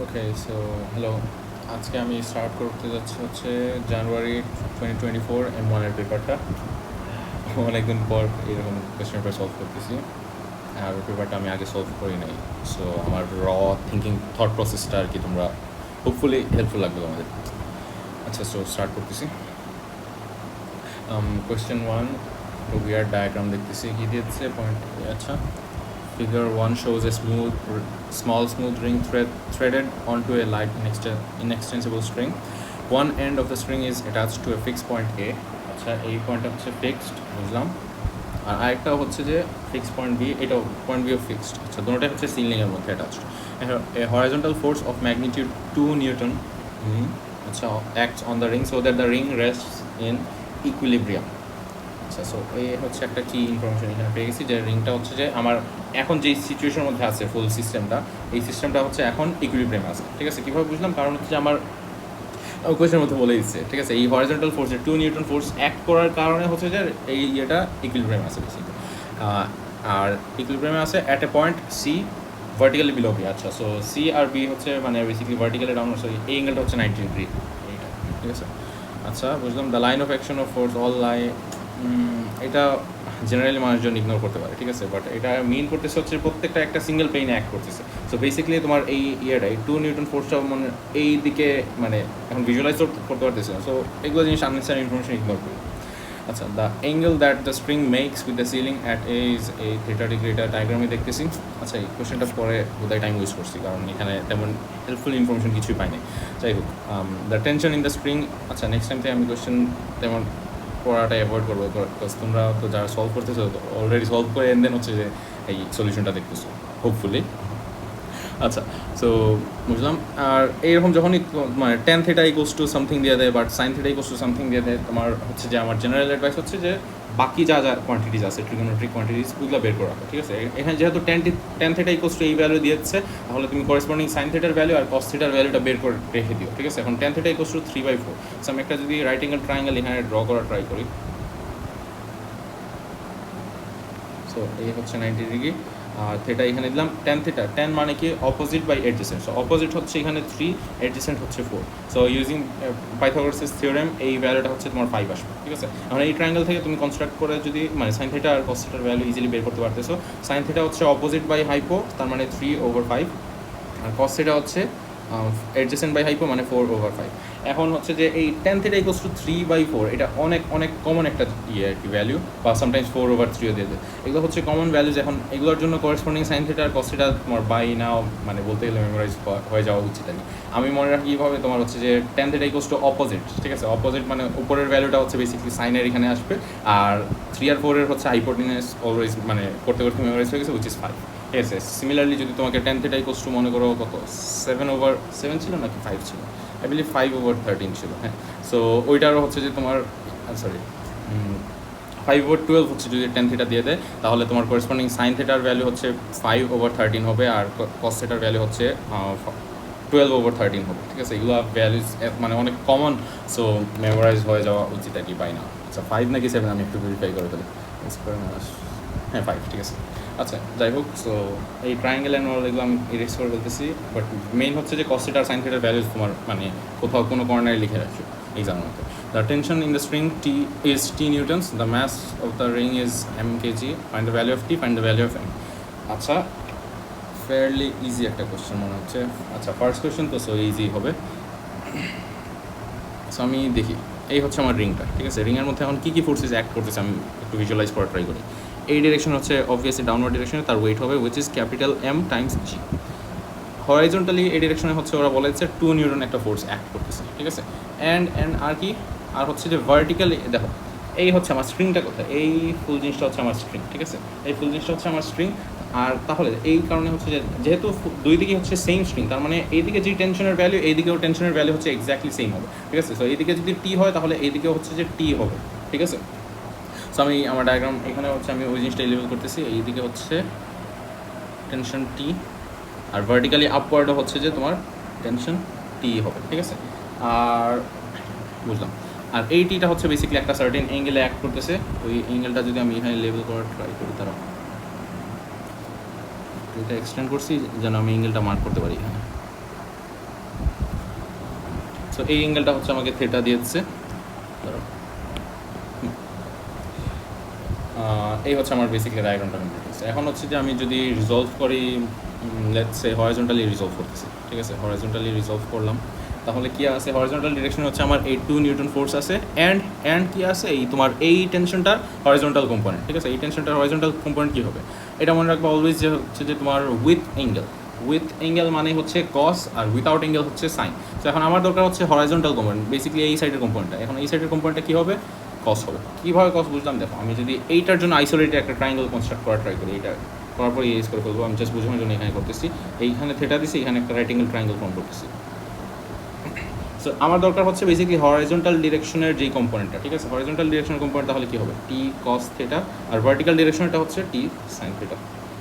ওকে, so hello. আজকে আমি start করতে যাচ্ছি হচ্ছে জানুয়ারি 2024 M1-এর পেপারটা। অনেকদিন পর এরকম কোয়েশ্চেন পেপার সলভ করতেছি, আর ওই পেপারটা আমি আগে সলভ করি নাই। সো আমার থিঙ্কিং থট প্রসেসটা আর কি তোমরা হোপফুলি হেল্পফুল লাগবে তোমাদের। আচ্ছা, সো স্টার্ট করতেছি। কোয়েশ্চেন 1, উইয়ার ডায়াগ্রাম দেখতেছি, কী দিয়েছে পয়েন্ট। আচ্ছা, Figure 1 shows a small smooth ring threaded onto a light inextensible string. One end of the string is attached to a fixed point A. আচ্ছা, এই পয়েন্টটা হচ্ছে ফিক্সড, বুঝলাম। আর আরেকটা হচ্ছে যে ফিক্সড পয়েন্ট বি, এটাও পয়েন্ট বিও ফিক্সড। আচ্ছা, দুটোটাই হচ্ছে সিলিংয়ের মধ্যে attached. A horizontal force of magnitude 2 Newton আচ্ছা acts on the ring so that the ring rests in equilibrium. আচ্ছা, সো এই হচ্ছে একটা কি ইনফরমেশন এখানে পেয়ে গেছি, যে রিংটা হচ্ছে যে আমার এখন যেই সিচুয়েশনের মধ্যে আছে ফুল সিস্টেমটা, এই সিস্টেমটা হচ্ছে এখন ইকুইলিব্রিয়ামে আছে। ঠিক আছে, কীভাবে বুঝলাম? কারণ হচ্ছে যে আমার কোয়েশ্চেনের মধ্যে বলে দিচ্ছে। ঠিক আছে, এই হরিজন্টাল ফোর্সে 2 নিউটন ফোর্স অ্যাক্ট করার কারণে হচ্ছে যে এই ইয়েটা ইকুইলিব্রিয়ামে আছে বেসিক্যালি। আর ইকুইলিব্রিয়ামে আছে at a point C vertically below B. আচ্ছা, সো সি আর বি হচ্ছে মানে বেসিক্যালি ভার্টিক্যালি ডাউন, সরি এই অ্যাঙ্গেলটা হচ্ছে 90 ডিগ্রি এইটা। ঠিক আছে, আচ্ছা বুঝলাম। The line of action of force all lie, এটা জেনারেলি মানুষজন ইগনোর করতে পারে। ঠিক আছে, বাট এটা মিন করতেছে হচ্ছে প্রত্যেকটা একটা সিঙ্গেল পেইনে অ্যাক্ট করতেছে। সো বেসিক্যালি তোমার এই ইয়েটাই 2 নিউটন ফোর্সটা মানে এই দিকে মানে এখন ভিজুয়ালাইজ করতে পারতেছে না। সো এগুলো জিনিস আননেসেসারি ইনফরমেশন ইগনোর করি। আচ্ছা, the angle that the spring makes with the ceiling at is এই থিটা ডিগ্রি, এটা ডায়াগ্রামে দেখতেছি। আচ্ছা, এই কোয়েশ্চেনটা পরে বোধহয় টাইম ওয়েস্ট করছি, কারণ এখানে তেমন হেল্পফুল ইনফরমেশন কিছুই পাইনি। যাই হোক, the tension in the spring. আচ্ছা, নেক্সট টাইম থেকে আমি কোয়েশ্চেন তেমন পড়াটা অ্যাভয়েড করবো, বিকজ তোমরা তো যারা সলভ করতেছো অলরেডি সলভ করে এন দেন হচ্ছে যে এই সলিউশনটা দেখতেছো হোপফুলি। আচ্ছা, সো বুঝলাম। আর এইরকম যখনই মানে tan theta equals to something দিয়ে দেয়, but sine theta equals to something দিয়ে দেয়, তোমার হচ্ছে যে আমার জেনারেল অ্যাডভাইস হচ্ছে যে বাকি যা যা কোয়ান্টিটিস আছে ট্রিগোনোমেট্রিক কোয়ান্টিটিস ওগুলো বের করে রাখো। ঠিক আছে, এখানে যেহেতু টেন থিটা ইকুয়ালস টু এই ভ্যালু দিয়েছে, তাহলে তুমি করেসপন্ডিং সাইন থিটার ভ্যালু আর কস থিটার ভ্যালুটা বের করে রেখে দিও। ঠিক আছে, এখন tan theta equals to 3/4। So আমি একটা যদি রাইট অ্যাঙ্গেল ট্রায়াঙ্গেল এখানে ড্র করার ট্রাই করি। সো এই হচ্ছে 90 ডিগ্রি, আর থিটা এখানে দিলাম টেন থিটা। টেন মানে কি opposite by adjacent. So opposite হচ্ছে এখানে 3, অ্যাডজেসেন্ট হচ্ছে 4। সো ইউজিং পাইথাগোরাসের থিওরেম এই ভ্যালুটা হচ্ছে তোমার 5 আসবে। ঠিক আছে, এখন এই ট্রায়াঙ্গেল থেকে তুমি কনস্ট্রাক্ট করে যদি মানে সাইন থিটা আর কস থিটার ভ্যালু ইজিলি বের করতে পারতেছো। সাইন থিটা হচ্ছে অপোজিট বাই হাইপো, তার মানে 3/5, আর কস থিটা হচ্ছে অ্যাডজেসেন্ট বাই হাইপো মানে 4/5। এখন হচ্ছে যে এই টেন থিটা ইকুয়ালস টু 3/4, এটা অনেক অনেক কমন একটা ইয়ে আর কি ভ্যালু, বা সামটাইমস 4/3ও দিয়ে দেয়। এগুলো হচ্ছে কমন ভ্যালুজ। এখন এগুলোর জন্য করেসপন্ডিং সাইন থিটা আর কস থিটা তোমার বাই নাও মানে বলতে গেলে মেমোরাইজ হয়ে যাওয়া উচিত আর কি। আমি মনে রাখি কীভাবে, তোমার হচ্ছে যে tan theta equals to opposite. ঠিক আছে, অপোজিট মানে উপরের ভ্যালুটা হচ্ছে বেসিক্যালি সাইনের এখানে আসবে, আর 3 আর 4-এর হচ্ছে হাইপোটেনাস অলওয়েজ মানে করতে করতে মেমোরাইজ হয়ে গেছে, উইচ ইজ 5। ঠিক আছে, সিমিলারলি যদি তোমাকে টেন থিটা ইকুয়ালস টু মনে করো কত 7/7 ছিল নাকি 5 ছিল, আই বিলিভ 5/13 ছিল। হ্যাঁ, সো ওইটারও হচ্ছে যে তোমার সরি 5/12 হচ্ছে যদি টেন থিটা দিয়ে দেয়, তাহলে তোমার করেসপন্ডিং সাইন থিটার ভ্যালু হচ্ছে 5/13 হবে, আর কস থিটার ভ্যালু হচ্ছে 12/13 হবে। ঠিক আছে, এগুলো ভ্যালুজ মানে অনেক কমন, সো মেমোরাইজ হয়ে যাওয়া উচিত আর কি বাই না। আচ্ছা, 5 নাকি 7 আমি একটু ভেরিফাই করে ফেলি। হ্যাঁ 5, ঠিক আছে। আচ্ছা, যাই হোক, সো এই ট্রায়াঙ্গেল অ্যান্ড অল এগুলো আমি ইরেজ করে বলতেছি, বাট মেইন হচ্ছে যে কস থিটা আর সাইন থিটার ভ্যালুজ তোমার মানে কোথাও কোনো কর্নারে লিখে রাখছো এক্সামের মধ্যে। The tension in the string T is T newtons. The mass of the ring is m kg. Find the value of T, find the value of m. আচ্ছা, ফেয়ারলি ইজি একটা কোয়েশ্চেন মনে হচ্ছে। আচ্ছা, ফার্স্ট কোয়েশ্চেন তো so easy হবে। So আমি দেখি, এই হচ্ছে আমার রিংটা। ঠিক আছে, রিংয়ের মধ্যে এখন কী কী ফোর্সেস অ্যাক্ট করতেছে আমি একটু ভিজুয়ালাইজ করার ট্রাই করি। এই ডিরেকশন হচ্ছে অবভিয়াসলি ডাউনওয়ার্ড ডিরেকশনে, তার ওয়েট হবে which is capital M Times G। Horizontally এই ডিরেকশনে হচ্ছে ওরা বলেছে 2 নিউটন একটা ফোর্স অ্যাক্ট করতেছে। ঠিক আছে, অ্যান্ড আর কি, আর হচ্ছে যে ভার্টিক্যালি দেখো এই হচ্ছে আমার স্ট্রিংটা কোথায়, এই ফুল জিনিসটা হচ্ছে আমার স্ট্রিং। ঠিক আছে, এই ফুল জিনিসটা হচ্ছে আমার স্ট্রিং। আর তাহলে এই কারণে হচ্ছে যে যেহেতু দুই দিকে হচ্ছে সেম স্ট্রিং, তার মানে এইদিকে যে টেনশনের ভ্যালু এইদিকেও টেনশনের ভ্যালু হচ্ছে এক্স্যাক্টলি সেম হবে। ঠিক আছে, সো এইদিকে যদি টি হয় তাহলে এইদিকে হচ্ছে যে টি হবে। ঠিক আছে, সো আমি আমার ডায়াগ্রাম এখানে হচ্ছে আমি ওই জিনিসটা লেবেল করতেছি, এইদিকে হচ্ছে টেনশন টি, আর ভার্টিক্যালি আপওয়ার্ডও হচ্ছে যে তোমার টেনশন টি হবে। ঠিক আছে, আর বুঝলাম। আর এই টিটা হচ্ছে বেসিক্যালি একটা সার্টেন অ্যাঙ্গেলে অ্যাক্ট করতেছে। ওই অ্যাঙ্গেলটা যদি আমি এখানে লেবেল করার ট্রাই করি, তারা এটা এক্সটেন্ড করছি যেন আমি অ্যাঙ্গেলটা মার্ক করতে পারি এখানে। সো এই অ্যাঙ্গেলটা হচ্ছে আমাকে থেটা দিয়েছে। এই হচ্ছে আমার বেসিক্যালি ডায়াগ্রামটা কমপ্লিট হচ্ছে। এখন হচ্ছে যে আমি যদি রিজলভ করি, লেটস সে হরাইজন্টালি রিজলভ করতেছি, ঠিক আছে, হরাইজন্টালি রিজলভ করলাম, তাহলে কি আছে, হরাইজন্টাল ডিরেকশনে হচ্ছে আমার 2 নিউটন ফোর্স আছে, অ্যান্ড কি আছে, এই তোমার এই টেনশনটার হরাইজন্টাল কম্পোনেন্ট, ঠিক আছে, এই টেনশনটার হরাইজন্টাল কম্পোনেন্ট কী হবে, এটা মনে রাখবো অলওয়েজ, যে হচ্ছে যে তোমার উইথ অ্যাঙ্গেল মানে হচ্ছে কস, আর উইথাউট অ্যাঙ্গেল হচ্ছে সাইন। তো এখন আমার দরকার হচ্ছে হরাইজন্টাল কম্পোনেন্ট, বেসিক্যালি এই সাইডের কম্পোনেন্টটা। এখন এই সাইডের কম্পোনেন্টটা কী হবে, কস হবে। কীভাবে কস বুঝলাম, দেখো আমি যদি এইটার জন্য আইসোলেটেড একটা ট্রাইঙ্গেল কনস্ট্রাক্ট করা ট্রাই করি, এইটা করার পরে ইউজ করে ফেলবো, আমি জাস্ট বোঝানোর জন্য এখানে করতেছি, এইখানে থেটা দিছি, এখানে একটা রাইট অ্যাঙ্গেল ট্রাইঙ্গেল ফর্ম করতেছি। সো আমার দরকার হচ্ছে বেসিক্যালি হরাইজন্টাল ডিরেকশনের যেই কম্পোনেন্টটা, ঠিক আছে, হরাইজন্টাল ডিরেকশনের কম্পোনেন্ট তাহলে কী হবে, টি কস থেটা, আর ভার্টিক্যাল ডিরেকশনটা হচ্ছে টি সাইন থেটা।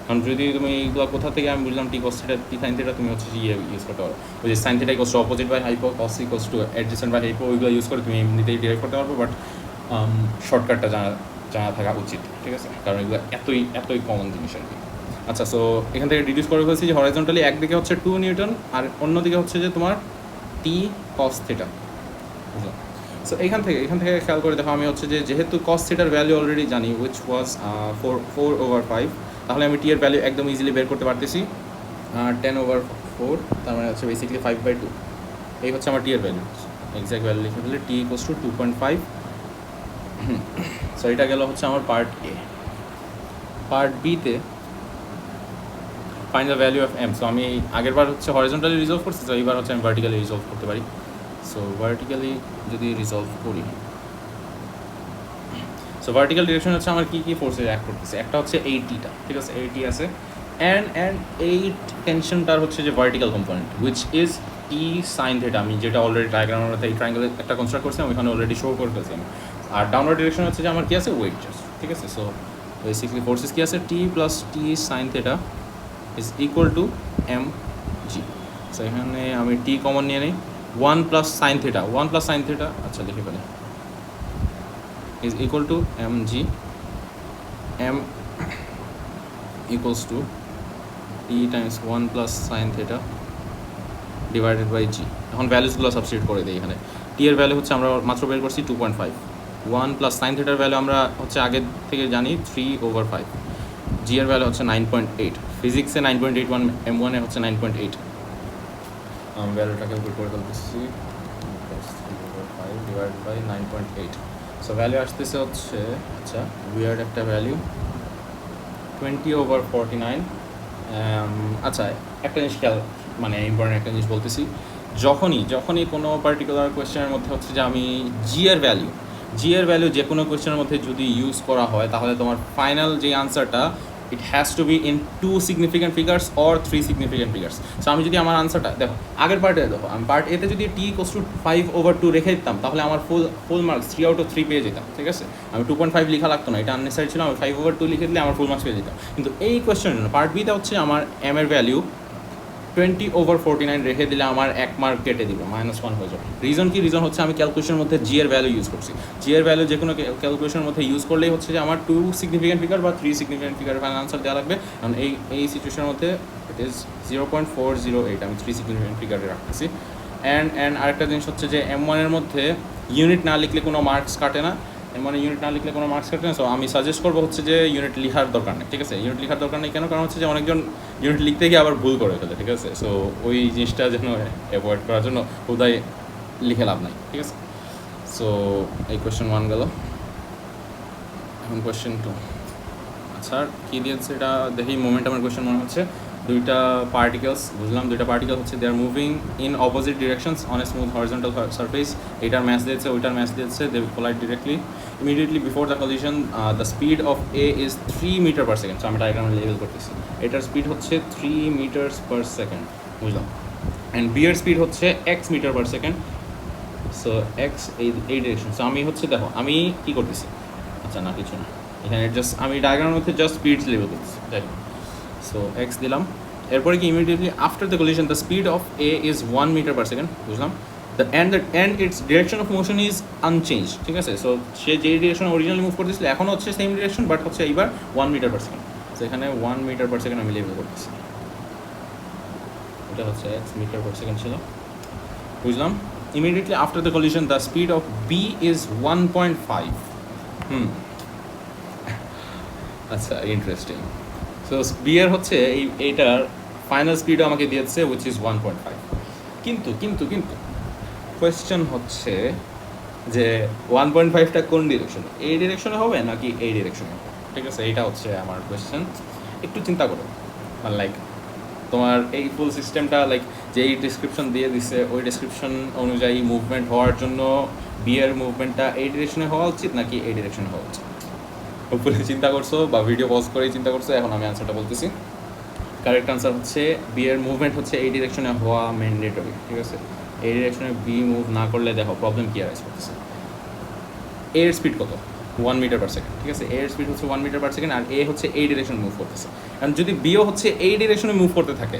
কারণ যদি তুমি এইগুলো কোথা থেকে আমি বুঝলাম T cos theta T sine theta, তুমি হচ্ছে ইউজ করতে পারো, ওই যে sine theta equals to opposite by hypo, cos equals to adjacent by hypo, ওইগুলো ইউজ করে তুমি এমনিতেই ডিরেক্ট করতে পারবো, বাট শর্টকাটটা জানা থাকা উচিত, ঠিক আছে, কারণ এগুলো এতই কমন জিনিস আর কি। আচ্ছা, সো এখান থেকে ডিডিউস করে ফেলছি যে হরাইজন্টালি একদিকে হচ্ছে 2 নিউটন, আর অন্যদিকে হচ্ছে যে তোমার টি কস থেটা, বুঝলাম। সো এখান থেকে খেয়াল করে দেখো, আমি হচ্ছে যে যেহেতু কস থিটার ভ্যালু অলরেডি জানি, উইচ ওয়াজ 4/5, তাহলে আমি টি এর ভ্যালু একদম ইজিলি বের করতে পারতেছি, 10/4, তার মানে হচ্ছে বেসিক্যালি 5/2, এই হচ্ছে আমার টি এর ভ্যালু, এক্স্যাক্ট ভ্যালু লিখে ফেললে টি ইকুয়ালস টু 2.5। সো এটা গেল হচ্ছে আমার পার্ট এ। পার্ট বিতে find the value of M. So আমি আগেরবার হচ্ছে হরিজন্টালি রিজলভ করছি, তো এইবার হচ্ছে আমি ভার্টিক্যালি রিজলভ করতে পারি। সো ভার্টিক্যালি যদি রিজলভ করি, সো ভার্টিক্যাল ডিরেকশন হচ্ছে আমার কী ফোর্সে অ্যাক্ট করতেছে, একটা হচ্ছে এইটিটা, ঠিক আছে, এইটি আছে, অ্যান্ড এই টেনশনটার হচ্ছে যে vertical component, which is T sine theta, আমি যেটা অলরেডি ডায়াগ্রামের মধ্যে এই ট্রায়াঙ্গেলে একটা কনস্ট্রাক্ট করছি, আমি ওখানে অলরেডি শো করে ফেলছি আমি। আর ডাউনওয়ার্ড ডিরেকশন হচ্ছে যে আমার কী আছে, ওয়েট জাস্ট, ঠিক আছে। সো বেসিক্যালি ফোর্সেস কী আছে, T plus T sine theta is equal to M G. So এখানে আমি টি কমন নিয়ে নিই, 1 প্লাস সাইন থেটা, আচ্ছা লিখে ফেলে, is equal to mg, m equals to t times 1 plus sin theta divided by g। এখন ভ্যালুসগুলো সাবস্টিটিউট করে দিই এখানে। টি এর ভ্যালু হচ্ছে আমরা মাত্র বের করছি 2.5, 1 প্লাস সাইন থিটার ভ্যালু আমরা হচ্ছে আগে থেকে জানি 3/5, জি এর ভ্যালু হচ্ছে 9.8, ফিজিক্সে 9.81, M1 এ হচ্ছে 9.8, ভ্যালুটাকে বের করে ফেলতেছি, 3/5 ডিভাইড বাই 9.8। সো ভ্যালু আসতেছে হচ্ছে, আচ্ছা উইয়ার্ড একটা ভ্যালু, 20/49। আচ্ছা একটা জিনিস খেয়াল, মানে ইম্পর্টেন্ট একটা জিনিস বলতেছি, যখনই কোনো পার্টিকুলার কোয়েশ্চেনের মধ্যে হচ্ছে যে আমি জি এর ভ্যালু যে কোনো কোয়েশ্চেনের মধ্যে যদি ইউজ করা হয়, তাহলে তোমার ফাইনাল যে আনসারটা, ইট has to be in 2 significant figures or 3 significant figures. So আমি যদি আমার আনসারটা দেখো, আগের পার্টে দেখো, আমি পার্ট এতে যদি টি ইকুয়ালস টু 5/2 রেখে দিতাম, তাহলে আমার ফুল মার্কস 3/3 পেয়ে যেতাম, ঠিক আছে, আমি 2.5 লেখা লাগতো না, এটা আননেসারি ছিল, আমি 5/2 লিখে দিলে আমার ফুল মার্কস পেয়ে যেতাম। কিন্তু এই কোয়েশ্চেনের জন্য পার্ট বিতে হচ্ছে আমার এম এর ভ্যালু 20/49 রেখে দিলে আমার 1 মার্ক কেটে দিবে, -1 হয়ে যাবে। রিজন হচ্ছে আমি ক্যালকুলেশনের মধ্যে জি এর ভ্যালু ইউজ করছি, জি এর ভ্যালু যে কোনো ক্যালকুলেশনের মধ্যে ইউজ করলেই হচ্ছে যে আমার 2 সিগনিফিক্যান্ট ফিগার বা 3 সিগনিফিক্যান্ট ফিগার ফাইনাল আনসার দেওয়া লাগবে, কারণ এই সিচুয়েশনের মধ্যে ইট ইজ 0.408, আমি 3 সিগনিফিক্যান্ট ফিগারে রাখতেছি। অ্যান্ড আরেকটা জিনিস হচ্ছে যে M1 এর মধ্যে ইউনিট না লিখলে কোনো মার্কস কাটে না, ইউনিট না লিখলে কোনো মার্কস কাটে না। সো আমি সাজেস্ট করবো হচ্ছে যে ইউনিট লেখার দরকার নেই, ঠিক আছে, ইউনিট লেখার দরকার নেই কেন, কারণ হচ্ছে যে অনেকজন ইউনিট লিখতে গিয়ে আবার ভুল করে ফেলে, ঠিক আছে। সো ওই জিনিসটা যেন অ্যাভয়েড করার জন্য উদয় লিখে লাভ নাই, ঠিক আছে। সো এই কোয়েশ্চেন 1 গেল, এখন কোয়েশ্চেন 2। আচ্ছা কী দিয়েছে এটা দেখি, মোমেন্টামের কোয়েশ্চেন মনে হচ্ছে, দুইটা পার্টিকেলস, বুঝলাম দুইটা পার্টিকেল হচ্ছে they are moving in opposite directions on a smooth horizontal surface, এটার ম্যাচ দিয়েছে ওইটার ম্যাচ দিয়েছে, they collide directly, immediately before the collision the speed of A is 3 meter per second. So আমি ডায়াগ্রামে লেভেল করতেছি, এটার স্পিড হচ্ছে 3 মিটার্স পার সেকেন্ড, বুঝলাম, অ্যান্ড বি এর স্পিড হচ্ছে X meter per second. So X এই ডিরেকশন। সো আমি হচ্ছে দেখো আমি কী করতেছি, আচ্ছা না কিছু না, এখানে জাস্ট আমি ডায়াগ্রামের মধ্যে জাস্ট স্পিডস লেভেল করতেছি, দেখো। সো এক্স দিলাম, এরপরে কি immediately after the collision the speed of A is 1 metre per second, বুঝলাম, and its direction of motion is unchanged, ঠিক আছে। সো সে যে ডিরেকশন অরিজিনালি মুভ করতেছিল এখনও হচ্ছে সেম ডিরেকশন, বাট হচ্ছে এইবার 1 মিটার পার সেকেন্ড। সো এখানে 1 মিটার পার সেকেন্ড আমি লেভেল করতেছি, এটা হচ্ছে এক্স মিটার পার সেকেন্ড ছিল, বুঝলাম। immediately after the collision the speed of B is 1.5. আচ্ছা, ইন্টারেস্টিং। সো বি এর হচ্ছে এইটার ফাইনাল স্পিডও আমাকে দিয়েছে উইচ ইজ 1.5। কিন্তু কিন্তু কিন্তু কোয়েশ্চেন হচ্ছে যে 1.5টা কোন ডিরেকশনে, এই ডিরেকশনে হবে নাকি এই ডিরেকশনে হবে? ঠিক আছে, এইটা হচ্ছে আমার কোয়েশ্চেন। একটু চিন্তা করো, মানে লাইক তোমার এই ফুল সিস্টেমটা লাইক যে এই ডিসক্রিপশন দিয়ে দিছে ওই ডিসক্রিপশন অনুযায়ী মুভমেন্ট হওয়ার জন্য বি এর মুভমেন্টটা এই ডিরেকশনে হওয়া উচিত নাকি এই ডিরেকশনে হওয়া উচিত? উপরে চিন্তা করছো বা ভিডিও পজ করেই চিন্তা করছো, এখন আমি আনসারটা বলতেছি। কারেক্ট আনসার হচ্ছে বি এর মুভমেন্ট হচ্ছে এই ডিরেকশনে হওয়া ম্যান্ডেটরি। ঠিক আছে, এই ডিরেকশনে বি মুভ না করলে দেখো প্রবলেম কী আরাইজ করতেছে। এর স্পিড কত? 1 মিটার পার সেকেন্ড। ঠিক আছে, এর স্পিড হচ্ছে 1 মিটার পার সেকেন্ড, আর এ হচ্ছে এই ডিরেকশন মুভ করতেছে। কারণ যদি বিও হচ্ছে এই ডিরেকশনে মুভ করতে থাকে,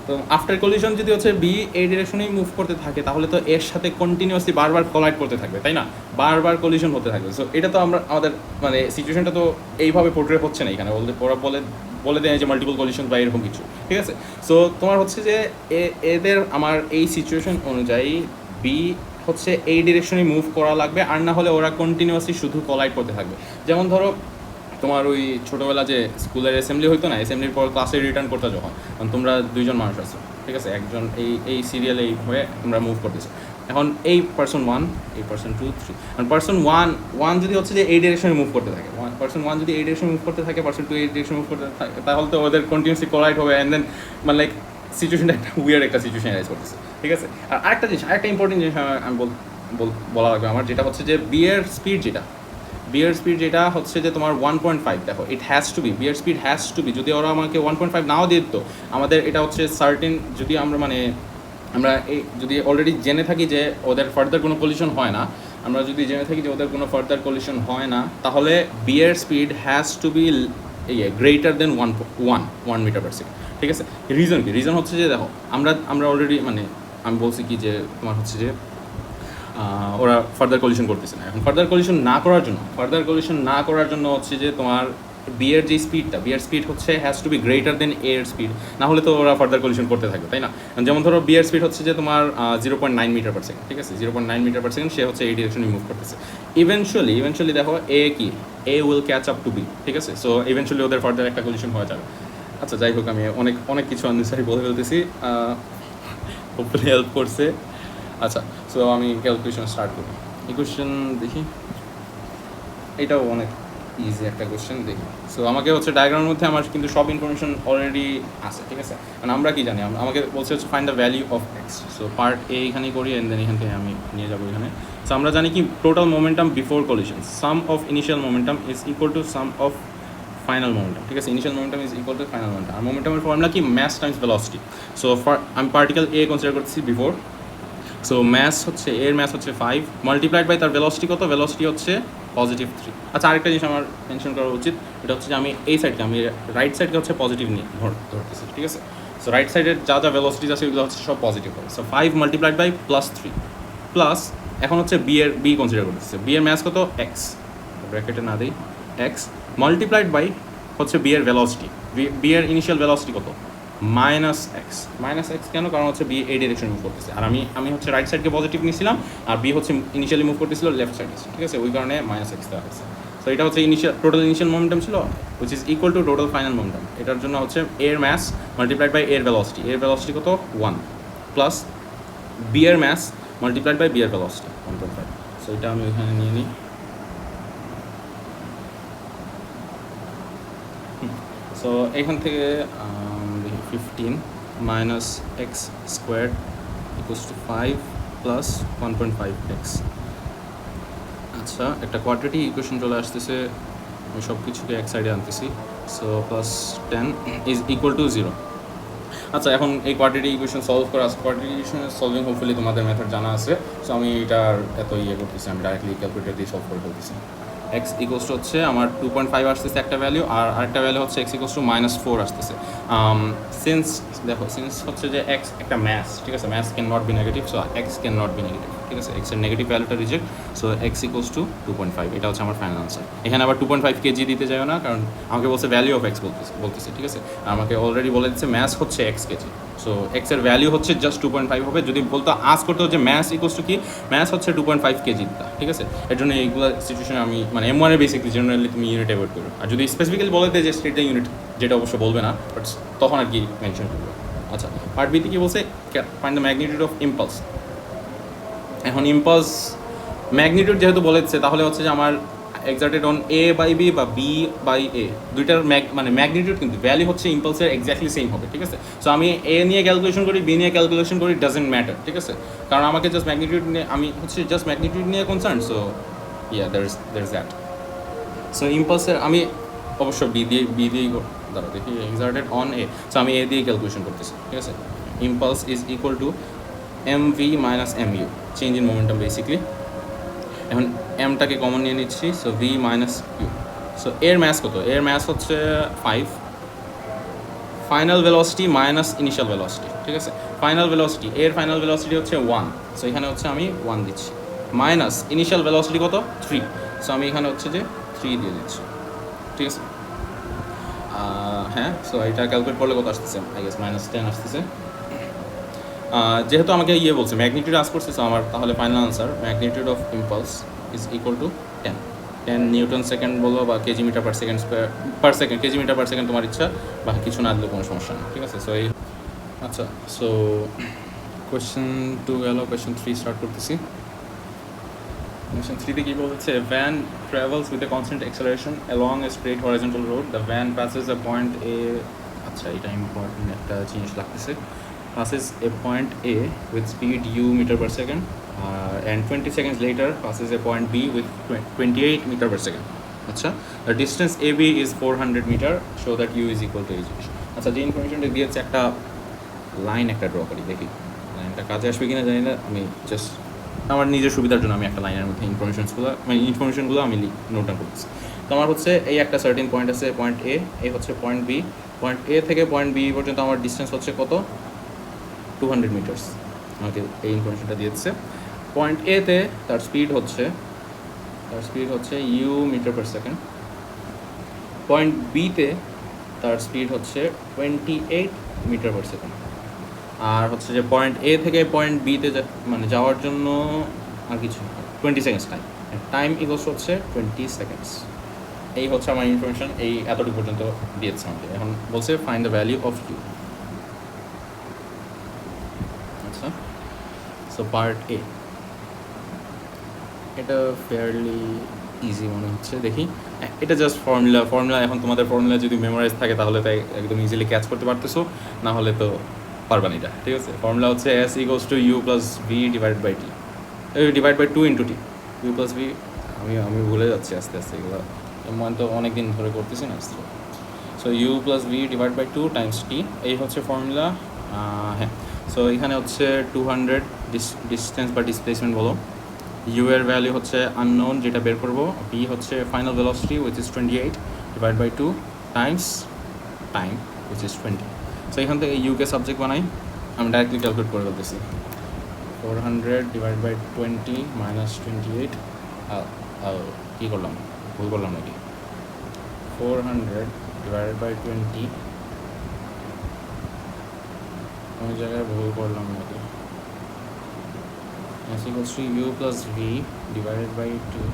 তো আফটার কলিশন যদি হচ্ছে বি এই ডিরেকশনেই মুভ করতে থাকে, তাহলে তো এর সাথে কন্টিনিউয়াসলি বারবার কলাইড করতে থাকবে, তাই না? বারবার কলিশন হতে থাকবে। সো এটা তো আমরা আমাদের মানে সিচুয়েশনটা তো এইভাবে পোর্ট্রে হচ্ছে না এখানে। ওরা বলে দেয় যে মাল্টিপল কলিশন বা এরকম কিছু। ঠিক আছে, সো তোমার হচ্ছে যে এদের আমার এই সিচুয়েশন অনুযায়ী বি হচ্ছে এই ডিরেকশনে মুভ করা লাগবে, আর না হলে ওরা কন্টিনিউয়াসলি শুধু কলাইড করতে থাকবে। যেমন ধরো তোমার ওই ছোটোবেলা যে স্কুলের অ্যাসেম্বলি হইতো না, অ্যাসেম্বলির পর ক্লাসে রিটার্ন করতে যখন, তোমরা দুইজন মানুষ আছো, ঠিক আছে, একজন এই সিরিয়ালে এই হয়ে তোমরা মুভ করতেছো। এখন এই পার্সন 1, এই পার্সন 2, 3, আর পার্সন 1 যদি হচ্ছে যে এই ডিরেকশনে মুভ করতে থাকে, পার্সন 1 যদি এই ডিরেকশনে মুভ করতে থাকে, পার্সন 2 এই ডিরেকশনে মুভ করতে থাকে, তাহলে তো ওদের কন্টিনিউসলি কলাইড হবে, অ্যান্ড দেন মানে লাইক সিচুয়েশনটা একটা উইয়ার্ড একটা সিচুয়েশন রাইজ করতেছে। ঠিক আছে, আর আরেকটা ইম্পর্টেন্ট জিনিস আমি বলা লাগবে আমার, যেটা হচ্ছে যে বিয়ের স্পিড যেটা হচ্ছে যে তোমার 1.5। দেখো, ইট হ্যাজ টু বি, বিয়ের স্পিড হ্যাজ টু বি। যদি ওরা আমাকে 1.5 নাও দিয়ে দিত, আমাদের এটা হচ্ছে সার্টেন, যদি আমরা যদি অলরেডি জেনে থাকি যে ওদের ফার্দার কোনো কলিশন হয় না, তাহলে বিয়ের speed has to be greater than 1 metre per second. ঠিক আছে, রিজন হচ্ছে যে দেখো আমরা অলরেডি মানে আমি বলছি কি যে তোমার হচ্ছে যে ওরা ফার্দার কলিশন করতেছে না। এখন ফার্দার কলিশন না করার জন্য হচ্ছে যে তোমার বিয়ের যে বিয়ের স্পিড হচ্ছে has to be greater than এর স্পিড, না হলে তো ওরা ফার্দার কলিশন করতে থাকবে, তাই না? যেমন ধরো বিয়ের স্পিড হচ্ছে যে তোমার 0.9 মিটার পার সেকেন্ড। ঠিক আছে, 0.9 মিটার পার সেকেন্ড, সে হচ্ছে এই ডিরেকশনে মুভ করতেছে। ইভেনচুয়ালি দেখো A will catch up to B. ঠিক আছে, সো ইভেনচুয়ালি ওদের ফার্দার একটা কলিশন হয়ে যাবে। আচ্ছা, যাই হোক, আমি অনেক কিছু আননেসারি বলে ফেলতেছি, হোপফুলি হেল্প করছে। আচ্ছা, সো আমি ক্যালকুলেশন স্টার্ট করি। এই কোয়েশ্চেন দেখি, এটাও অনেক ইজি একটা কোয়েশ্চেন দেখি। সো আমাকে হচ্ছে ডায়াগ্রামের মধ্যে আমার কিন্তু সব ইনফরমেশন অলরেডি আছে। ঠিক আছে, মানে আমরা কি জানি, আমাকে বলছে হচ্ছে find the value of x. So part এ এখানেই করি, অ্যান্ড দেন এখান থেকে আমি নিয়ে যাবো এখানে। সো আমরা জানি কি total momentum before collision, sum of initial momentum is equal to sum of final momentum. ঠিক আছে, initial momentum is equal to final momentum. আর মোমেন্টামের ফর্মুলা কি? Mass times velocity. সো আমি পার্টিকেল এ কনসিডার করতেছি বিফোর। সো ম্যাস হচ্ছে 5 multiplied by তার velocity কত? ভেলোসিটি হচ্ছে +3। আচ্ছা, আরেকটা জিনিস আমার মেনশন করা উচিত, এটা হচ্ছে যে আমি এই সাইডকে, আমি রাইট সাইডকে হচ্ছে পজিটিভ নিয়ে ধরতেছি। ঠিক আছে, সো রাইট সাইডের যা ভেলোসিটিস আছে ওগুলো হচ্ছে সব পজিটিভ হবে। সো 5 মাল্টিপ্লাইড বাই +3 প্লাস এখন হচ্ছে বি কনসিডার করতেছে। বি এর ম্যাস কত? এক্স, ব্র্যাকেটে না দিই, এক্স মাল্টিপ্লাইড বাই হচ্ছে বি এর ভেলোসিটি। বি এর ইনিশিয়াল ভেলোসিটি কত? -x কেন? কারণ হচ্ছে বি এই ডিরেকশন মুভ করতেছে, আর আমি হচ্ছে রাইট সাইডকে পজিটিভ নিয়েছিলাম, আর বি হচ্ছে ইনিশিয়ালি মুভ করতেছিল লেফট সাইডে। ঠিক আছে, ওই কারণে -x দেওয়া হয়েছে। সো এটা হচ্ছে টোটাল ইনিশিয়াল মোমেন্টাম ছিল, which is equal two total final momentum. এটার জন্য হচ্ছে এর ম্যাস মাল্টিপ্লাইড বাই এর ভেলোসিটি। এর ভেলোসিটি কত? 1 প্লাস বি এর ম্যাস মাল্টিপ্লাইড বাই বি এর ভেলোসিটি 1.5। সো এটা আমি ওইখানে নিয়ে নিই। সো এখান থেকে 15 minus x squared equals to 5 plus 1.5x। আচ্ছা, একটা কোয়াড্রেটিক ইকুয়েশন চলে আসতেছে, আমি সব কিছুকে এক সাইডে আনতেছি। So +10 is equal to 0। আচ্ছা, এখন এই কোয়াড্রেটিক ইকুয়েশন সলভ করা আছে। কোয়াড্রেটিক ইকুয়েশন সলভিং হোপফুলি তোমাদের মেথড জানা আছে। সো আমি এটার এত করতেছি, আমি ডাইরেক্টলি ক্যালকুলেটর দিয়ে সলভ করে ফেলতেছি। x ইকুয়ালস টু হচ্ছে আমার 2.5 আসতেছে একটা ভ্যালু, আর আরেকটা ভ্যালু হচ্ছে x ইকুয়ালস টু -4 আসতেছে। সিন্স হচ্ছে যে x একটা ম্যাস, ঠিক আছে, mass can not be negative, so x can not be negative. ঠিক আছে, x এর নেগেটিভ ভ্যালুটা reject, so x equals to 2.5। এটা হচ্ছে আমার ফাইনাল আনসার। এখানে আবার 2.5 কেজি দিতে যাও না, কারণ আমাকে বলছে ভ্যালু অফ x বলতেছে। ঠিক আছে, আমাকে অলরেডি বলে দিচ্ছে ম্যাস হচ্ছে x কেজি। সো এক্সের ভ্যালু হচ্ছে জাস্ট 2.5 হবে। যদি বলতো আজ করতে হচ্ছে ম্যাথ ইকুয়ালস টু কি, ম্যাথ হচ্ছে 2.5 কেজি, ঠিক আছে। এর জন্য এইগুলো সিচুয়েশনে আমি মানে M1 বেসিকলি জেনারেলি তুমি ইউনিট অ্যাভয়েড করো। আর যদি স্পেসিফিক্যালি বলে দেয় যে স্টেট দ্য ইউনিট, যেটা অবশ্য বলবে না, বাট তখন আর কি মেনশন করবে। আচ্ছা, পার্ট বিতে কি বলছে, find the magnitude of impulse. এখন ইম্পালস ম্যাগনিটিউড যেহেতু বলেছে, তাহলে হচ্ছে যে আমার exerted on A by B বা B বাই A, দুইটার মানে ম্যাগনিটিউড কিন্তু ভ্যালু হচ্ছে ইম্পালসের এক্স্যাক্টলি সেম হবে, ঠিক আছে। সো আমি A নিয়ে ক্যালকুলেশন করি, B নিয়ে ক্যালকুলেশন করি, ডাজেন্ট ম্যাটার, ঠিক আছে, কারণ আমাকে জাস্ট ম্যাগনিটিউড নিয়ে, আমি হচ্ছে জাস্ট ম্যাগনিটিউড নিয়ে concern. So yeah there is that. So ইম্পালসের আমি অবশ্য বি দিয়েই দাঁড়া দেখি, এক্সার্টেড অন A, সো আমি A দিয়ে ক্যালকুলেশন করতেছি, ঠিক আছে। Impulse is equal to MV minus MU, change in momentum basically. এখন এমটাকে কমন নিয়ে নিচ্ছি, so V minus U. So এর ম্যাস কত, এর ম্যাস হচ্ছে 5, final velocity minus initial velocity, ঠিক আছে। ফাইনাল ভেলোসিটি, এর ফাইনাল ভেলোসিটি হচ্ছে 1, সো এখানে হচ্ছে আমি 1 দিচ্ছি, মাইনাস ইনিশিয়াল ভেলোসিটি কত 3, সো আমি এখানে হচ্ছে যে 3 দিয়ে দিচ্ছি, ঠিক আছে। হ্যাঁ, সো এটা ক্যালকুলেট করলে কত আসতেছে, আই গেস -10 আসতেছে। যেহেতু আমাকে বলছে ম্যাগনিটিউড আস করছে, সো আমার তাহলে final answer magnitude of impulse is equal to 10 newton second বলবো বা KG metre per second, KG metre per second তোমার ইচ্ছা, বা কিছু না দিলে কোনো সমস্যা নেই, ঠিক আছে। সো এই আচ্ছা, সো কোয়েশ্চেন 2 গেল, কোয়েশ্চেন 3 স্টার্ট করতেছি। কোয়েশ্চেন 3তে কী বলছে, van travels with a constant acceleration along A straight horizontal road, the van passes a point A, আচ্ছা এটা ইম্পর্টেন্ট একটা জিনিস লাগতেছে, passes a point A with speed u meter per second and 20 seconds later passes a point B with 28 meter per second. আচ্ছা, the distance AB is 400 meter, show that u is equal to h. আচ্ছা, যে ইনফরমেশনটা দিয়েছে, একটা line একটা draw করি, দেখি লাইনটা কাজে আসবে কিনা জানি না। আমি জাস্ট আমার নিজের সুবিধার জন্য আমি একটা লাইনের মধ্যে ইনফরমেশনগুলো আমি নোট ডাউন করতেছি। তো আমার হচ্ছে এই একটা সার্টিন পয়েন্ট আছে, পয়েন্ট এ, এই হচ্ছে পয়েন্ট বি, পয়েন্ট এ থেকে পয়েন্ট বি পর্যন্ত আমার ডিস্টেন্স হচ্ছে কত, 200 মিটার্স। আমাকে এই ইনফরমেশনটা দিয়েছে। পয়েন্ট এতে তার স্পিড হচ্ছে U metre per second. Point বিতে তার স্পিড হচ্ছে 28 মিটার পার সেকেন্ড। আর হচ্ছে যে পয়েন্ট এ থেকে পয়েন্ট বিতে মানে যাওয়ার জন্য আর কিছু 20 সেকেন্ডস টাইম ইকুয়ালস হচ্ছে 20 সেকেন্ডস। এই হচ্ছে আমার ইনফরমেশন, এই এতটুকু পর্যন্ত দিয়েছে আমাকে। এখন বলছে find the value of U. আচ্ছা, সো পার্ট এ, এটা ফেয়ারলি ইজি মনে হচ্ছে, দেখি। এটা জাস্ট ফর্মুলা। এখন তোমাদের ফর্মুলা যদি মেমোরাইজ থাকে তাহলে তাই একদম ইজিলি ক্যাচ করতে পারতেছো, না হলে তো পারবা না এটা, ঠিক আছে। ফর্মুলা হচ্ছে S equals to U plus V divide by T, divide by 2 into T, U plus V. আমি ভুলে যাচ্ছি আস্তে আস্তে, এগুলো মনে তো অনেক দিন ধরে করতেছি না। So U plus V divide by 2 times T, এই হচ্ছে ফর্মুলা। হ্যাঁ, সো এখানে হচ্ছে 200 ডিস্টেন্স বা ডিসপ্লেসমেন্ট বলো, ইউ এর ভ্যালু হচ্ছে আননোন যেটা বের করবো, ভি হচ্ছে final velocity which is 28 divide by 2 times time which is 20। So এখান থেকে ইউকে সাবজেক্ট বানাই, আমি ডাইরেক্টলি ক্যালকুলেট করে ফেলতেছি। 400 ডিভাইড বাই 20 মাইনাস 28, কী করলাম, ভুল করলাম নাকি? 400 ডিভাইড বাই 20, কোনো জায়গায় ভুল করলাম নাকি? S equals to u plus v divided by 2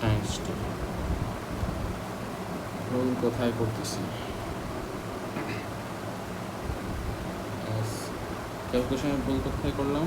times 2. ভুল কোথায় করতেছি? ক্যালকুলেশনে ভুল কোথায় করলাম?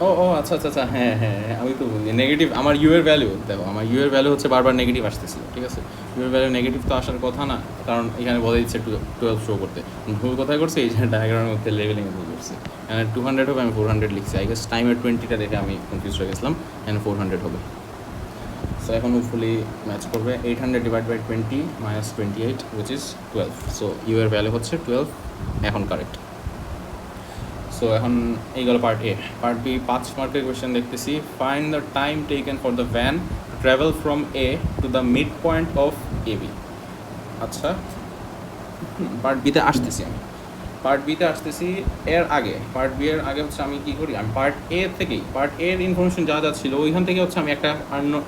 ও আচ্ছা, হ্যাঁ, আমি তো নেগেটিভ, আমার ইউ এর ভ্যালু দেখো, আমার ইউ এর ভ্যালু হচ্ছে বারবার নেগেটিভ আসতেছিল, ঠিক আছে। ইউ এর ভ্যালু নেগেটিভ তো আসার কথা না, কারণ এখানে বলে দিচ্ছে 12 শো করতে। ভুল কোথায় করছে, এই যে ডায়াগ্রামের মধ্যে লেভেলিংয়ে ভুল করছে। এখানে 200 হবে, আমি 400 লিখছি। আই গেস টাইমের 20টা দেখে আমি কনফিউজ হয়ে গেছিলাম, এখানে 400 হবে। সো এখন ফুলি ম্যাচ করবে। 800 divide by 20 minus 28 which is 12। So U এর ভ্যালু হচ্ছে 12, এখন কারেক্ট। সো এখন এইগুলো পার্ট এ। পার্ট বি 5 মার্কের কোয়েশ্চেন দেখতেছি। Find the time taken for the van to travel from A to the mid point of A B. আচ্ছা, part বিতে আসতেছি আমি। পার্ট বি এর আগে হচ্ছে আমি কী করি, আমি পার্ট এ থেকেই, পার্ট এর ইনফরমেশন যা ছিল ওইখান থেকে হচ্ছে আমি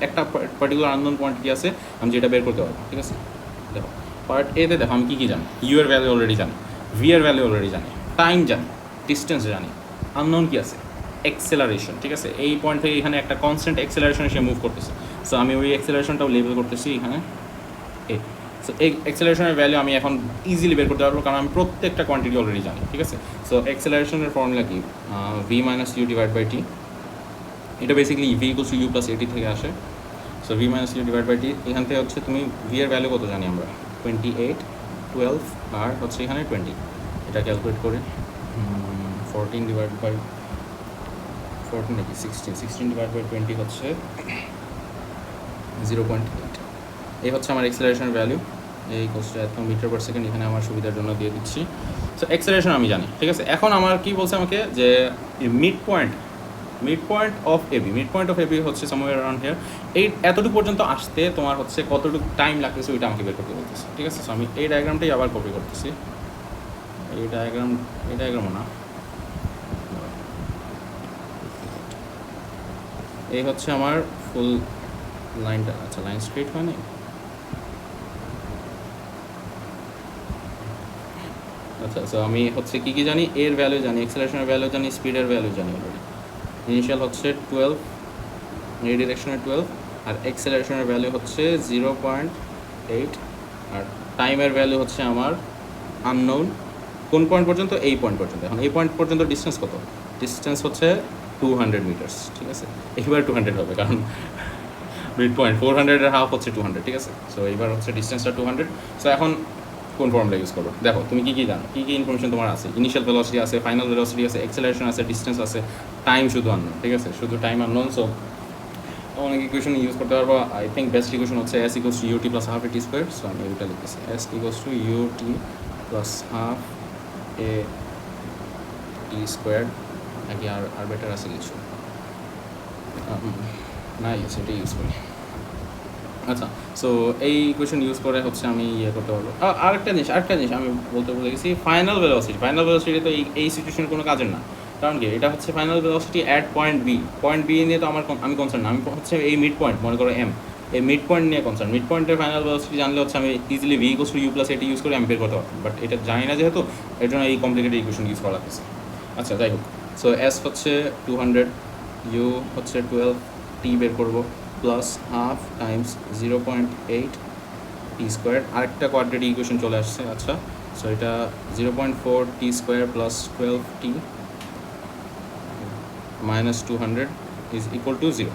একটা পার্টিকুলার আননোন কোয়ান্টিটি আছে, আমি যেটা বের করতে পারবো, ঠিক আছে। দেখো পার্ট এতে দেখো আমি কী জানি, ইউ এর ভ্যালু অলরেডি জানি, ভি এর ভ্যালু অলরেডি জানি, টাইম জানি, ডিস্টেন্স জানি, আননোন কি আছে, এক্সেলারেশন। ঠিক আছে, এই পয়েন্ট থেকে এখানে একটা কনস্ট্যান্ট এক্সেলারেশন এসে মুভ করতেছে। সো আমি ওই এক্সেলারেশনটাও লেবেল করতেছি এখানে এ। সো এই এক্সেলারেশনের ভ্যালু আমি এখন ইজিলি বের করতে পারবো, কারণ আমি প্রত্যেকটা কোয়ান্টিটি অলরেডি জানি। ঠিক আছে, সো এক্সেলারেশনের ফর্মুলা কি, V minus U divide by T. এটা basically V equals to U plus AT থেকে আসে। So V minus U divide by T, এখান থেকে হচ্ছে তুমি ভি এর ভ্যালু কত জানি আমরা, 28, 12 আর হচ্ছে এখানে 20। এটা ক্যালকুলেট করে 14 ডিভাইড বাই 14 নাকি 16 ডিভাইড বাই 20 হচ্ছে 0.8। এই হচ্ছে আমার এক্সেলারেশনের ভ্যালু। এই কোর্সটা এত মিটার পার সেকেন্ড এখানে আমার সুবিধার জন্য দিয়ে দিচ্ছি। সো এক্সেলারেশন আমি জানি। ঠিক আছে, এখন আমার কি বলছে আমাকে যে মিড পয়েন্ট অফ এবি হচ্ছে সামওয়্যার অ্যারাউন্ড হিয়ার। এই এতটুকু পর্যন্ত আসতে তোমার হচ্ছে কতটুকু টাইম লাগতেছে ওইটা আমাকে বের করতে বলতেছে। ঠিক আছে, সো আমি এই ডায়াগ্রামটাই আবার কপি করতেছি। এই ডায়াগ্রামও না, এই হচ্ছে আমার ফুল লাইনটা। আচ্ছা, লাইন স্ট্রেট হয়নি। আচ্ছা, সো আমি হচ্ছে কী জানি, এর ভ্যালু জানি, এক্সেলারেশনের ভ্যালু জানি, স্পিডের ভ্যালু জানি অলরেডি। ইনিশিয়াল হচ্ছে 12, এই ডিরেকশনে 12, আর এক্সেলারেশনের ভ্যালু হচ্ছে 0.8, আর টাইমের ভ্যালু হচ্ছে আমার আননোন। কোন পয়েন্ট পর্যন্ত, এই পয়েন্ট পর্যন্ত। এখন এই পয়েন্ট পর্যন্ত ডিস্টেন্স কত, ডিস্টেন্স হচ্ছে 200 মিটার্স। ঠিক আছে, এবার 200 হবে, কারণ মিড পয়েন্ট 400-এর হাফ হচ্ছে 200। ঠিক আছে, সো এইবার হচ্ছে ডিস্টেন্সটা 200। সো এখন কোন ফর্মুলা ইউজ করবো, দেখো তুমি কী জানো, কী ইনফরমেশন তোমার আছে। ইনিশিয়াল ভেলোসিটি আছে, ফাইনাল ভেলোসিটি আছে, এক্সেলারেশন আছে, ডিস্টেন্স আছে, টাইম শুধু আননোন। ঠিক আছে, শুধু টাইম আননোন। সো অনেক ইকুয়েশন ইউজ করতে পারবো। আই থিঙ্ক বেস্ট ইকুয়েশন হচ্ছে S equals to UT plus half A T square. So আমি এটা লিখতেছি, S equals to UT plus half A T square. নাকি আর বেটার আছে কিছু, না সেটা ইউজ করি। আচ্ছা, সো এই ইকুয়েশন ইউজ করে হচ্ছে আমি ইয়ে করতে পারবো। আরেকটা জিনিস আমি বলতে ভুলে গেছি, ফাইনাল ভেলোসিটি তো এই সিচুয়েশনের কোনো কাজের না। কারণ কি, এটা হচ্ছে final velocity at point B নিয়ে তো আমি কনসার্ন না। আমি হচ্ছে এই মিড পয়েন্ট, মনে করো এম, এই মিড পয়েন্ট নিয়ে কনসার্ন। মিড পয়েন্টের ফাইনাল ভেলোসিটি জানলে হচ্ছে আমি easily V equals to U plus এটি ইউজ করে আমি বের করতে পারতাম, বাট এটা জানি না যেহেতু, এর জন্য এই কমপ্লিকেটেড ইকুয়েশন ইউজ করা লাগতেছে। আচ্ছা, যাই হোক, সো এস হচ্ছে 200, ইউ হচ্ছে 12, টি বের করবো plus half times 0.8 T square. আরেকটা কোয়াড্রেটিক ইকুয়েশন চলে আসছে। আচ্ছা, সো এটা 0.4 T square plus 12 T minus 200 is equal to 0।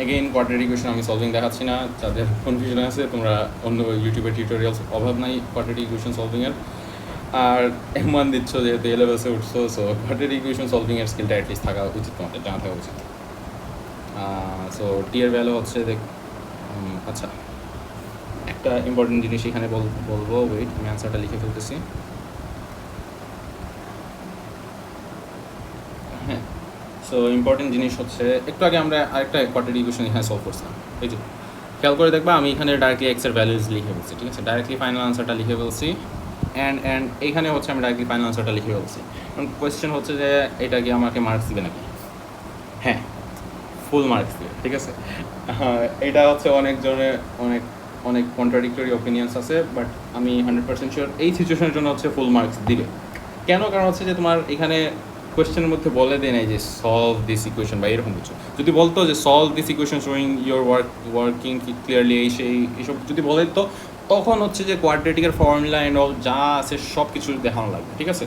Again quadratic equation আমি সলভিং দেখাচ্ছি না, যাদের কনফিউশন আছে তোমরা অন্য ইউটিউবের টিউটোরিয়ালস অভাব নাই কোয়াড্রেটিক ইকুয়েশন সলভিংয়ের। আর M1 দিচ্ছ যেহেতু এ লেভেলসে উঠছো, সো কোয়াড্রেটিক ইকুয়েশন সলভিংয়ের স্কিলটা অ্যাটলিস্ট থাকা উচিত, তোমাদের জানা থাকা উচিত। সো টি এর ভ্যালু হচ্ছে আচ্ছা, একটা ইম্পর্টেন্ট জিনিস এখানে বলবো, ওয়েট আমি অ্যান্সারটা লিখে ফেলতেছি। হ্যাঁ, সো ইম্পর্টেন্ট জিনিস হচ্ছে, একটু আগে আমরা আরেকটা কোয়াড্রেটিক ইকুয়েশন এখানে সলভ করছিলাম। এই যে খেয়াল করে দেখবা, আমি এখানে ডাইরেক্টলি এক্সের ভ্যালুজ লিখে ফেলছি। ঠিক আছে, ডাইরেক্টলি ফাইনাল আনসারটা লিখে ফেলছি। অ্যান্ড এইখানে হচ্ছে আমি ডাইরেক্টলি ফাইনাল আনসারটা লিখে ফেলছি। এখন কোয়েশ্চেন হচ্ছে যে এটা কি আমাকে মার্কস দিবে নাকি? হ্যাঁ, ফুল মার্কস দিবে। ঠিক আছে, এটা হচ্ছে অনেকজনের অনেক কন্ট্রাডিক্টরি অপিনিয়ন্স আছে, বাট আমি 100% শিওর এই সিচুয়েশনের জন্য হচ্ছে ফুল মার্কস দিবে। কেন? কারণ হচ্ছে যে তোমার এখানে কোয়েশ্চেনের মধ্যে বলে দেয় নাই যে সলভ দিস ইকুয়েশন বা এরকম কিছু। যদি বলতো যে solve this equation showing your working clearly, এইসব যদি বলে তো তখন হচ্ছে যে কোয়াড্রেটিকের ফর্মুলা অ্যান্ড অল যা আছে সব কিছু দেখানো লাগবে। ঠিক আছে,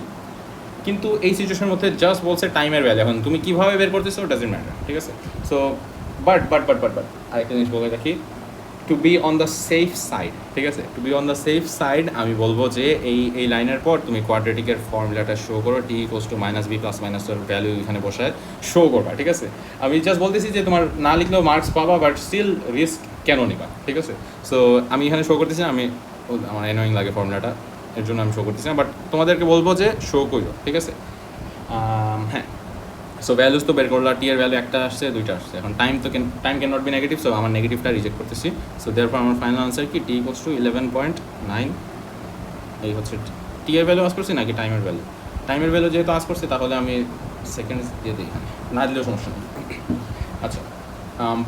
কিন্তু এই সিচুয়েশনের মধ্যে জাস্ট বলছে টাইমের ভ্যালু, এখন তুমি কীভাবে বের করতেছো ডাজন্ট ম্যাটার। ঠিক আছে, সো বাট আরেকটা জিনিস বলে রাখি, to be on the safe side. ঠিক আছে, to be on the safe side আমি বলবো যে এই লাইনের পর তুমি কোয়াড্রেটিকের ফর্মুলাটা শো করো, T equals to minus B plus মাইনাসের ভ্যালু এখানে বসায় শো করবা। ঠিক আছে, আমি জাস্ট বলতেছি যে তোমার না লিখলেও মার্কস পাবা, বাট স্টিল রিস্ক কেন নিবা? ঠিক আছে, সো আমি এখানে শো করতেছি, আমার অ্যানোয়িং লাগে ফর্মুলাটা, এর জন্য আমি শো করতেছি না, বাট তোমাদেরকে বলবো যে শো করো। ঠিক আছে, হ্যাঁ, সো ভ্যালুস তো বের করলা, টি এর ভ্যালু একটা আসছে, দুইটা আসছে। এখন time can not be negative, so আমার নেগেটিভটা রিজেক্ট করতেছি। সো দেয়ারফর আমার ফাইনাল আনসার কি, টি ইকুয়ালস টু 11.9। এই হচ্ছে টি এর ভ্যালু আস করছি নাকি টাইমের ভ্যালু? টাইমের ভ্যালু যেহেতু আস করছি তাহলে আমি সেকেন্ড দিয়ে দিই, এখানে না দিলেও সমস্যা নেই। আচ্ছা,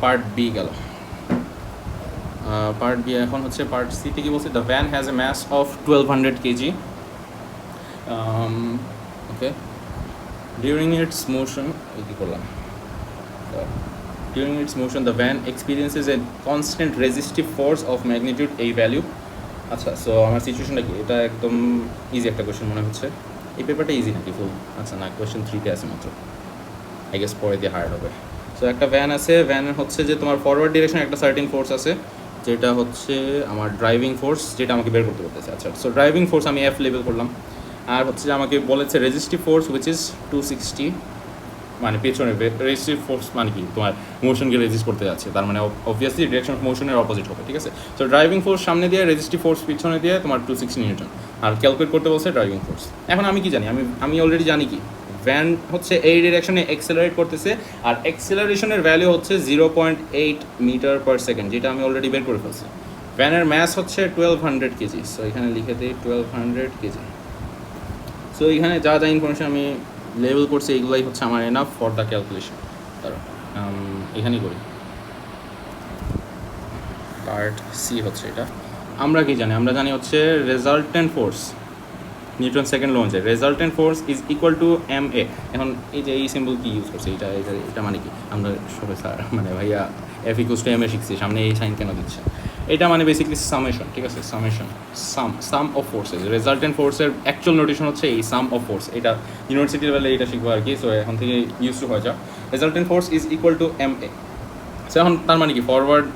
পার্ট বি গেল। পার্ট বি এখন হচ্ছে পার্ট সিতে কি বলছে, the van has a mass of 1200 KG. Okay, during its motion, এই কী করলাম, during its motion the van experiences a constant resistive force of magnitude a value। আচ্ছা, সো আমার সিচুয়েশনটা কি, এটা একদম ইজি একটা কোয়েশ্চেন মনে হচ্ছে। এই পেপারটা ইজি নাকি ফুল? আচ্ছা না, কোয়েশ্চেন 3-তে আছে মাত্র, আই গেস পরে দিয়ে হার্ড হবে। সো একটা ভ্যান আছে, ভ্যানের হচ্ছে যে তোমার ফরওয়ার্ড ডিরেকশন একটা সার্টেন ফোর্স আছে, যেটা হচ্ছে আমার ড্রাইভিং ফোর্স, যেটা আমাকে বের করতে বলতেছে। আচ্ছা, সো ড্রাইভিং ফোর্স আমি এফ লেভেল করলাম, আর হচ্ছে যে আমাকে বলেছে রেজিস্টিভ ফোর্স উইচ ইজ 260, মানে পেছনে রেজিস্টিভ ফোর্স মানে কি তোমার মোশনকে রেজিস্ট করতে যাচ্ছে, তার মানে অবভিয়াসলি ডিরেকশন অফ মোশনের অপোজিট হবে, ঠিক আছে। সো ড্রাইভিং ফোর্স সামনে দিয়ে, রেজিস্টিভ ফোর্স পিছনে দিয়ে তোমার 260 নিউটন, আর ক্যালকুলেট করতে বলছে ড্রাইভিং ফোর্স। এখন আমি কি জানি, আমি অলরেডি জানি কি ভ্যান হচ্ছে এই ডিরেকশনে এক্সেলারেট করতেছে, আর এক্সেলারেশনের ভ্যালু হচ্ছে 0.8 মিটার পার সেকেন্ড, যেটা আমি অলরেডি বের করে ফেলছি। ভ্যানের ম্যাস হচ্ছে 1200 কেজি, সো এখানে লিখে দিই 1200 কেজি। সো এখানে যা যা ইনফরমেশন আমি লেবেল করছি এগুলাই হচ্ছে আমার এনাফ ফর দ্য ক্যালকুলেশন। তারপর এখানেই করি, পার্ট সি হচ্ছে এটা। আমরা কি জানি, আমরা জানি হচ্ছে resultant force Newton second law অনুযায়ী resultant force is equal to M A. এখন এই যে এই সিম্বল কি ইউজ করছে, এটা মানে কি, আমরা সবাই স্যার মানে ভাইয়া এফ ইকুয়ালস টু এম এ শিখছি, সামনে এই সাইন কেন দিচ্ছে? এটা মানে বেসিক্যালি সামেশন, ঠিক আছে, summation, some of forces. Resultant ফোর্সের অ্যাকচুয়াল নোটেশন হচ্ছে এই সাম অফ ফোর্স, এটা ইউনিভার্সিটি লেভেলে এটা শিখবো আর কি, সো এখন থেকে ইউজ টু হয়ে যাও। Resultant force is equal to M A. So এখন তার মানে কি, forward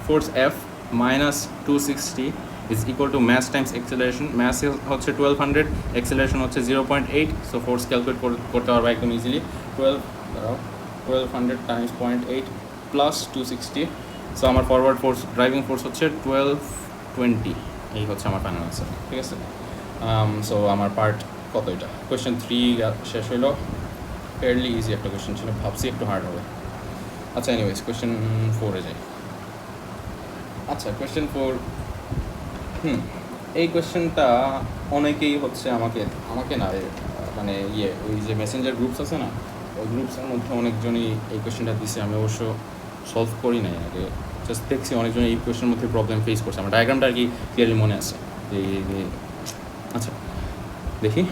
force F minus 260 is equal to mass times acceleration. Mass হচ্ছে 1200, এক্সেলারেশন হচ্ছে 0.8, সো ফোর্স ক্যালকুলেট করতে পারবো একদম ইজিলি। 1200 টাইমস 0.8 প্লাস 260, সো আমার ফরওয়ার্ড ফোর্স ড্রাইভিং ফোর্স হচ্ছে 1220, এই হচ্ছে আমার ফাইনাল আনসার, ঠিক আছে। সো আমার পার্ট কত, এটা কোয়েশ্চেন 3 শেষ হইলো। ফেয়ারলি ইজি একটা কোয়েশ্চেন ছিল, ভাবছি একটু হার্ড হবে। আচ্ছা, এনিওয়েজ কোয়েশ্চেন 4-এ যাই। আচ্ছা, কোয়েশ্চেন 4, এই কোয়েশ্চেনটা অনেকেই হচ্ছে আমাকে না মানে ওই যে মেসেঞ্জার গ্রুপস আছে না, ওই গ্রুপসের মধ্যে অনেকজনই এই কোয়েশ্চেনটা দিচ্ছে। আমি অবশ্য সলভ করি নাই আগে, জাস্ট দেখছি অনেকজন এই কোয়েশ্চেনের মধ্যে প্রবলেম ফেস করছে। আমার ডায়াগ্রামটা আর কি ক্লিয়ারলি মনে আছে। আচ্ছা দেখি,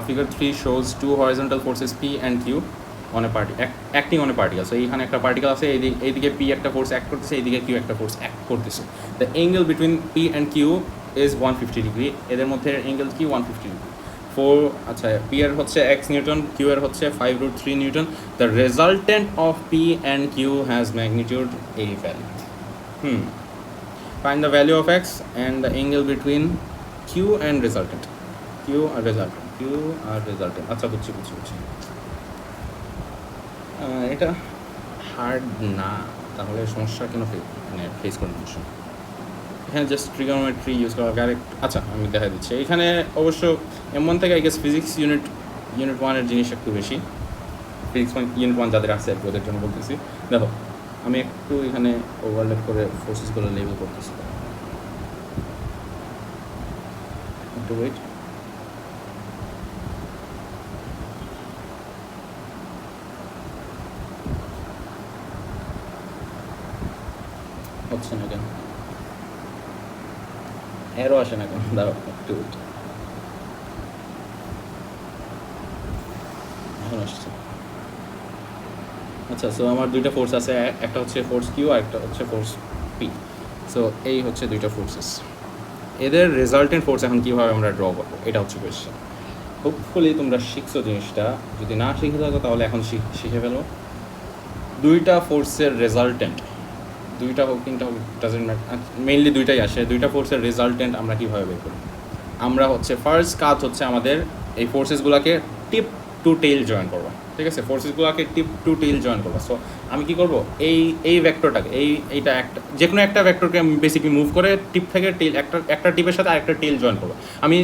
figure 3 shows two horizontal forces P and Q on a acting on a particle. So এইখানে একটা পার্টিকেল আছে, এইদিকে P একটা ফোর্স অ্যাক্ট করতেছে, এইদিকে Q একটা ফোর্স অ্যাক্ট করতেছে। The angle between P and Q is 150 degree. এদের মধ্যে অ্যাঙ্গেল কি 150 ডিগ্রি। আচ্ছা, P এর হচ্ছে x নিউটন, Q এর হচ্ছে 5√3 Newton. The resultant of P and Q has magnitude a value. Find the value of x and the angle between Q and resultant. Q আর resultant. আচ্ছা, বুঝছি। এটা হার্ড না, তাহলে সমস্যা কেন মানে ফেস করার সমস্যা। এখানে জাস্ট ট্রিগোনোমেট্রি ইউজ করা ডাইরেক্ট। আচ্ছা, আমি দেখা দিচ্ছি এখানে অবশ্য M1 থেকে আই গেস ফিজিক্স ইউনিট 1-এর জিনিস একটু বেশি। ফিজিক্স ইউনিট 1 যাদের আছে আর ওদের জন্য বলতেছি। দেখো, আমি একটু এখানে ওভারল্যাপ করে ফোর্সেসগুলো লেবেল করতেছি, একটু ওয়েট। হচ্ছে না কেন, এরও আসে না কেন, দাঁড়াও একটু ওয়েট, এখন আসছে। আচ্ছা, সো আমার দুইটা ফোর্স আছে, একটা হচ্ছে ফোর্স কিউ আর একটা হচ্ছে ফোর্স পি। সো এই হচ্ছে দুইটা ফোর্সেস, এদের রেজাল্টেন্ট ফোর্স এখন কীভাবে আমরা ড্র করবো, এটা হচ্ছে কোয়েশ্চেন। হোপফুলি তোমরা শিখছো জিনিসটা, যদি না শিখে থাকো তাহলে এখন শিখে ফেলো। দুইটা ফোর্সের রেজাল্টেন্ট, দুইটা হোক তিনটা হোক ডাজেন্ট ম্যাটার, মেইনলি দুইটাই আসে। দুইটা ফোর্সের রেজাল্টেন্ট আমরা কীভাবে বের করি, আমরা হচ্ছে ফার্স্ট কাজ হচ্ছে আমাদের এই ফোর্সেসগুলোকে টিপ টু টেইল জয়েন করবো, ঠিক আছে। ফোর্সেসগুলোকে টিপ টু টেইল জয়েন করবো। সো আমি কী করবো, এই ভেক্টরটাকে এইটা একটা যে কোনো একটা ভেক্টরকে আমি বেসিকলি মুভ করে টিপ থেকে টেইল একটা টিপের সাথে আরেকটা টেইল জয়েন করবো। আমি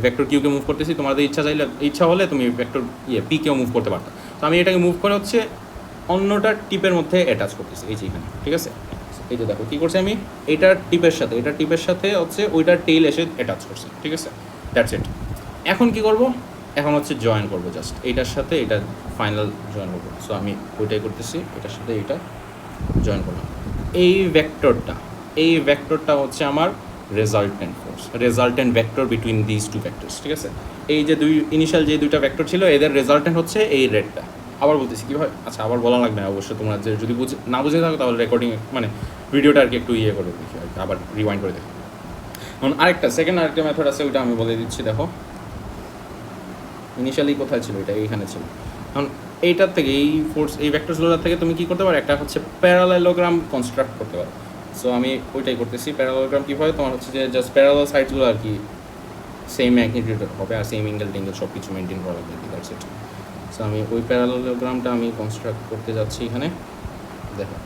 ভেক্টর কিউকে মুভ করতেছি, তোমাদের ইচ্ছা হলে তুমি ভেক্টর পি কেও মুভ করতে পারতো। তো আমি এটাকে মুভ করে হচ্ছে অন্যটা টিপের মধ্যে অ্যাটাচ করতেছি, এই যে এখানে, ঠিক আছে। এই যে দেখো কী করছি আমি, এটার টিপের সাথে হচ্ছে ওইটার টেইল এসে অ্যাটাচ করছে, ঠিক আছে। That's it. এখন কি করব, এখন হচ্ছে জয়েন করবো, জাস্ট এইটার সাথে এটা ফাইনাল জয়েন করবো। সো আমি ওইটাই করতেছি, এটার সাথে এইটা জয়েন করলাম। এই ভেক্টরটা এই ভেক্টরটা হচ্ছে আমার resultant force, resultant vector between this two vectors, ঠিক আছে। এই যে ইনিশিয়াল যে দুইটা ভেক্টর ছিল এদের রেজাল্টেন্ট হচ্ছে এই রেডটা। আবার বলতেছি কীভাবে, আচ্ছা আবার বলা লাগবে না অবশ্যই, তোমরা যে যদি না বুঝে থাকো তাহলে রেকর্ডিং মানে ভিডিওটা আর কি একটু ইয়ে করে দেখি আর কি, আবার রিওয়াইন্ড করে দেখি। এখন আরেকটা মেথড আছে, ওইটা আমি বলে দিচ্ছি। দেখো ইনিশিয়ালি কোথায় ছিল, এটা এইখানে ছিল। এখন এইটার থেকে এই ভেক্টরসগুলোর থেকে তুমি কী করতে পারো, একটা হচ্ছে প্যারালেলোগ্রাম কনস্ট্রাক্ট করতে পারো। সো আমি ওইটাই করতেছি। প্যারালেলোগ্রাম কীভাবে, তোমার হচ্ছে যে জাস্ট প্যারালাল সাইডগুলো আর কি সেম ম্যাগনিটিউড হবে আর সেম টেঙ্গেল সব কিছু মেনটেন করা লাগবে, দ্যাটস ইট। সো আমি ওই প্যারালেলোগ্রামটা আমি কনস্ট্রাক্ট করতে যাচ্ছি এখানে। দেখো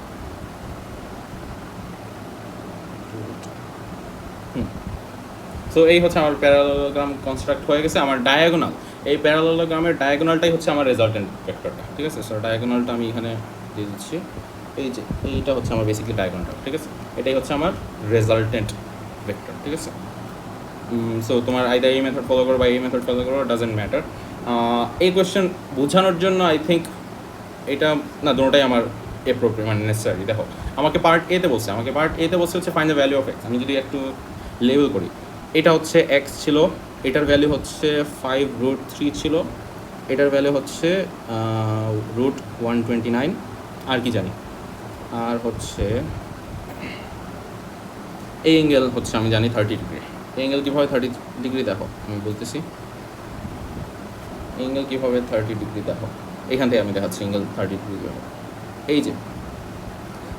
সো এই হচ্ছে আমার প্যারালেলোগ্রাম কনস্ট্রাক্ট হয়ে গেছে। আমার ডায়াগোনাল, এই প্যারালেলোগ্রামের ডায়াগোনালটাই হচ্ছে আমার রেজাল্টেন্ট ভেক্টরটা, ঠিক আছে। সো ডায়াগোনালটা আমি এখানে দিয়ে দিচ্ছি। এই যে এইটা হচ্ছে আমার বেসিক্যালি ডায়াগোনালটা, ঠিক আছে। এটাই হচ্ছে আমার রেজাল্টেন্ট ভেক্টর, ঠিক আছে। সো তোমার আইদার এই মেথড ফলো করো বা এই মেথড ফলো করো, ডাজেন্ট ম্যাটার। এই কোয়েশ্চেন বোঝানোর জন্য আই থিঙ্ক এটা না দুটোটাই আমার অ্যাপ্রোপ্রিয়েট মানে নেসেসারি। দেখো আমাকে পার্ট এতে বলছে হচ্ছে find the value of x. আমি যদি একটু লেবেল করি, এটা হচ্ছে এক্স ছিল, এটার ভ্যালু হচ্ছে 5√3 ছিল, এটার ভ্যালু হচ্ছে √129, আর কি জানি, আর হচ্ছে এই অ্যাঙ্গেল হচ্ছে আমি জানি 30 ডিগ্রি। এই অ্যাঙ্গেল কীভাবে 30 ডিগ্রি দেখো, আমি বলতেছি অ্যাঙ্গেল কীভাবে 30 ডিগ্রি দেখো, এখান থেকে আমি দেখাচ্ছি অ্যাঙ্গেল 30 ডিগ্রি দেখো। এই যে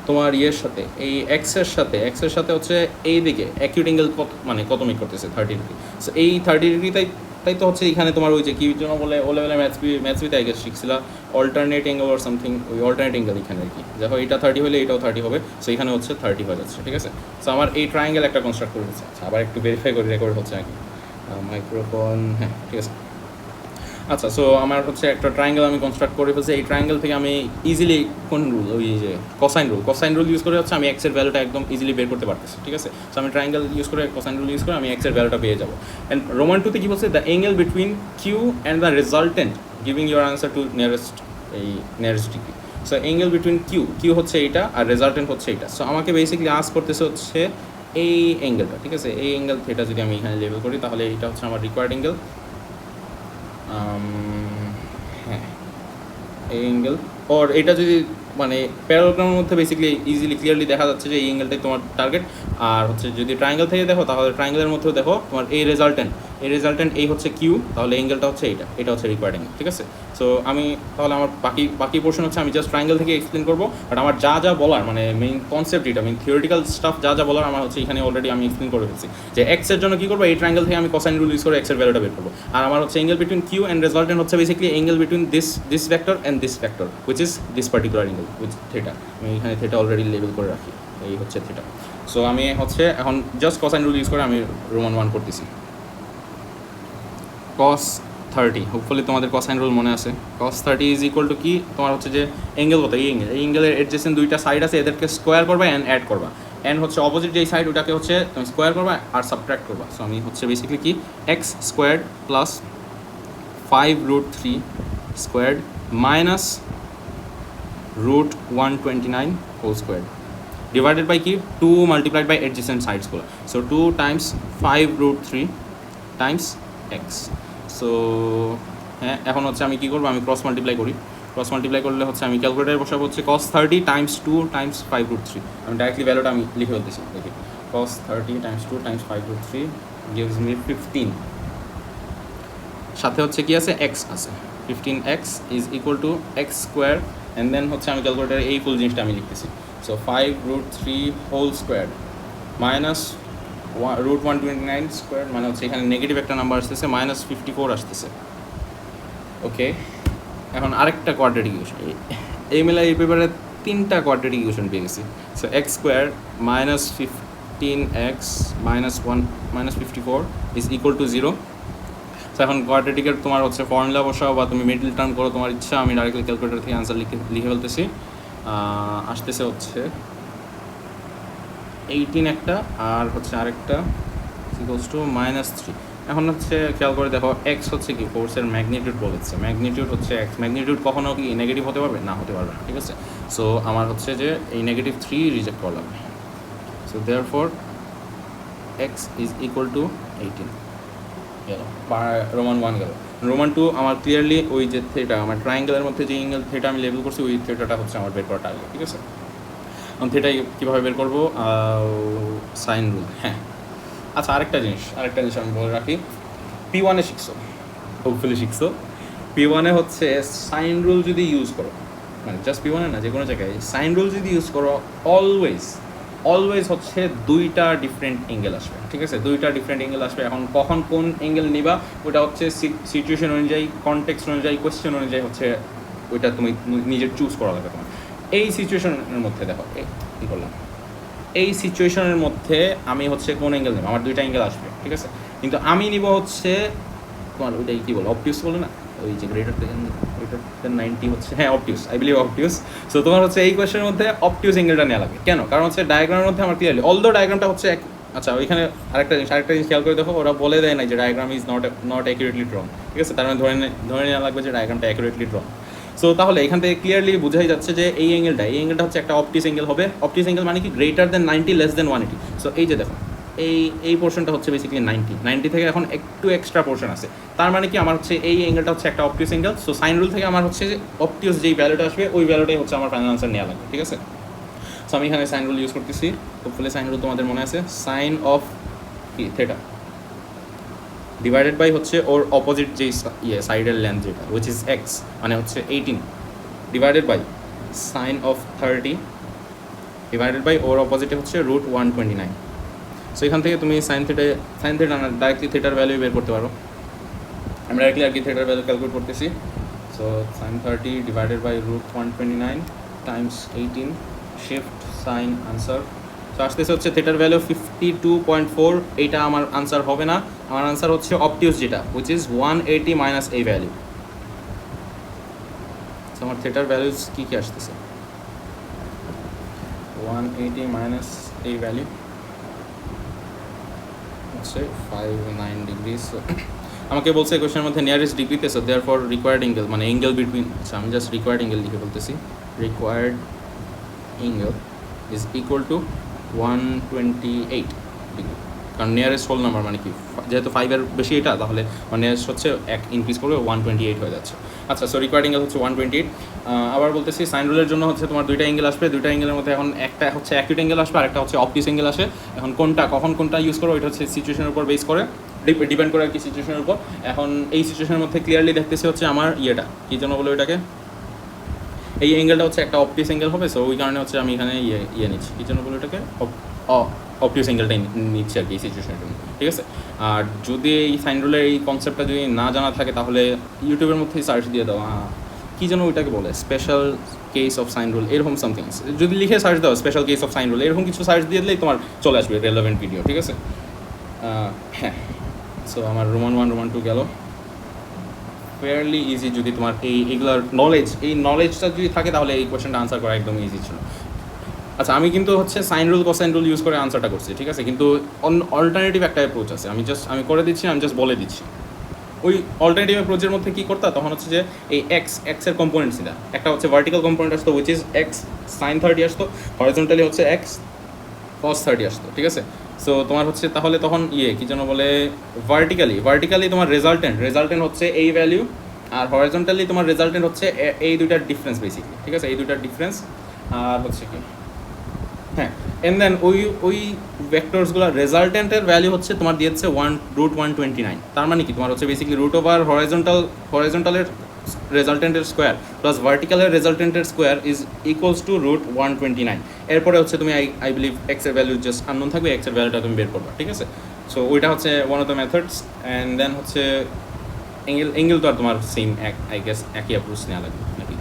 তোমার ইয়ের সাথে এই এক্সের সাথে হচ্ছে এই দিকে অ্যাকিউট অ্যাঙ্গেল কত মেক করতেছে 30 ডিগ্রি। সো এই 30 ডিগ্রি তাই তো হচ্ছে এখানে তোমার ওই যে কী জন্য বলে ও লেভেলে ম্যাথস বিতে আগে শিখছিলা অল্টারনেট অ্যাঙ্গেল অর সামথিং, ওই অল্টারনেট অ্যাঙ্গেল এখানে আর কি। দেখো এটা 30 হলে এটাও 30 হবে, সো এখানে হচ্ছে 30 হয়ে যাচ্ছে, ঠিক আছে। সো আমার এই ট্রায়াঙ্গেল একটা কনস্ট্রাক্ট করে দিচ্ছে। আচ্ছা আবার একটু ভেরিফাই করি রেকর্ড হচ্ছে নাকি, মাইক্রোফোন, হ্যাঁ ঠিক আছে। আচ্ছা সো আমার হচ্ছে একটা ট্রায়াঙ্গেল আমি কনস্ট্রাক্ট করে ফেলছি। এই ট্রায়াঙ্গেল থেকে আমি ইজিলি কোন রুল, ওই যে কোসাইন রুল ইউজ করে হচ্ছে আমি এক্সের ভ্যালুটা একদম ইজিলি বের করতে পারতেছি, ঠিক আছে। সো আমি ট্রায়াঙ্গেল ইউজ করে কোসাইন রুল ইউজ করে আমি এক্সের ভ্যালুটা পেয়ে যাবো। অ্যান্ড রোমান 2-তে কী বলছে, the angle between Q and the resultant giving your answer to nearest degree. So angle between Q হচ্ছে এইটা আর রেজাল্টেন্ট হচ্ছে এইটা। সো আমাকে বেসিক্যালি আস করতেছে হচ্ছে এই অ্যাঙ্গেলটা, ঠিক আছে। এই অ্যাঙ্গেল থিটা যদি আমি এখানে লেবেল করি তাহলে এইটা হচ্ছে আমার রিকোয়ার্ড অ্যাঙ্গেল। হ্যাঁ এই অ্যাঙ্গেল, ওর এটা যদি মানে প্যারালোগ্রামের মধ্যে বেসিক্যালি ইজিলি ক্লিয়ারলি দেখা যাচ্ছে যে এই অ্যাঙ্গেলটাই তোমার টার্গেট। আর হচ্ছে যদি ট্রায়াঙ্গেল থেকে দেখো তাহলে ট্রায়াঙ্গেলের মধ্যেও দেখো তোমার এই রেজাল্টেন্ট এই হচ্ছে কিউ, তাহলে অ্যাঙ্গেলটা হচ্ছে এটা হচ্ছে রিকোয়ার্ড অ্যাঙ্গেল, ঠিক আছে। সো আমি তাহলে আমার বাকি পোর্শন হচ্ছে আমি জাস্ট ট্রায়াঙ্গেল থেকে এক্সপ্লেন করবো। বাট আমার যা বলার মানে মেইন কনসেপ্ট এটা, থিওরিটিক্যাল স্টাফ যা বলার আমার হচ্ছে এখানে অলরেডি আমি এক্সপ্লেন করে ফেলছি। যে এক্সের জন্য কী করবো, এই ট্রায়াঙ্গেল থেকে আমি কোসাইন রুল ইউজ করে এক্সের ভ্যালুটা বের করবো। আর আমার হচ্ছে angle between Q and resultant হচ্ছে basically angle between this vector and this vector which is this particular angle with theta. আমি এখানে থিটা অলরেডি লেবেল করে রাখি, এই হচ্ছে থিটা। সো আমি হচ্ছে এখন জাস্ট কোসাইন রুল ইউজ করে আমি রোমান 1 করতেছি। cos 30, হোপফুলি তোমাদের কোসাইন রুল মনে আছে। cos 30 ইজ ইকুয়াল টু কি, তোমার হচ্ছে যে অ্যাঙ্গেল কত, এই অ্যাঙ্গেলের এডজেসেন্ট দুইটা সাইড আছে, এদেরকে স্কোয়ার করবা অ্যান্ড অ্যাড করবা। অ্যান্ড হচ্ছে অপোজিট যেই সাইড ওটাকে হচ্ছে তুমি স্কোয়ার করবা আর সাবট্র্যাক্ট করবা। সো আমি হচ্ছে বেসিক্যালি কি X squared plus 5√3 squared minus √129 whole squared divided by কি 2 মাল্টিপ্লাইড বাই এডজেসেন্ট সাইডসগুলো। So 2 times 5√3 times X. So হ্যাঁ এখন হচ্ছে আমি কী করবো, আমি ক্রস মাল্টিপ্লাই করলে হচ্ছে আমি ক্যালকুলেটারে বসাবো হচ্ছে cos 30 টাইমস 2 টাইমস 5√3। আমি ডাইরেক্টলি ভ্যালুটা আমি লিখে ফেলতেছি, দেখি cos 30 Times 2 times 5√3 gives me 15। সাথে হচ্ছে কি আছে, এক্স আছে, 15x is equal to X square. And then হচ্ছে আমি ক্যালকুলেটারে এই ফুল জিনিসটা আমি লিখতেছি। So 5√3 whole square minus √129 square, মানে হচ্ছে এখানে নেগেটিভ একটা নাম্বার আসতেছে, -54 আসতেছে। ওকে এখন আরেকটা কোয়াড্রেটিক ইকুয়েশন, এই মেলা এই পেপারে 3টা কোয়াড্রেটিক ইকুয়েশন পেয়ে গেছি। So x square -15x -54 is equal to 0। So এখন কোয়াড্রেটিকের তোমার হচ্ছে ফর্মুলা বসাও বা তুমি মিডল টার্ম করো তোমার ইচ্ছা। আমি ডাইরেক্টলি ক্যালকুলেটার থেকে আনসার লিখে ফেলতেছি। আসতেছে হচ্ছে 18 একটা আর হচ্ছে আরেকটা ইকুয়ালস টু -3। এখন হচ্ছে খেয়াল করে দেখো এক্স হচ্ছে কি ফোর্সের ম্যাগনিটিউড বলেছে, ম্যাগনিটিউড হচ্ছে এক্স, ম্যাগনিটিউড কখনো কি নেগেটিভ হতে পারবে না, হতে পারবে না, ঠিক আছে। সো আমার হচ্ছে যে এই -3 রিজেক্ট করা লাগবে। So therefore x is equal two 18 গেল, রোমান 1 গেল। রোমান 2 আমার ক্লিয়ারলি ওই যে থিটা, আমার ট্রায়াঙ্গেলের মধ্যে যে অ্যাঙ্গেল থিটা আমি লেবেল করছি ওই থিটাটা হচ্ছে আমার বের করা টার্গেট, ঠিক আছে। এখন থিটাই কীভাবে বের করবো, সাইন রুল। হ্যাঁ আচ্ছা, আরেকটা জিনিস আমি বলে রাখি, P1-এ শিখছো, হোপফুলি শিখছো, P1-এ হচ্ছে সাইন রুল যদি ইউজ করো, মানে জাস্ট P1-এ না, যে কোনো জায়গায় সাইন রুল যদি ইউজ করো, অলওয়েজ হচ্ছে দুইটা ডিফারেন্ট অ্যাঙ্গেল আসবে, ঠিক আছে, দুইটা ডিফারেন্ট অ্যাঙ্গেল আসবে। এখন কখন কোন অ্যাঙ্গেল নিবা ওটা হচ্ছে সিচুয়েশন অনুযায়ী, কনটেক্সট অনুযায়ী, কোয়েশ্চেন অনুযায়ী হচ্ছে ওইটা তুমি নিজের চুজ করা লাগবে তোমার। এই সিচুয়েশনের মধ্যে দেখো কী করলাম, এই সিচুয়েশনের মধ্যে আমি হচ্ছে কোন অ্যাঙ্গেল নেব, আমার দুইটা অ্যাঙ্গেল আসবে, ঠিক আছে, কিন্তু আমি নিব হচ্ছে তোমার ওইটাই কী বলো, অবটিউস বলে না, ওই যে গ্রেটার দেন 90 হচ্ছে, হ্যাঁ অবটিউস, আই বিলিভ অবটিউস। সো তোমার হচ্ছে এই কোয়েশ্চেনের মধ্যে অবটিউস অ্যাঙ্গেলটা নেওয়া লাগবে। কেন? কারণ হচ্ছে ডায়াগ্রামের মধ্যে আমার ক্লিয়ারলি, অলদো ডায়াগ্রামটা হচ্ছে আচ্ছা ওইখানে আরেকটা জিনিস খেয়াল করে দেখো, ওরা বলে দেয় না যে ডায়াগ্রাম ইজ নট অ্যাকুরেটলি ড্রন, ঠিক আছে, তার মানে ধরে নেওয়া লাগবে যে ডায়াগ্রামটা অ্যাকুরেটলি ড্রন। সো তাহলে এখান থেকে ক্লিয়ারলি বোঝাই যাচ্ছে যে এই অ্যাঙ্গেলটা হচ্ছে একটা অবটিউস অ্যাঙ্গেল হবে। অবটিউস অ্যাঙ্গেল মানে কি, greater than 90 less than 180। So এই যে দেখো এই পোর্শনটা হচ্ছে বেসিক্যালি 90 থেকে এখন একটু এক্সট্রা পোর্শন আছে, তার মানে কি আমার হচ্ছে এই অ্যাঙ্গেলটা হচ্ছে একটা অবটিউস অ্যাঙ্গেল। সো সাইন রুল থেকে আমার হচ্ছে অবটিউস যেই ভ্যালুটা আসবে ওই ভ্যালুটাই হচ্ছে আমার ফাইনাল আনসার নেওয়া লাগবে, ঠিক আছে। সো আমি এখানে সাইন রুল ইউজ করতেছি, হোপফুলি সাইন রুল তোমাদের মনে আছে, সাইন অফ কি থিটা ডিভাইডেড বাই হচ্ছে ওর অপোজিট যে সাইডের লেন্থ যেটা উইচ ইজ এক্স, মানে হচ্ছে 18 divided by sine of 30 divided by ওর অপোজিটে হচ্ছে √129। সো এখান থেকে তুমি সাইন থিটা ডাইরেক্টলি থিটার ভ্যালু বের করতে পারো। আমরা ডাইরেক্টলি আর কি থিটার ভ্যালু ক্যালকুলেট করতেছি। So sine 30 divided by √129 times 18, shift sine answer. So আসতেছে হচ্ছে থিটার ভ্যালু 52.4। এইটা আমার আনসার হবে না, আমার আনসার হচ্ছে অবটিউস যেটা উইচ ইজ 180 মাইনাস এই ভ্যালু। সো আমার থিটার ভ্যালুজ কী কী আসতেছে, 180 মাইনাস এই ভ্যালু হচ্ছে 59 ডিগ্রি। সো আমাকে বলছে কোয়েশ্চেনের মধ্যে নিয়ারেস্ট ডিগ্রিতে, so therefore required angle মানে অ্যাঙ্গেল বিটুইন, আচ্ছা আমি জাস্ট রিকোয়ার্ড অ্যাঙ্গেল লিখে বলতেছি, required angle is equal to 128 degree, কারণ নিয়ারেস্ট হোল নাম্বার মানে কি, যেহেতু 5-এর বেশি এটা, তাহলে নিয়ারেস্ট হচ্ছে এক ইনক্রিজ করবে 128 হয়ে যাচ্ছে। আচ্ছা, সো রিকোয়ার্ড অ্যাঙ্গেল হচ্ছে 128। আবার বলতেছি সাইন রুলের জন্য হচ্ছে তোমার দুইটা অ্যাঙ্গেল আসবে, দুইটা অ্যাঙ্গেলের মধ্যে এখন একটা হচ্ছে অ্যাকিউট অ্যাঙ্গেল আসবে আর একটা হচ্ছে অবটিউস অ্যাঙ্গেল আসে। এখন কখন কোনটা ইউজ করো এটা হচ্ছে সিচুয়েশনের উপর বেস করে, ডিপেন্ড করে আর কি সিচুয়েশনের উপর। এখন এই সিচুয়েশনের মধ্যে ক্লিয়ারলি দেখতেছি হচ্ছে আমার ইয়েটা কী জন্য বলো এটাকে, এই অ্যাঙ্গেলটা হচ্ছে একটা অবটিউস অ্যাঙ্গেল হবে। সো ওই কারণে হচ্ছে আমি এখানে ইয়ে নিচ্ছি, কী জন্য বলো এটাকে, অবটিউস অ্যাঙ্গেলটাই নিচ্ছে আর কি এই সিচুয়েশনের জন্য, ঠিক আছে। আর যদি এই সাইন রুলের এই কনসেপ্টটা যদি না জানা থাকে তাহলে ইউটিউবের মধ্যেই সার্চ দিয়ে দাও, কী যেন ওইটাকে বলে, special case of sign rule এরকম সামথিং, যদি লিখে সার্চ দাও special case of sign rule এরকম কিছু সার্চ দিয়ে দিলেই তোমার চলে আসবে রেলেভেন্ট ভিডিও, ঠিক আছে। হ্যাঁ, সো আমার রোমান 1 রোমান 2 গেল, ফেয়ারলি ইজি। যদি তোমার এইগুলোর নলেজটা যদি থাকে তাহলে এই কোয়েশ্চেনটা আনসার করা একদম ইজি ছিল। আচ্ছা, আমি কিন্তু হচ্ছে sign rule cosine rule use করে আনসারটা করছি, ঠিক আছে, কিন্তু অল্টারনেটিভ একটা অ্যাপ্রোচ আছে, আমি করে দিচ্ছি, আমি জাস্ট বলে দিচ্ছি। ওই অল্টারনেটিভ অ্যাপ্রোচের মধ্যে কী করতে, তখন হচ্ছে যে এই এক্সের কম্পোনেন্টস ছিল, একটা হচ্ছে ভার্টিক্যাল কম্পোনেন্ট আসতো উইচ ইজ এক্স সাইন 30 আসতো, হরিজন্টালি হচ্ছে এক্স কস 30 আসতো, ঠিক আছে। সো তোমার হচ্ছে তাহলে তখন কী যেন বলে, ভার্টিক্যালি তোমার রেজাল্টেন্ট হচ্ছে এই ভ্যালু, আর হরিজন্টালি তোমার রেজাল্টেন্ট হচ্ছে এই দুইটার ডিফারেন্স বেসিকলি, ঠিক আছে, এই দুইটার ডিফারেন্স। আর হচ্ছে কি, হ্যাঁ, এন্ড দেন ওই ভেক্টরসগুলো রেজাল্টেন্টের ভ্যালু হচ্ছে তোমার দিয়েছে √129। তার মানে কি, তোমার হচ্ছে বেসিক্যালি হরাইজন্টালের রেজাল্টেন্টের স্কোয়ার প্লাস ভার্টিক্যালের রেজাল্টেন্টের স্কোয়ার ইজ ইকুয়ালস টু √129। এরপরে হচ্ছে তুমি আই বিলিভ এক্সের ভ্যালু জাস্ট আননোন থাকবে, এক্সের ভ্যালুটা তুমি বের করবা, ঠিক আছে। সো ওইটা হচ্ছে one of the methods. And then হচ্ছে অ্যাঙ্গেল তো আর তোমার সেম আই গেস একই অ্যাপ্রোচ নেওয়া লাগবে নাকি।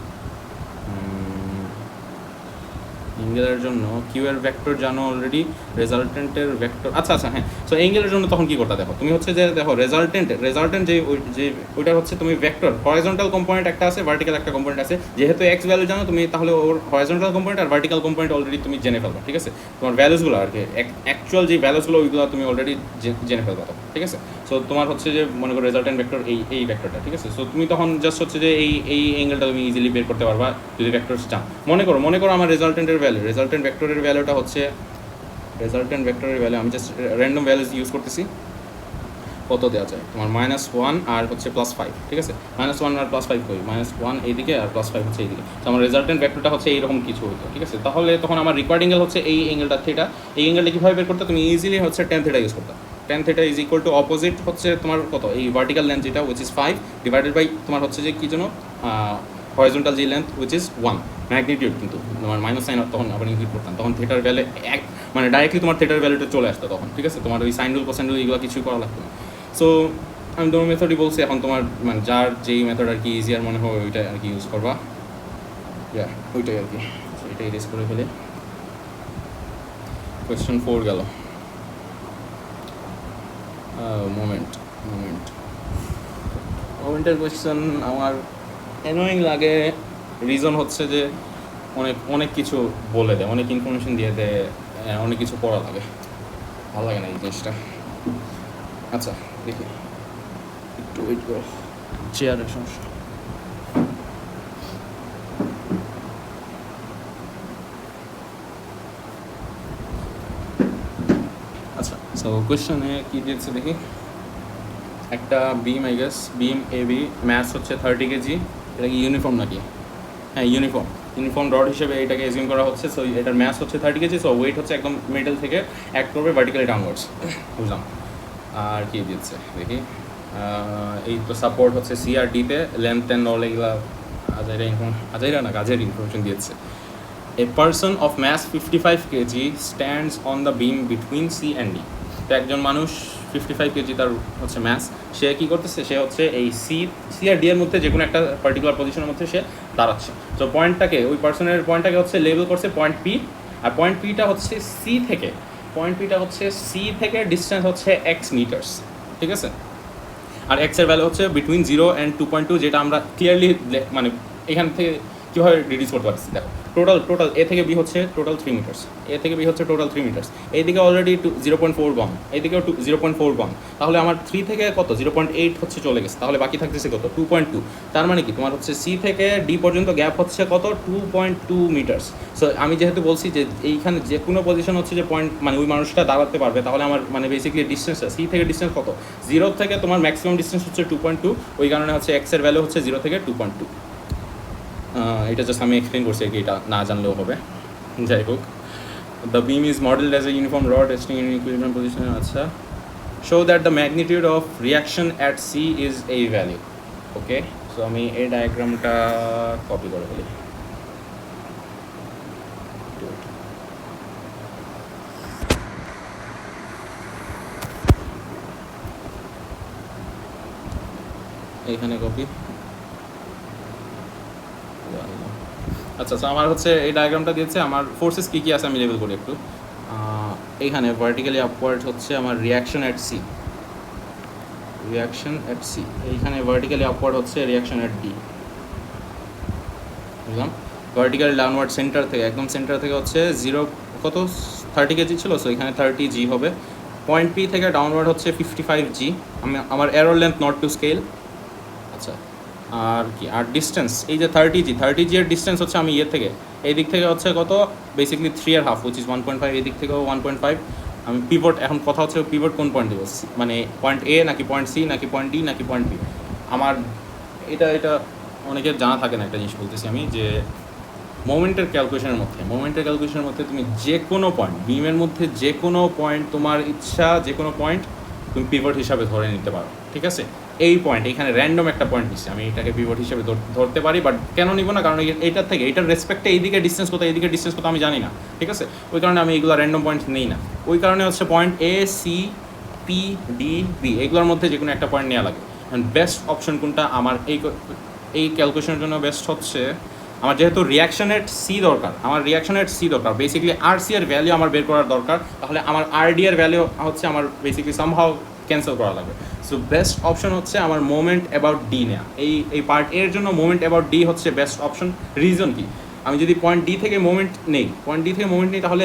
অ্যাঙ্গেলের জন্য কিউ এর ভেক্টর জানো অলরেডি, রেজাল্টেন্টের ভেক্টর, আচ্ছা হ্যাঁ। সো অ্যাঙ্গেলের জন্য তখন কী করতে দেখো, তুমি হচ্ছে যে দেখো রেজাল্টেন্ট যে ওইটা হচ্ছে তুমি ভেক্টর হরাইজন্টাল কম্পোনেন্ট একটা আছে, ভার্টিক্যাল একটা কম্পোনেন্ট আছে, যেহেতু এক্স ভ্যালু জানো তুমি, তাহলে ওর হরাইজন্টাল কম্পোনেন্ট আর ভার্টিক্যাল কম্পোনেন্ট অলরেডি তুমি জেনে ফেলবা, ঠিক আছে। তোমার ভ্যালুসগুলো আর কি অ্যাকচুয়াল যে ভ্যালুসগুলো ওইগুলো তুমি অলরেডি জেনে ফেলবা, ঠিক আছে। সো তোমার হচ্ছে যে মনে করো রেজাল্টেন্ট ভেক্টর এই ভেক্টরটা, ঠিক আছে। সো তুমি তখন জাস্ট হচ্ছে যে এই অ্যাঙ্গেলটা তুমি ইজিলি বের করতে পারবা যদি ভেক্টরস চাও। মনে করো আমার রেজাল্টেন্ট ভেক্টরের ভ্যালুটা হচ্ছে রেজাল্টেন্ট ভেক্টরের ভ্যালু আমি জাস্ট র্যান্ডম ভ্যালুজ ইউজ করতেছি। কত দেওয়া যায় তোমার -1 আর হচ্ছে +5, ঠিক আছে? -1 আর +5 করি, -1 এইদিকে আর +5 হচ্ছে এইদিকে। তো আমার রেজাল্টেন্ট ভেক্টরটা হচ্ছে এইরকম কিছু হতো, ঠিক আছে? তাহলে তখন আমার রিকোয়ার্ড অ্যাঙ্গেল হচ্ছে এই অ্যাঙ্গেলটা থিটা। এই অ্যাঙ্গেলটা কীভাবে বের করতে? তুমি ইজিলি হচ্ছে tan থিটা ইউজ করতে। tan theta is equal two opposite হচ্ছে তোমার কত, এই ভার্টিক্যাল লেন্থ যেটা উইচ ইজ 5 ডিভাইডেড বাই তোমার হচ্ছে যে কী জন্য হরিজন্টাল যে লেন্থ উইচ ইজ 1 ম্যাগনিটিউড, কিন্তু তোমার মাইনাস সাইন তখন আবার ইনক্লুড করতাম, তখন থিটার ভ্যালু এক মানে ডাইরেক্টলি তোমার থিটার ভ্যালুটা চলে আসতো তখন, ঠিক আছে? তোমার ওই সাইন রুল কোসাইন রুল এগুলো কিছুই করা লাগতো না। সো আমি তোমার মেথডই বলছি, এখন তোমার মানে যার যেই মেথড আর কি ইজিয়ার মনে হয় ওইটা আর কি ইউজ করবা, ওইটাই আর কি। এটাই রেস করে ফেলে। কোয়েশ্চেন 4 গেল। মোমেন্টের কোয়েশ্চেন আমার অ্যানোয়িং লাগে, রিজন হচ্ছে যে অনেক কিছু বলে দেয়, অনেক ইনফরমেশন দিয়ে দেয়, অনেক কিছু পড়া লাগে, ভালো লাগে না এই জিনিসটা। আচ্ছা দেখি, একটু ওয়েট করো, চেয়ারের সমস্যা। আচ্ছা, সো কোয়েশ্চনে কী দিয়েছে দেখি। একটা beam, I guess beam AB, mass হচ্ছে 30 কেজি। এটা কি ইউনিফর্ম নাকি? হ্যাঁ ইউনিফর্ম রড হিসেবে এটাকে এজিউম করা হচ্ছে। সো এটার ম্যাথস হচ্ছে 30 কেজি। সো ওয়েট হচ্ছে একদম মিডল থেকে অ্যাক্ট করবে ভার্টিক্যালি ডাউনওয়ার্ডস, বুঝলাম। আর কি দিচ্ছে দেখি, এই তো সাপোর্ট হচ্ছে সি আর ডিতে, লেন্থ অ্যান্ড অল এগুলা কাজের ইনফরমেশন দিয়েছে। A person of mass 55 KG stands on the beam between C and D. তো একজন মানুষ 55 কেজি তার হচ্ছে ম্যাস, সে কী করতেছে, সে হচ্ছে এই সি আর ডি এর মধ্যে যে কোনো একটা পার্টিকুলার পজিশনের মধ্যে সে দাঁড়াচ্ছে। তো পয়েন্টটাকে, ওই পার্সনের পয়েন্টটাকে হচ্ছে লেবেল করছে পয়েন্ট পি, আর পয়েন্ট পিটা হচ্ছে সি থেকে ডিস্টেন্স হচ্ছে এক্স মিটার্স, ঠিক আছে? আর এক্সের ভ্যালু হচ্ছে বিটুইন 0 অ্যান্ড 2.2, যেটা আমরা ক্লিয়ারলি মানে এখান থেকে কীভাবে রিডিউস করতে পারছি। দেখো টোটাল এ থেকে বি হচ্ছে টোটাল 3 মিটার্স, টোটাল 3 মিটার্স, এইদিকে অলরেডি 0.4 গন, এইদিকেও 0.4 গন। তাহলে আমার 3 থেকে কত 0.8 হচ্ছে চলে গেছে, তাহলে বাকি থাকতেছে কত 2.2। তার মানে কি তোমার হচ্ছে সি থেকে ডি পর্যন্ত গ্যাপ হচ্ছে কত 2.2 মিটার্স। সো আমি যেহেতু বলছি যে এইখানে যে কোনো পজিশন হচ্ছে যে পয়েন্ট মানে ওই মানুষটা দাঁড়াতে পারবে, তাহলে আমার মানে বেসিক্যালি ডিস্টেন্সটা সি থেকে ডিস্টেন্স কত, 0 থেকে তোমার ম্যাক্সিমাম ডিস্টেন্স হচ্ছে 2.2। ওই কারণে হচ্ছে এক্সের ভ্যালু হচ্ছে 0 থেকে 2.2। এটা জাস্ট আমি এক্সপ্লেন করছি আর কি, এটা না জানলেও হবে। যাই হোক, the beam is modelled as a uniform rod resting in equilibrium position. আচ্ছা, show that the magnitude of reaction at C is এই ভ্যালু। ওকে, সো আমি এই ডায়াগ্রামটা কপি করে ফেলি। এইখানে কপি। আচ্ছা, তো আমার হচ্ছে এই ডায়াগ্রামটা দিয়েছে, আমার ফোর্সেস কী কী আছে আমি লেবেল করি একটু। এইখানে ভার্টিক্যালি আপওয়ার্ড হচ্ছে আমার রিয়াকশন অ্যাট সি, এইখানে ভার্টিক্যালি আপওয়ার্ড হচ্ছে রিয়াকশন অ্যাট ডি, বুঝলাম। ভার্টিক্যালি ডাউনওয়ার্ড সেন্টার থেকে, একদম সেন্টার থেকে হচ্ছে 0 কত 30 কেজি ছিল, সো এখানে 30 জি হবে। পয়েন্ট পি থেকে ডাউনওয়ার্ড হচ্ছে 55 জি, আমার error length not to scale. আচ্ছা, আর কি, আর ডিস্টেন্স এই যে 30 জি এর ডিস্টেন্স হচ্ছে আমি ইয়ে থেকে এই দিক থেকে হচ্ছে কত বেসিক্যালি 3.5 উইচ ইজ 1.5, এই দিক থেকেও 1.5। আমি পিভট, এখন কথা হচ্ছে পিভট কোন পয়েন্ট দেবো, মানে পয়েন্ট এ নাকি পয়েন্ট সি নাকি পয়েন্ট ডি নাকি পয়েন্ট বি। আমার এটা অনেকের জানা থাকে না, একটা জিনিস বলতেছি আমি, যে মোমেন্টের ক্যালকুলেশনের মধ্যে তুমি যে কোনো পয়েন্ট বিমের মধ্যে যে কোনো পয়েন্ট তোমার ইচ্ছা যে কোনো পয়েন্ট তুমি পিভট হিসাবে ধরে নিতে পারো, ঠিক আছে? এই পয়েন্ট এখানে র্যান্ডম একটা পয়েন্ট নিচ্ছে, আমি এটাকে পিভট হিসেবে ধরতে পারি, বাট কেন নিব না, কারণ এইটার থেকে এইটার রেসপেক্টে এইদিকে ডিস্টেন্স কত আমি জানি না, ঠিক আছে? ওই কারণে আমি এইগুলো র্যান্ডম পয়েন্ট নেই না। ওই কারণে হচ্ছে point A C P D B এগুলোর মধ্যে যে কোনো একটা পয়েন্ট নেওয়া লাগে। অ্যান্ড বেস্ট অপশন কোনটা আমার এই ক্যালকুলেশনের জন্য বেস্ট হচ্ছে, আমার যেহেতু রিয়াকশনের সি দরকার, বেসিক্যালি আর সি এর ভ্যালু আমার বের করার দরকার, তাহলে আমার আর ডি এর ভ্যালু হচ্ছে আমার বেসিক্যালি সামহাও ক্যান্সেল করা লাগবে। সো বেস্ট অপশন হচ্ছে আমার মোমেন্ট অ্যাবাউট ডি নেওয়া। এই পার্ট এর জন্য মোমেন্ট অ্যাবাউট ডি হচ্ছে বেস্ট অপশন। রিজন কি, আমি যদি পয়েন্ট ডি থেকে মোমেন্ট নেই তাহলে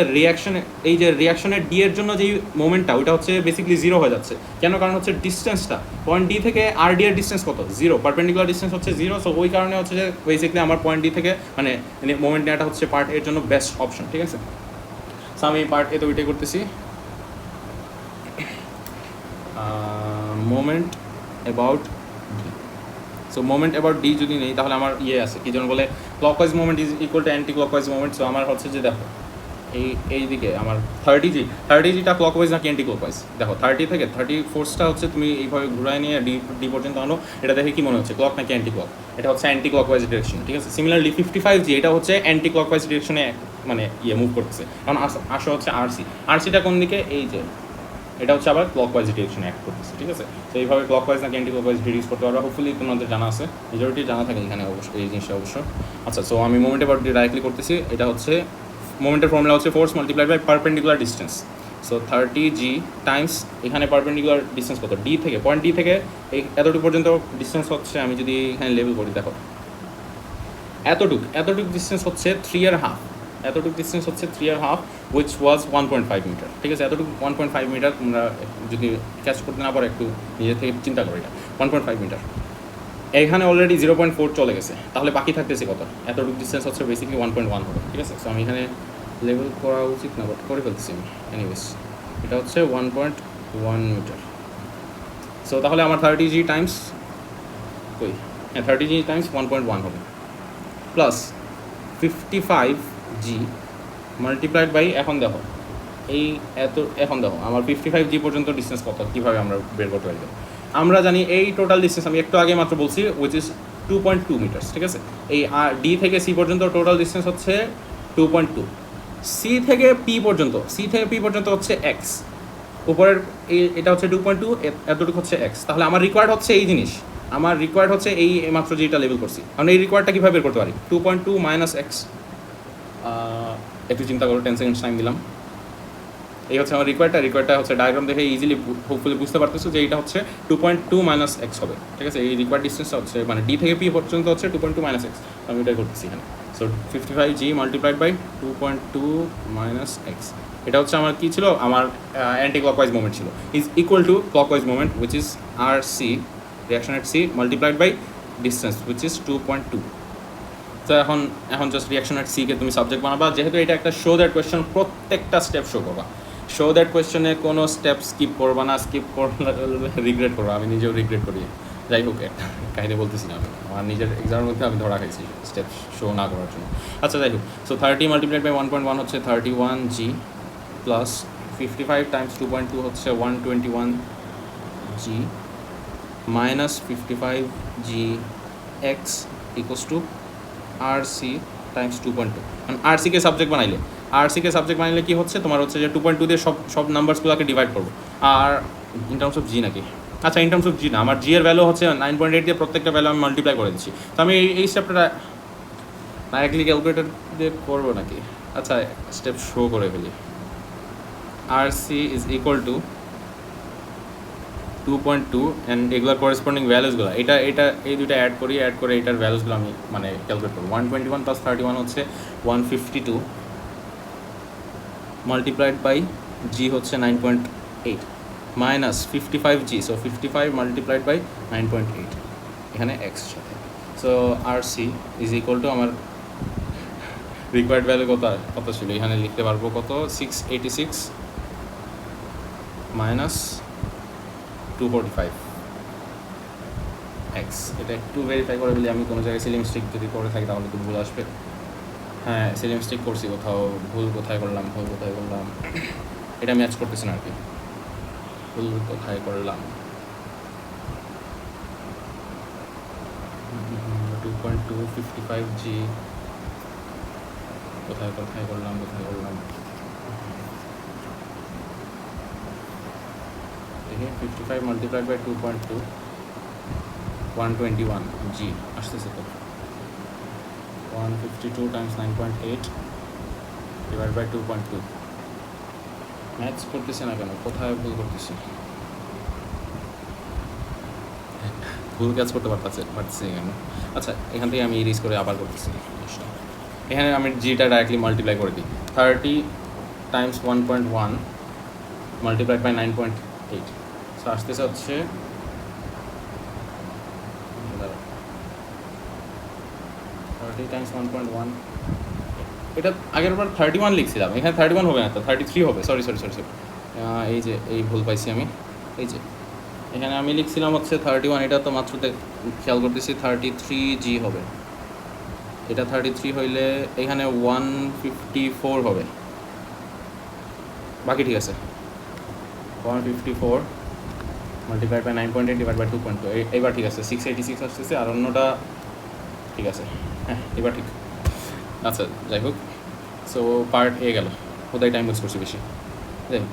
রিয়াকশনের ডি এর জন্য যেই মোমেন্টটা ওইটা হচ্ছে বেসিক্যালি 0 হয়ে যাচ্ছে। কেন, কারণ হচ্ছে ডিস্টেন্সটা পয়েন্ট ডি থেকে আর ডি এর ডিস্টেন্স কত 0, পারপেন্ডিকুলার ডিস্টেন্স হচ্ছে 0। সো ওই কারণে হচ্ছে যে বেসিক্যালি আমার পয়েন্ট ডি থেকে মানে মোমেন্ট নেওয়াটা হচ্ছে পার্ট এর জন্য বেস্ট অপশন, ঠিক আছে? সো আমি পার্ট এ তো ওইটাই করতেছি। Moment about D. So moment about D যদি নেই তাহলে আমার আছে কি যেন বলে clockwise moment is equal to anti clockwise moment. So আমার হচ্ছে যে দেখো এই দিকে আমার 30Gটা ক্লকওয়াইজ নাকি অ্যান্টি ক্লকওয়াইজ। দেখো 30 থেকে 30 ফোর্সটা হচ্ছে তুমি এইভাবে ঘুরায় নিয়ে ডি পর্যন্ত আনো, এটা দেখে কি মনে হচ্ছে ক্লক নাকি অ্যান্টি ক্লক? এটা হচ্ছে অ্যান্টি ক্লকওয়াইজ ডিরেকশন, ঠিক আছে। সিমিলারলি 55G এটা হচ্ছে অ্যান্টি ক্লকওয়াইজ ডিরেকশনে মানে মুভ করতেছে, কারণ আসো হচ্ছে আরসিটা কোন দিকে, এই যে এটা হচ্ছে আবার ক্লকওয়াইজ ডিরেকশনে অ্যাক্ট করতেছে, ঠিক আছে। তো এইভাবে ক্লকওয়াইজ নাকি অ্যান্টি ক্লকওয়াইজ ডিডিউস করতে পারবা, হোপফুলি তোমাদের জানা আছে, মেজরিটি জানা থাকে এখানে অবশ্যই এই জিনিসটা অবশ্য। আচ্ছা, সো আমি মোমেন্ট অ্যাবাউট ডি ডাইরেক্টলি করতেছি। এটা হচ্ছে মোমেন্টের ফর্মুলা হচ্ছে force multiplied by perpendicular distance. So 30G times এখানে পারপেন্ডিকুলার ডিস্টেন্স কত, ডি থেকে পয়েন্ট ডি থেকে এই এতটুকু পর্যন্ত ডিস্টেন্স হচ্ছে, আমি যদি এখানে লেভেল করি দেখো এতটুক ডিস্টেন্স হচ্ছে 3.5, এতটুকু ডিস্টেন্স হচ্ছে 3.5 উইচ ওয়াজ 1.5 মিটার, ঠিক আছে। এতটুকু 1.5 মিটার, তোমরা যদি ক্যাচ করতে না পারো একটু নিজে থেকে চিন্তা করো, এটা 1.5 মিটার। এখানে অলরেডি 0.4 চলে গেছে, তাহলে বাকি থাকতেছে কত? এতটুকু ডিস্টেন্স হচ্ছে বেসিক্যালি 1.1 হবে, ঠিক আছে। সো আমি এখানে লেভেল করা উচিত না, বাট করে ফেলতেছি আমি এনিওয়েজ। এটা হচ্ছে 1.1 মিটার। সো তাহলে আমার 30G টাইমস 30G টাইমস 1.1 হবে, প্লাস 55G মাল্টিপ্লাইড বাই, এখন দেখো এখন দেখো আমার 55G পর্যন্ত ডিস্টেন্স কত, কীভাবে আমরা বের করতে পারি? আমরা জানি এই টোটাল ডিস্টেন্স আমি একটু আগে মাত্র বলছি উইচ ইজ 2.2 মিটার্স, ঠিক আছে। এই ডি থেকে সি পর্যন্ত টোটাল ডিস্টেন্স হচ্ছে 2.2। সি থেকে পি পর্যন্ত হচ্ছে এক্স, উপরের এটা হচ্ছে 2.2, এতটুকু হচ্ছে এক্স। তাহলে আমার রিকোয়ার্ড হচ্ছে এই জিনিস, আমার রিকোয়ার্ড হচ্ছে এই মাত্র যেটা লেভেল করছি। আমি এই রিকোয়ার্ডটা কীভাবে বের করতে পারি? 2.2 মাইনাস এক্স, একটু চিন্তা করো, 10 সেকেন্ডস টাইম দিলাম। এই হচ্ছে আমার রিকোয়ার্ডটা হচ্ছে ডায়াগ্রাম দেখে ইজিলি হোপফুলি বুঝতে পারতেছো যে এইটা হচ্ছে 2.2 মাইনাস এক্স হবে, ঠিক আছে। এই রিকোয়ার্ড ডিস্টেন্সটা হচ্ছে মানে ডি থেকে পি পর্যন্ত হচ্ছে 2.2 মাইনাস এক্স, আমি এটাই করতেছি এখানে। So 55G multiplied by 2.2 minus X, এটা হচ্ছে আমার কী ছিল, আমার অ্যান্টি ক্লকওয়াইজ মোমেন্ট ছিল, is equal to clockwise moment which is R C, reaction at C multiplied by distance which is 2.2। তো এখন জাস্ট রিয়াকশন এট সিকে তুমি সাবজেক্ট বানাবা, যেহেতু এটা একটা শো দ্যাট কোয়েশ্চেন, প্রত্যেকটা স্টেপ শো করবা। শো দ্যাট কোয়েশ্চেনে কোনো স্টেপ স্কিপ করবা না, স্কিপ করলে রিগ্রেট করবো, আমি নিজেও রিগ্রেট করি। যাই হোক, একটা কাহিনী বলতেছি না, আমি আমার নিজের এক্সামের মধ্যে আমি ধরা খাইছি স্টেপ শো না করার জন্য। আচ্ছা, যাই হোক, সো 30 মাল্টিপ্লাইড বাই 1.1 হচ্ছে 31G, প্লাস 55 টাইমস 2.2 হচ্ছে 121G, minus 55G X equals to R C times 2.2। আর সিকে সাবজেক্ট বানাইলে কি হচ্ছে, তোমার হচ্ছে যে 2.2 দিয়ে সব নাম্বারসগুলোকে ডিভাইড করবো। আর ইন টার্মস অফ জি নাকি, আচ্ছা ইন টার্মস অফ জি না, আমার জি এর ভ্যালু হচ্ছে 9.8 দিয়ে প্রত্যেকটা ভ্যালু আমি মাল্টিপ্লাই করে দিচ্ছি। তো আমি এই স্টেপটা ডাইরেক্টলি ক্যালকুলেটর দিয়ে করবো নাকি? আচ্ছা, স্টেপ শো করে ফেলি। আর C is equal to 2.2 and এগুলোর করেসপন্ডিং ভ্যালুসগুলো, এটা এই দুটো অ্যাড করে এটার ভ্যালুসগুলো আমি মানে ক্যালকুলেট করবো। 121 প্লাস 31 হচ্ছে 152, মাল্টিপ্লাইড বাই জি হচ্ছে 9.8, minus 55G, so 55 multiplied by 9.8, এখানে এক্স সাথে। So R C is equal to আমার রিকোয়ার্ড ভ্যালু কত ছিল, এখানে লিখতে পারবো কত, 686 মাইনাস 245 এক্স। এটা একটু ভেরিফাই করে বলি, আমি কোনো জায়গায় সিলিং স্টিক যদি করে থাকি তাহলে তো ভুল আসবে। হ্যাঁ, সিলিং স্টিক করছি, ভুল কোথায় করলাম, এটা ম্যাচ করতেছে না আর কি, ভুল কোথায় করলাম। 2.2 55G কোথায় করলাম দেখি, 55 মাল্টিপ্লাইড বাই 2.2 121G আসতেছে তো, 152 টাইমস 9.8 ডিভাইড বাই 2.2। ম্যাথস করতেছে না কেন, কোথায় ভুল করতেছি? ভুল কাজ করতে পারতেছি কেন? আচ্ছা, এখান থেকে আমি ইরেজ করে আবার করতেছি। এখানে আমি জিটা ডাইরেক্টলি মাল্টিপ্লাই করে দিই, 30 টাইমস 1.1 মাল্টিপ্লাইড বাই 9.8, সো আসতেছে হচ্ছে 30 টাইমস 1.1 এটা আগের বার 31 লিখছিলাম, এখানে 31 হবে না, তো 33 হবে। সরি, এই যে এই ভুল পাইছি আমি। এই যে এখানে আমি লিখছিলাম হচ্ছে 31, এটা তো মাত্র খেয়াল করতেছি 33G হবে। এটা 33 হইলে এখানে 154 হবে, বাকি ঠিক আছে। 154 মাল্টিপ্লাইড বাই 9.8 ডিভাইড বাই 2.2, এইবার ঠিক আছে। 686 আসতেছে, আর অন্যটা ঠিক আছে। হ্যাঁ, এবার ঠিক। আচ্ছা, যাই হোক, সো পার্ট এ গেল, কোথায় টাইম ওয়েস্ট করছি বেশি। যাই হোক,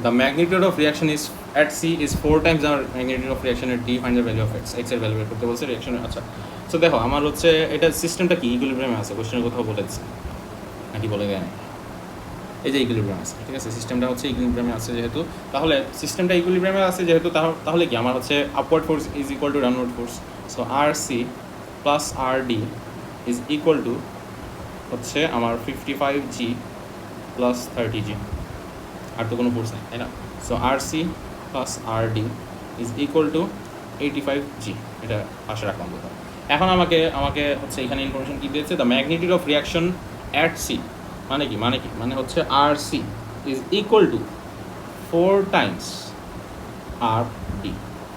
the magnitude of reaction is at C is 4 times the magnitude of reaction at D, find the value of X, এক্সের ভ্যালু বের করতে বলছে রিয়াকশনের। আচ্ছা, সো দেখো আমার হচ্ছে এটা সিস্টেমটা কি, ইকুইলিব্রিয়ামে আছে, কোশ্চেনের কোথাও বলে দিচ্ছে নাকি বলে দেয় না। এই যে ইকুইলিব্রিয়াম আছে, ঠিক আছে, সিস্টেমটা হচ্ছে ইকুইলিব্রিয়ামে আছে যেহেতু, তাহলে সিস্টেমটা ইকুইলিব্রিয়ামে আছে যেহেতু, তাহলে কি আমার হচ্ছে upward force is equal to downward force. So R C plus R D is equal to হচ্ছে আমার 55G প্লাস 30G, আর তো কোনো ফোর্স নেই, তাই না? So R C plus R D is equal to 85G, এটা পাশে রাখলাম কোথাও। এখন আমাকে হচ্ছে এখানে ইনফরমেশন কী দিয়েছে, the magnitude of reaction at C, মানে হচ্ছে R C is equal to 4 times R D.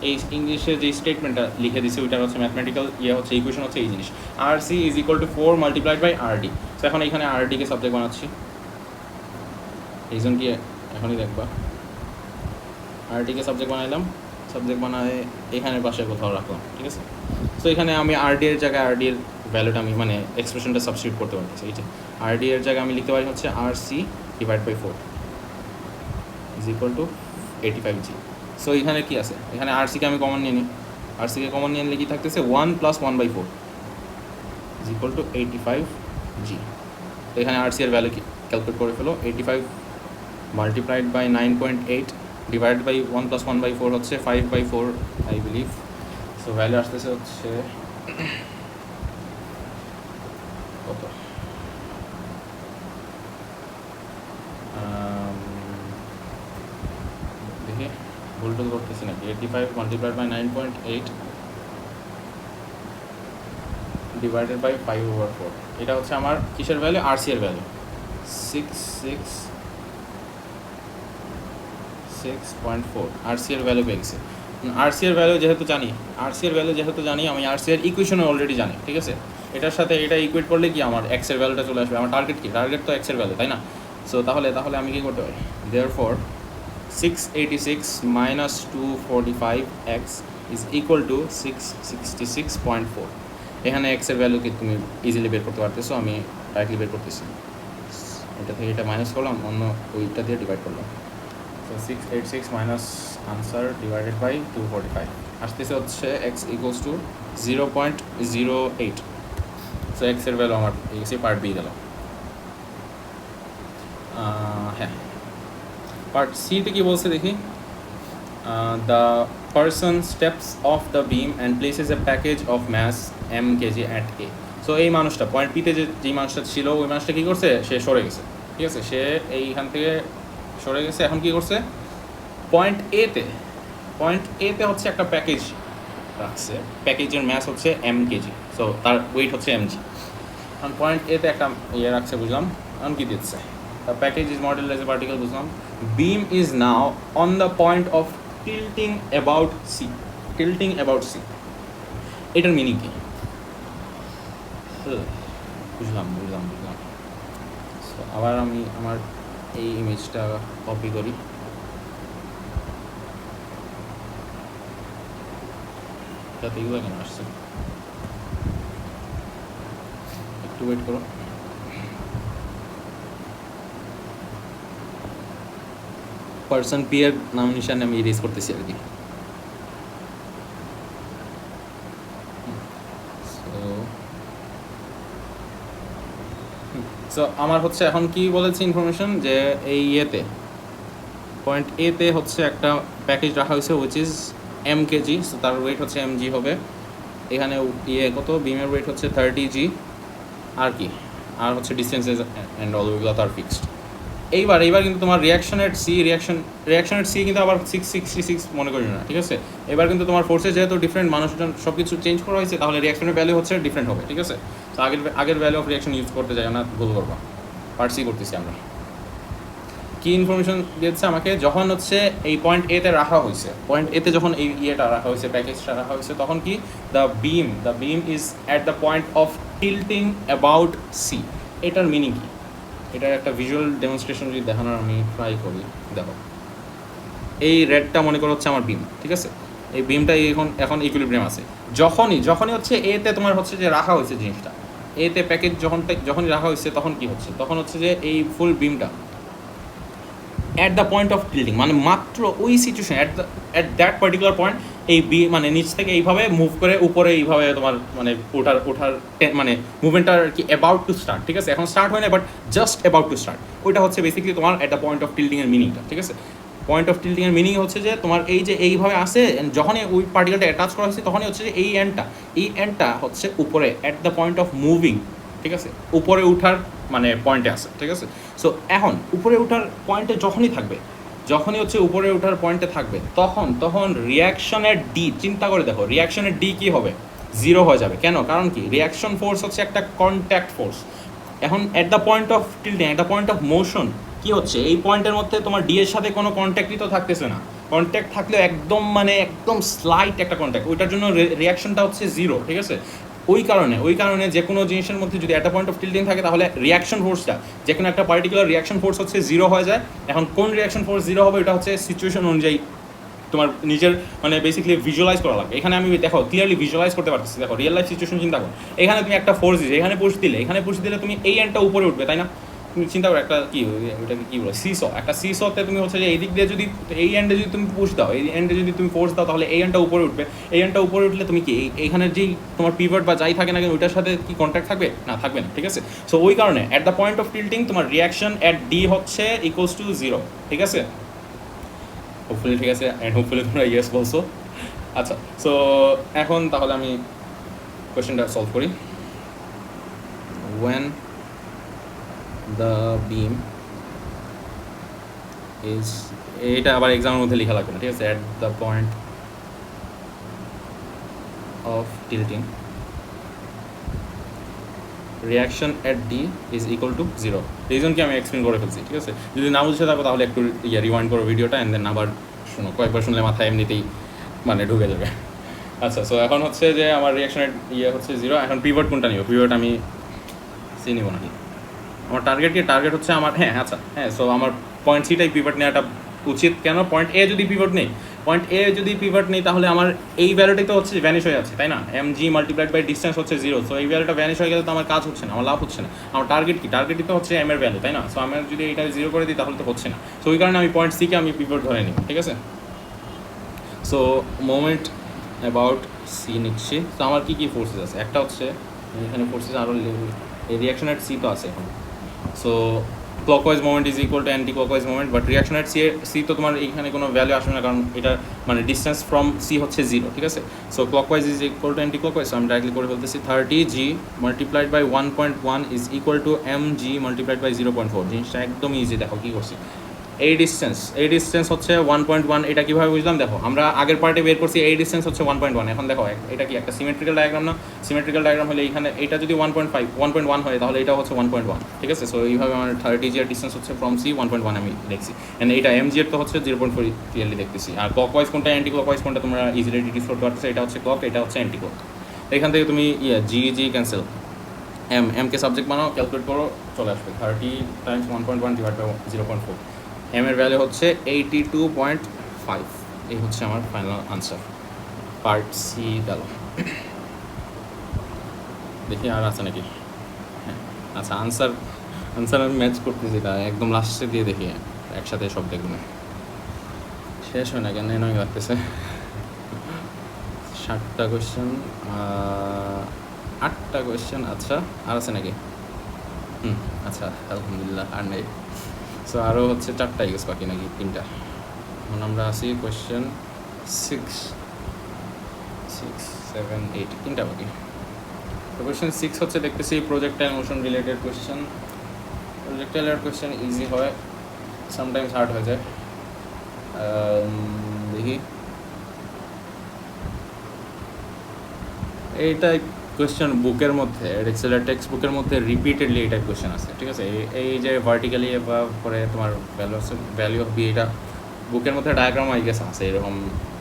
এই ইংলিশে যে স্টেটমেন্টটা লিখে দিছে ওইটা হচ্ছে ম্যাথমেটিক্যাল হচ্ছে ইকুয়েশন হচ্ছে এই জিনিস, R C is equal to 4 multiplied by R D. তো এখন এখানে আর ডিকে সাবজেক্ট বানাচ্ছি, এইজন কি এখনই দেখবা, আর ডিকে সাবজেক্ট বানাইলাম, সাবজেক্ট বানায় এখানের পাশে কোথাও রাখলাম, ঠিক আছে। তো এখানে আমি আর ডি এর জায়গায় আর ডি এর ভ্যালুটা আমি মানে এক্সপ্রেশনটা সাবস্টিটিউট করতে পারতেছি। এই যে আর ডি এর জায়গায় আমি লিখতে পারি হচ্ছে R C divide by 4 is equal to 85G। So এখানে কি আছে, এখানে আর সিকে আমি কমন নিয়ে নিই, আর সিকে কমন নিয়ে নিলে কি থাকতেছে 1 + 1/4 ইজ ইকুয়াল টু 85G। তো এখানে আর সি এর ভ্যালু কি ক্যালকুলেট করে ফেলো, 85 মাল্টিপ্লাইড বাই 9.8 ডিভাইড বাই 1 + 1/4 হচ্ছে 5/4 আই বিলিভ। সো ভ্যালু আসতেছে হচ্ছে কত, দেখি ভুল টুল করতেছি নাকি। 85 মাল্টিপ্লাইড বাই 9.8 ডিভাইডেড বাই 5/4, এটা হচ্ছে আমার কিসের ভ্যালু, আর সি এর ভ্যালু 6.4। আর সি এর ভ্যালু পেয়ে গেছে। আর সি এর ভ্যালু যেহেতু জানি, আমি আর সি এর ইকুয়েশনে অলরেডি জানি, ঠিক আছে। এটার সাথে এটা ইকুয়েট করলে কি আমার এক্স এর ভ্যালুটা চলে আসবে। আমার টার্গেট কি, টার্গেট তো এক্স এর ভ্যালু, তাই না? সো তাহলে আমি কি করতে পারি, therefore 686 minus 245x is equal to 666.4। এখানে এক্স এর ভ্যালু কি তুমি ইজিলি বের করতে পারতেছো, আমি ডাইরেক্টলি বের করতেছি। এটা থেকে এটা মাইনাস করলাম, অন্য ওইটা দিয়ে ডিভাইড করলাম। So 686 minus answer divided by 245 আসতেছে হচ্ছে X equals to 0.08। So X এর ভ্যালু আমার এই পার্ট বি গেল। হ্যাঁ, পার্ট সিতে কি বলছে দেখি, the person steps of the beam and places a package of mass mkg at A. So এই মানুষটা পয়েন্ট পিতে যেই মানুষটা ছিল ওই মানুষটা কী করছে, সে সরে গেছে, ঠিক আছে, সে এইখান থেকে সরে গেছে। এখন কী করছে, পয়েন্ট এতে হচ্ছে একটা প্যাকেজ রাখছে, প্যাকেজের ম্যাস হচ্ছে mkg, সো তার ওয়েট হচ্ছে mg। এখন পয়েন্ট এতে একটা রাখছে, বুঝলাম। এখন কী দিচ্ছে, the package is modeled as a particle, বুঝলাম। beam is now on the point of tilting about c, এটার মিনিং কি, বুঝলাম। সো আবার আমি আমার এই ইমেজটা কপি করি, যাতে এগুলো কেন আসছে, একটু ওয়েট করো। পার্সন পি এর নাম নিশানে আমি ইরেজ করতেছি আর কি। সো আমার হচ্ছে এখন কি বলেছে ইনফরমেশন, যে এই পয়েন্ট এতে হচ্ছে একটা প্যাকেজ রাখা হয়েছে উইচ ইজ mkg, সো তার ওয়েট হচ্ছে mg হবে। এখানে কত, বিমের ওয়েট হচ্ছে 30G, আর কি, আর হচ্ছে ডিস্টেন্সেস অ্যান্ড অল ওইগুলো তার ফিক্সড। এইবার কিন্তু তোমার রিয়াকশনের সি কিন্তু আবার 666 মনে করি না, ঠিক আছে। এবার কিন্তু তোমার ফোর্সে যেহেতু ডিফারেন্ট মানুষজন সব কিছু চেঞ্জ করা হয়েছে, তাহলে রিয়াকশনের ভ্যালু হচ্ছে ডিফারেন্ট হবে, ঠিক আছে। তো আগের ভ্যালু অফ রিয়াকশন ইউজ করতে যাই না, ভুল করবো। পার্ট সি করতেছি আমরা। কি ইনফরমেশন দিয়েছে আমাকে, যখন হচ্ছে এই পয়েন্ট এতে রাখা হয়েছে, পয়েন্ট এতে যখন এই ইয়েটা রাখা হয়েছে, প্যাকেজটা রাখা হয়েছে, তখন কি the beam is at the point of tilting about C. এটার মিনিং কি, এটার একটা ভিজুয়াল ডেমনস্ট্রেশন যদি দেখানোর আমি ট্রাই করি। দেখো, এই রেডটা মনে করো হচ্ছে আমার বিম, ঠিক আছে। এই বিমটা এখন ইকুইলিব্রিয়াম আছে। যখনই হচ্ছে এতে তোমার হচ্ছে যে রাখা হয়েছে জিনিসটা, এতে প্যাকেজ যখনই রাখা হয়েছে, তখন কি হচ্ছে, তখন হচ্ছে যে এই ফুল বিমটা at the point of tilting, মানে মাত্র ওই situation at that particular point এই মানে নিচ থেকে এইভাবে মুভ করে উপরে এইভাবে তোমার মানে ওঠার মানে মুভমেন্টটা আর কি অ্যাবাউট টু স্টার্ট, ঠিক আছে। এখন স্টার্ট হয় না, but just about to start, ওইটা হচ্ছে বেসিক্যালি তোমার অ্যাট দ্য পয়েন্ট অফ টিল্টিংয়ের মিনিংটা, ঠিক আছে। পয়েন্ট অফ টিল্টিংয়ের মিনিং হচ্ছে যে তোমার এই যে এইভাবে আসে, যখনই ওই পার্টিকেলটা অ্যাটাচ করা হয়েছে, তখনই হচ্ছে যে এই এন্ডটা হচ্ছে উপরে at the point of moving, ঠিক আছে, উপরে উঠার মানে পয়েন্টে আছে, ঠিক আছে। সো এখন উপরে ওঠার পয়েন্টে যখনই হচ্ছে উপরে ওঠার পয়েন্টে থাকবে, তখন রিয়াকশনের ডি, চিন্তা করে দেখো, রিয়াকশনের ডি কী হবে, 0 হয়ে যাবে। কেন? কারণ কি, রিয়াকশন ফোর্স হচ্ছে একটা কন্ট্যাক্ট ফোর্স। এখন at the point of tilting, at the point of motion কী হচ্ছে, এই পয়েন্টের মধ্যে তোমার ডি এর সাথে কোনো কন্ট্যাক্টই তো থাকতেছে না। কন্ট্যাক্ট থাকলেও একদম স্লাইট একটা কন্ট্যাক্ট, ওইটার জন্য রিয়াকশনটা হচ্ছে 0, ঠিক আছে। ওই কারণে যে কোনো জিনিসের মধ্যে যদি একটা পয়েন্ট অফ টিল্টিং থাকে, তাহলে রিয়াকশন ফোর্সটা, যে কোনো একটা পার্টিকুলার রিয়াকশন ফোর্স হচ্ছে 0 হয়ে যায়। এখন কোন রিয়াকশন ফোর্স 0 হবে, এটা হচ্ছে সিচুয়েশন অনুযায়ী তোমার নিজের মানে বেসিক্যালি ভিজুয়ালাইজ করা লাগবে। এখানে আমি দেখো ক্লিয়ারলি ভিজুয়ালাইজ করতে পারতেছি। দেখো, রিয়েল লাইফ সিচুয়েশন চিন্তা করো, এখানে তুমি একটা ফোর্স দিলে, এখানে পুশ দিলে তুমি এই এন্ডটা উপরে উঠবে, তাই না। তুমি চিন্তা করো, একটা কি ওইটাকে কী বলো, একটা সিসতে তুমি হচ্ছে যে এই দিক দিয়ে যদি এই এন্ডে যদি তুমি পুশ দাও, এই এন্ডে যদি তুমি ফোর্স দাও, তাহলে এই এন্ডটা উপরে উঠবে। এই এন্ডটা উপরে উঠলে তুমি কি এইখানের যেই তোমার পিভট বা যাই থাকে না কেন, ওইটার সাথে কি কন্ট্যাক্ট থাকবে না, থাকবে না, ঠিক আছে। সো ওই কারণে at the point of tilting তোমার রিয়াকশন অ্যাট ডি হচ্ছে ইকুয়ালস টু 0, ঠিক আছে। হোপফুলি ঠিক আছে, অ্যান্ড হোপফুলি তোমরা ইয়েস বলছো। আচ্ছা, সো এখন তাহলে আমি কোয়েশ্চেনটা সলভ করি। when the beam is, এটা আবার এক্সামের মধ্যে লেখা লাগবে না, ঠিক আছে। at the point of tilting reaction at D is equal to 0. Reason কি আমি এক্সপ্লেন করে ফেলছি, ঠিক আছে। যদি না বুঝতে থাকো তাহলে একটু রিওয়াইন্ড করো ভিডিওটা, অ্যান্ড দেন আবার শোনো, কয়েকবার শুনলে মাথায় এমনিতেই মানে ঢুকে যাবে। আচ্ছা, সো এখন হচ্ছে যে আমার রিয়াকশনের হচ্ছে 0। এখন পিভট কোনটা নিব, পিভট আমি সি নিব নাকি, আমার টার্গেট হচ্ছে আমার সো আমার পয়েন্ট সিটাই পিভট নেওয়াটা উচিত। কেন? পয়েন্ট এ যদি পিভট নেই তাহলে আমার এই ভ্যালুটাই তো হচ্ছে ভ্যানিশ হয়ে যাচ্ছে, তাই না। mg মাল্টিপ্লাইড বাই ডিস্টেন্স হচ্ছে 0, সো এই ভ্যালুটা ভ্যানিশ হয়ে গেলে তো আমার কাজ হচ্ছে না, আমার লাভ হচ্ছে না। আমার টার্গেটই তো হচ্ছে m এর ভ্যালু, তাই না। সো আমি যদি এটা 0 করে দিই তাহলে তো হচ্ছে না। সো ওই কারণে আমি পয়েন্ট সিকে আমি পিভট ধরে নিই, ঠিক আছে। সো মোমেন্ট অ্যাবাউট সি নিচ্ছি। তো আমার কী ফোর্সেস আছে, একটা হচ্ছে এখানে ফোর্সেস আরও এই রিয়াকশন অ্যাট সি তো আছে এখন। So clockwise moment is equal to anti clockwise moment, but reaction at C তো তোমার এখানে কোনো ভ্যালু আসবে না, কারণ এটা মানে ডিস্টেন্স ফ্রম সি হচ্ছে 0, ঠিক আছে। So clockwise is equal to anti clockwise, so আমি ডাইরেক্টলি করে ফেলতেছি 30g multiplied by 1.1 is equal to mg multiplied by 0.4। জিনিসটা একদম ইজি, দেখো কী করছি। এই ডিস্টেন্স হচ্ছে 1.1। এটা কীভাবে বুঝলাম, দেখো আমরা আগের পার্টে বের করছি এই ডিস্টেন্স হচ্ছে 1.1। এখন দেখো এটা কি একটা সিমেট্রিক্যাল ডায়াগ্রাম না, সিমেট্রিক্যাল ডায়াগ্রাম হলে এইখানে এটা যদি 1.1 হয় তাহলে এটা হচ্ছে 1.1, ঠিক আছে। সো এইভাবে আমার 30g এর ডিস্টেন্স হচ্ছে ফ্রম সি 1.1 আমি দেখছি, অ্যান্ড এটা mg এর তো হচ্ছে 0.4 ক্লিয়ারলি দেখতেছি। আর ক্লকওয়াইজ কোনটা অ্যান্টি ক্লকওয়াইজ কোনটা তোমরা ইজিলি ডিডিউস করতে পারতেছো, এটা হচ্ছে ক্লক, এটা হচ্ছে অ্যান্টি ক্লক। এখান থেকে তুমি জি ক্যান্সেল, এমকে সাবজেক্ট বানাও, ক্যালকুলেট করো, চলে আসবে 30 টাইমস 1.1 ডিভাইড বাই 0.4। এর ভ্যালু হচ্ছে 82.5। এই হচ্ছে আমার ফাইনাল আনসার, পার্ট সি গেল। দেখি আর আছে নাকি। হ্যাঁ, আচ্ছা, আনসার আমি ম্যাচ করতেছি, এটা একদম লাস্টে দিয়ে দেখি, একসাথে সব দেখুন। শেষ হয় না কেন নয় লাগতেছে। 7টা কোয়েশ্চেন, 8টা কোয়েশ্চেন। আচ্ছা, আর আছে নাকি? আচ্ছা, আলহামদুলিল্লাহ আর নেই। সো আরও হচ্ছে 4টা ইউজ বাকি নাকি 3টা। এখন আমরা আসি কোয়েশ্চেন 6, 7, 8, 3টা বাকি। তো কোয়েশ্চেন 6 হচ্ছে দেখতেছি প্রজেক্টাইল মোশন রিলেটেড কোয়েশ্চেন। প্রজেক্টাইলের কোয়েশ্চেন ইজি হয়, সামটাইমস হার্ড হয়ে যায়। দেখি, এইটাই কোয়েশ্চেন বুকের মধ্যে, এক্সেলের টেক্সট বুকের মধ্যে রিপিটেডলি এই টাইপ কোয়েশ্চেন আছে, ঠিক আছে। এই যে ভার্টিক্যালি বা পরে তোমার ভ্যালু অফ বি, এটা বুকের মধ্যে ডায়াগ্রাম আই গেছে আছে,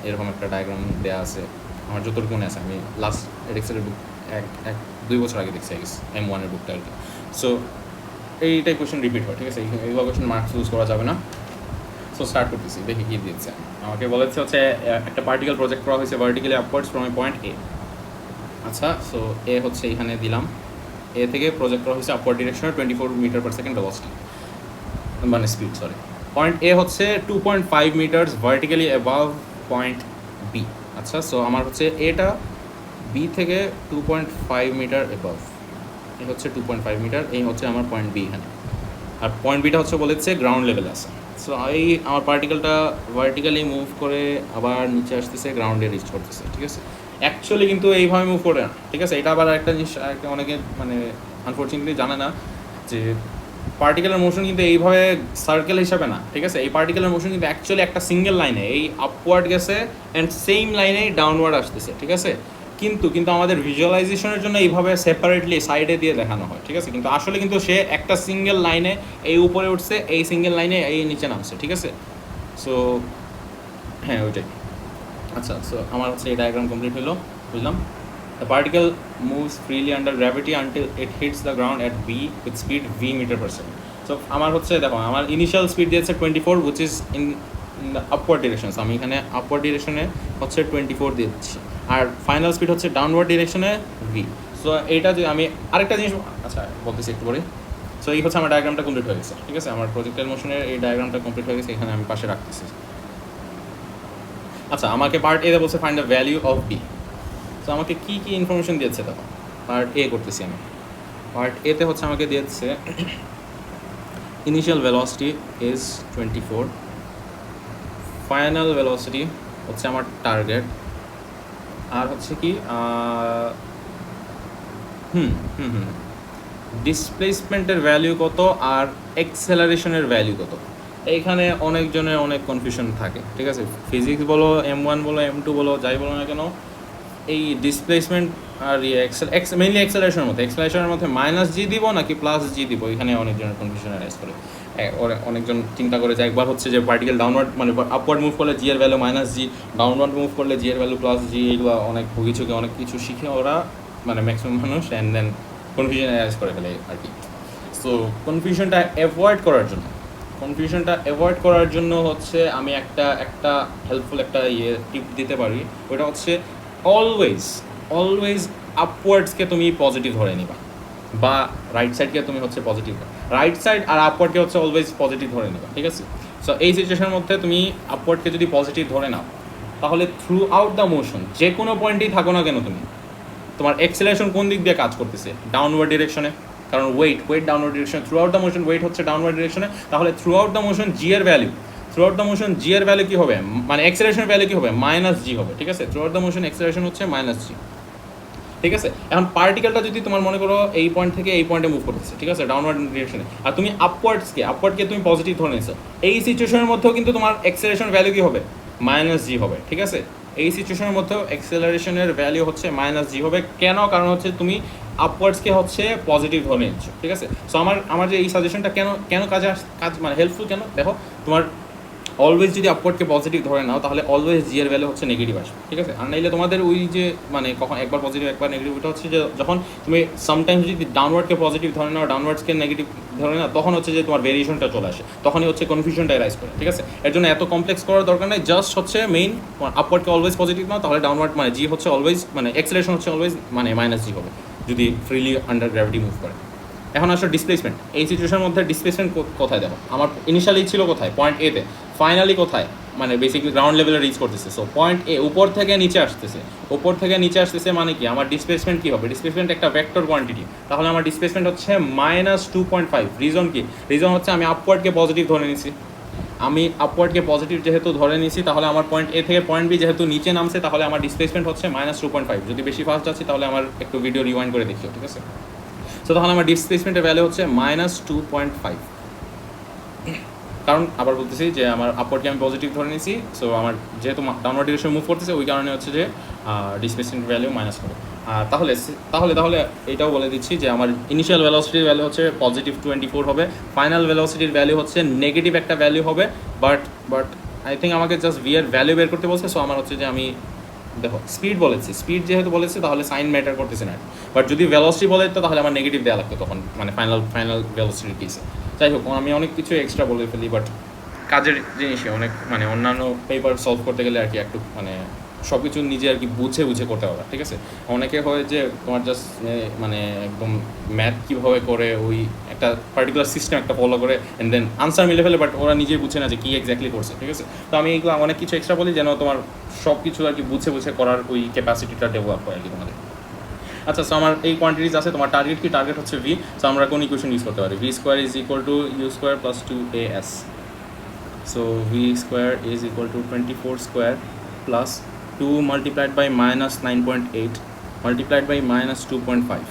এরকম একটা ডায়াগ্রাম দেওয়া আছে আমার যতটুকু মনে আছে। আমি লাস্ট এক্সেলের বুক 1-2 বছর আগে দেখছি, আই গেস M1 বুকটা আর কি। সো এইটাই কোয়েশ্চেন রিপিট হয়, ঠিক আছে। এইগুলো কোয়েশ্চেন মার্কস ইউজ করা যাবে না। সো স্টার্ট করতেছি, দেখি কী দিচ্ছে। আমাকে বলেছে হচ্ছে একটা পার্টিকেল প্রজেক্ট করা হয়েছে vertically upwards from A point A. আচ্ছা, সো এ হচ্ছে এখানে দিলাম, এ থেকে প্রজেক্ট করা হয়েছে আপওয়ার্ড ডিরেকশনে 24 মিটার পার সেকেন্ড ভেলোসিটি, মানে স্পিড, সরি। পয়েন্ট এ হচ্ছে 2.5 metres vertically above point B. আচ্ছা, সো আমার হচ্ছে এটা বি থেকে 2.5 মিটার অ্যাবাভ, এই হচ্ছে 2.5 মিটার, এই হচ্ছে আমার পয়েন্ট বি এখানে। আর পয়েন্ট বিটা হচ্ছে বলেছে গ্রাউন্ড লেভেলে আছে। সো এই আমার পার্টিকেলটা ভার্টিক্যালি মুভ করে আবার নিচে আসতেছে, গ্রাউন্ডে রিচ করতেছে, ঠিক আছে। অ্যাকচুয়ালি কিন্তু এইভাবে মুভ করে না, ঠিক আছে। এটা আবার একটা জিনিস অনেকে মানে আনফর্চুনেটলি জানে না যে পার্টিকেলের মোশন কিন্তু এইভাবে সার্কেল হিসাবে না, ঠিক আছে। এই পার্টিকেলের মোশন কিন্তু অ্যাকচুয়ালি একটা সিঙ্গেল লাইনে এই আপওয়ার্ড গেছে অ্যান্ড সেম লাইনেই ডাউনওয়ার্ড আসতেছে, ঠিক আছে। কিন্তু আমাদের ভিজুয়ালাইজেশনের জন্য এইভাবে সেপারেটলি সাইডে দিয়ে দেখানো হয়, ঠিক আছে। কিন্তু আসলে কিন্তু সে একটা সিঙ্গেল লাইনে এই উপরে উঠছে, এই সিঙ্গেল লাইনে এই নিচে নামছে, ঠিক আছে। সো হ্যাঁ, ওইটাই। আচ্ছা, সো আমার হচ্ছে এই ডায়াগ্রাম কমপ্লিট হলো, বুঝলাম। The particle moves freely under gravity until it hits the ground at B with speed v metre per second. So আমার হচ্ছে দেখো, আমার ইনিশিয়াল স্পিড দিয়েছে 24, which is in the upward direction. So আমি এখানে upward ডিরেকশনে হচ্ছে 24 দিচ্ছি, আর ফাইনাল স্পিড হচ্ছে ডাউনওয়ার্ড ডিরেকশনে v। সো এইটা যে আমি আরেকটা জিনিস, আচ্ছা বলতেছি একটু পরে। সো এই হচ্ছে আমার ডায়াগ্রামটা কমপ্লিট হয়ে গেছে, ঠিক আছে। আমার প্রজেক্টের মোশনের এই ডায়াগ্রামটা কমপ্লিট হয়ে গেছে, এখানে আমি পাশে রাখতেছি। আচ্ছা, আমাকে পার্ট এ বলছে find the value of B. তো আমাকে কী কী ইনফরমেশন দিয়েছে তখন, পার্ট এ করতেছি আমি। পার্ট এতে হচ্ছে আমাকে দিয়েছে initial velocity is 24, final velocity হচ্ছে আমার টার্গেট, আর হচ্ছে কি ডিসপ্লেসমেন্টের ভ্যালু কত আর এক্সেলারেশনের ভ্যালু কত। এইখানে অনেকজনের অনেক কনফিউশন থাকে, ঠিক আছে। ফিজিক্স বলো, M1 বলো, M2 বলো, যাই বলো না কেন, এই ডিসপ্লেসমেন্ট আর মেইনলি এক্সেলারেশনের মধ্যে মাইনাস জি দিব নাকি প্লাস জি দিব, এখানে অনেকজনের কনফিউশন অ্যারাইজ করে। অনেকজন চিন্তা করে যে একবার হচ্ছে যে পার্টিকেল ডাউনওয়ার্ড মানে আপওয়ার্ড মুভ করলে জি এর ভ্যালু মাইনাস জি, ডাউনওয়ার্ড মুভ করলে জি এর ভ্যালু প্লাস জি। এগুলো অনেক ভুগিচুকে অনেক কিছু শিখে ওরা, মানে ম্যাক্সিমাম মানুষ, অ্যান্ড দেন কনফিউশন অ্যারাইজ করে ফেলে আর কি। সো কনফিউশনটা অ্যাভয়েড করার জন্য হচ্ছে আমি একটা হেল্পফুল একটা টিপ দিতে পারি। ওটা হচ্ছে অলওয়েজ আপওয়ার্ডসকে তুমি পজিটিভ ধরে নিবা, বা রাইট সাইডকে তুমি হচ্ছে পজিটিভ, রাইট সাইড আর আপওয়ার্ডকে হচ্ছে অলওয়েজ পজিটিভ ধরে নিবা, ঠিক আছে। সো এই সিচুয়েশনের মধ্যে তুমি আপওয়ার্ডকে যদি পজিটিভ ধরে নাও, তাহলে থ্রু আউট দ্য মোশন যে কোনো পয়েন্টেই থাকো না কেন তুমি, তোমার এক্সেলারেশন কোন দিক দিয়ে কাজ করতেছে, ডাউনওয়ার্ড ডিরেকশনে। কারণ ওয়েট ডাউনওয়ার্ড ডিরেকশনে, throughout the motion weight হচ্ছে ডাউনওয়ার্ড ডিরেকশনে। তাহলে throughout the motion G এর ভ্যালু কী হবে, মানে এক্সেলারেশনের ভ্যালু কী হবে, মাইনাস জি হবে, ঠিক আছে। Through out the motion acceleration হচ্ছে মাইনাস জি, ঠিক আছে। এখন পার্টিকেলটা যদি তোমার মনে করো এই পয়েন্ট থেকে এই পয়েন্টে মুভ করতেছে, ঠিক আছে, ডাউনওয়ার্ড ডিরেকশনে, আর তুমি আপওয়ার্ডকে তুমি পজিটিভ ধরে নিয়েছো, এই সিচুয়েশনের মধ্যেও কিন্তু তোমার এক্সেলারেশন ভ্যালু কী হবে, মাইনাস জি হবে, ঠিক আছে। এই সিচুয়েশনের মধ্যেও এক্সেলারেশনের ভ্যালু হচ্ছে মাইনাস জি হবে। কেন? কারণ হচ্ছে তুমি আপওয়ার্ডসকে হচ্ছে পজিটিভ ধরে নিচ্ছ, ঠিক আছে। সো আমার যে এই সাজেশনটা কেন কাজ মানে হেল্পফুল কেন, দেখো, তোমার অলওয়েজ যদি আপওয়ার্ডকে পজিটিভ ধরে নাও, তাহলে অলওয়েজ জি এর ভ্যালু হচ্ছে নেগেটিভ আসবে, ঠিক আছে। আর নাইলে তোমাদের ওই যে মানে কখন একবার পজিটিভ একবার নেগেটিভ, ওটা হচ্ছে যে যখন তুমি সামটাইমস যদি ডাউনওয়ার্ডকে পজিটিভ ধরে নাও, ডাউনওয়ার্ডসকে নেগেটিভ ধরে নাও, তখন হচ্ছে যে তোমার ভেরিয়েশনটা চলে আসে, তখনই হচ্ছে কনফিউশনটা রাইজ করে, ঠিক আছে। এর জন্য এত কমপ্লেক্স করার দরকার নেই, জাস্ট হচ্ছে মেইন আপওয়ার্ডকে অলওয়েজ পজিটিভ নাও, তাহলে ডাউনওয়ার্ড মানে জি হচ্ছে অলওয়েজ, মানে এক্সেলারেশন হচ্ছে অলওয়েজ মানে মাইনাস জি হবে যদি ফ্রিলি আন্ডার গ্র্যাভিটি মুভ করে। এখন আসলে ডিসপ্লেসমেন্ট, এই সিচুয়েশনের মধ্যে ডিসপ্লেসমেন্ট কোথায় দেখো, আমার ইনিশিয়ালি ছিল কোথায়, পয়েন্ট এতে, ফাইনালি কোথায়, মানে বেসিক্যালি গ্রাউন্ড লেভেলে রিচ করতেছে। সো পয়েন্ট এ উপর থেকে নিচে আসতেছে, মানে কি আমার ডিসপ্লেসমেন্ট কী হবে, ডিসপ্লেসমেন্ট একটা ভেক্টর কোয়ান্টিটি, তাহলে আমার ডিসপ্লেসমেন্ট হচ্ছে -2.5। রিজন কি, রিজন হচ্ছে আমি আপওয়ার্ডকে পজিটিভ ধরে নিছি, যেহেতু ধরে নিছি, তাহলে আমার পয়েন্ট এ থেকে পয়েন্ট বি যেহেতু নিচে নামছে, তাহলে আমার ডিসপ্লেসমেন্ট হচ্ছে -2.5। যদি বেশি ফাস্ট যাচ্ছি তাহলে আমার একটু ভিডিও রিওয়াইন্ড করে দেখিও, ঠিক আছে। সো তাহলে আমার ডিসপ্লেসমেন্টের ভ্যালু হচ্ছে -2.5। কারণ আবার বলতেছি যে আমার আপওয়ার্ডকে আমি পজিটিভ ধরে নিয়েছি, সো আমার যেহেতু ডাউনওয়ার্ড ডিরেকশন মুভ করতেছে ওই কারণে হচ্ছে যে ডিসপ্লেসমেন্ট ভ্যালু মাইনাস হবে। তাহলে তাহলে তাহলে এটাও বলে দিচ্ছি যে আমার ইনিশিয়াল ভেলোসিটির ভ্যালু হচ্ছে পজিটিভ 24 হবে, ফাইনাল ভেলোসিটির ভ্যালু হচ্ছে নেগেটিভ একটা ভ্যালু হবে, বাট আই থিঙ্ক আমাকে জাস্ট ভি এর ভ্যালু বের করতে বলছে। সো আমার হচ্ছে যে আমি দেখো স্পিড বলেছি, স্পিড যেহেতু বলেছে তাহলে সাইন ম্যাটার করতেছে না, বাট যদি ভেলোসিটি বলে তো তাহলে আমার নেগেটিভ দেওয়া লাগতো তখন, মানে ফাইনাল ভেলোসিটির কেসে। যাই হোক, আমি অনেক কিছু এক্সট্রা বলে ফেলি, বাট কাজের জিনিসই অনেক, মানে অন্যান্য পেপার সলভ করতে গেলে আর কি একটু মানে সব কিছু নিজে আর কি বুঝে করতে হবে, ঠিক আছে। অনেকে হয় যে তোমার জাস্ট মানে একদম ম্যাথ কীভাবে করে ওই একটা পার্টিকুলার সিস্টেম একটা ফলো করে অ্যান্ড দেন আনসার মিলে ফেলে, বাট ওরা নিজেই বুঝে না যে কী এক্স্যাক্টলি করছে, ঠিক আছে। তো আমি এইগুলো অনেক কিছু এক্সট্রা বলি যেন তোমার সব কিছু আর কি বুঝে করার ওই ক্যাপাসিটিটা ডেভেলপ হয় আর কি তোমাদের। আচ্ছা, সো আমার এই কোয়ান্টিটিস আছে, তোমার টার্গেট কি? টার্গেট হচ্ছে ভি। সো আমরা কোন ইকুয়েশন ইউজ করতে পারি? V square is equal to u square plus 2as. So v square is equal to 24 square plus 2 multiplied by minus 9.8 multiplied by minus 2.5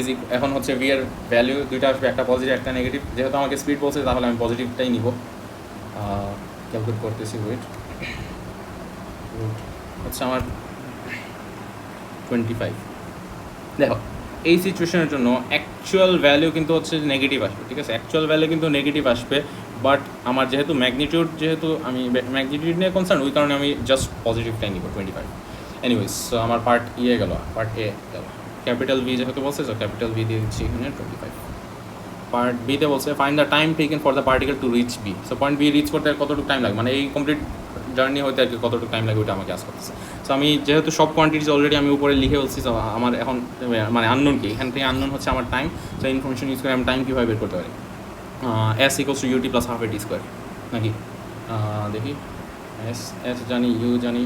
is এখন হচ্ছে v এর value দুইটা আসবে, একটা পজিটিভ একটা নেগেটিভ। যেহেতু আমাকে স্পিড বলছে তাহলে আমি পজিটিভটাই নিব। ক্যালকুলেট করতেছি, ওয়েট, হচ্ছে আমার 25। দেখো এই সিচুয়েশনের জন্য অ্যাকচুয়াল ভ্যালু কিন্তু হচ্ছে নেগেটিভ আসবে, ঠিক আছে, অ্যাকচুয়াল ভ্যালু কিন্তু নেগেটিভ আসবে, বাট আমার যেহেতু ম্যাগনিটিউড, যেহেতু আমি ম্যাগনিটিউড নিয়ে কনসার্ন, ওই কারণে আমি জাস্ট পজিটিভটাই নিব 25। এনিওয়েজ, সো আমার পার্ট ইয়ে গেল, পার্ট এ গেল। ক্যাপিটাল ভি যেহেতু বলছে, সো ক্যাপিটাল ভি দিয়ে দিচ্ছি এখানে 25। পার্ট বিতে বলছে find the time taken for the particle to reach B. So point B reach করতে কতটুকু টাইম লাগে, মানে এই কমপ্লিট জার্নি হইতে আর কি কতটুকু টাইম লাগে ওইটা আমাকে আস করতেছে। সো আমি যেহেতু সব কোয়ান্টিটিস অলরেডি আমি উপরে লিখে বলছি, সো আমার এখন মানে আননোন কি, এখান থেকে আননোন হচ্ছে আমার টাইম। সো ইনফরমেশন ইউজ করে আমি টাইম কীভাবে বের করতে পারি? S equals to UT plus half a t square, নাকি দেখি, এস জানি, ইউ জানি,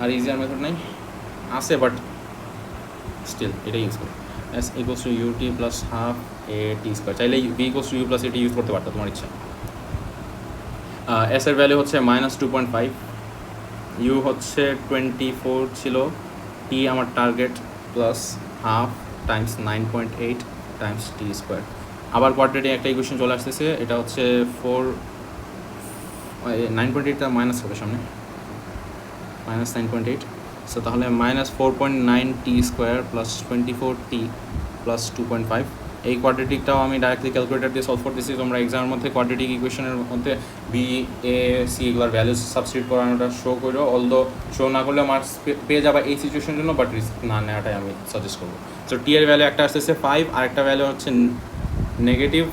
আর ইজিয়ার মেথড নাই আছে, বাট স্টিল এটা ইউজ করি। S equals to UT plus half A T square, চাইলে B equals to U plus এটি ইউজ করতে পারতো, তোমার ইচ্ছা। এস এর ভ্যালু হচ্ছে মাইনাস 2.5, ইউ হচ্ছে 24 ছিল, টি আমার target plus half times 9.8 times T square. আবার কোয়াড্রেটিক একটা ইকুয়েশন চলে আসতেছে, এটা হচ্ছে 9.8টা মাইনাস হবে সামনে, মাইনাস 9.8। সো তাহলে minus 4.9 T square plus 24 T plus 2.5। এই কোয়াড্রেটিকটাও আমি ডাইরেক্টলি ক্যালকুলেটার দিয়ে সলভ করতেছি। তোমরা এক্সামের মধ্যে কোয়াড্রেটিক ইকুয়েশনের মধ্যে বি এ সি এগুলোর ভ্যালুস সাবস্টিটিউট করানোটা শো করো, অলদো শো না করলে মার্কস পেয়ে যাবা এই সিচুয়েশনের জন্য, বাট রিস্ক না নেওয়াটাই আমি সাজেস্ট করবো। সো টি এর ভ্যালু একটা আসতেছে 5, আর একটা ভ্যালু হচ্ছে নেগেটিভ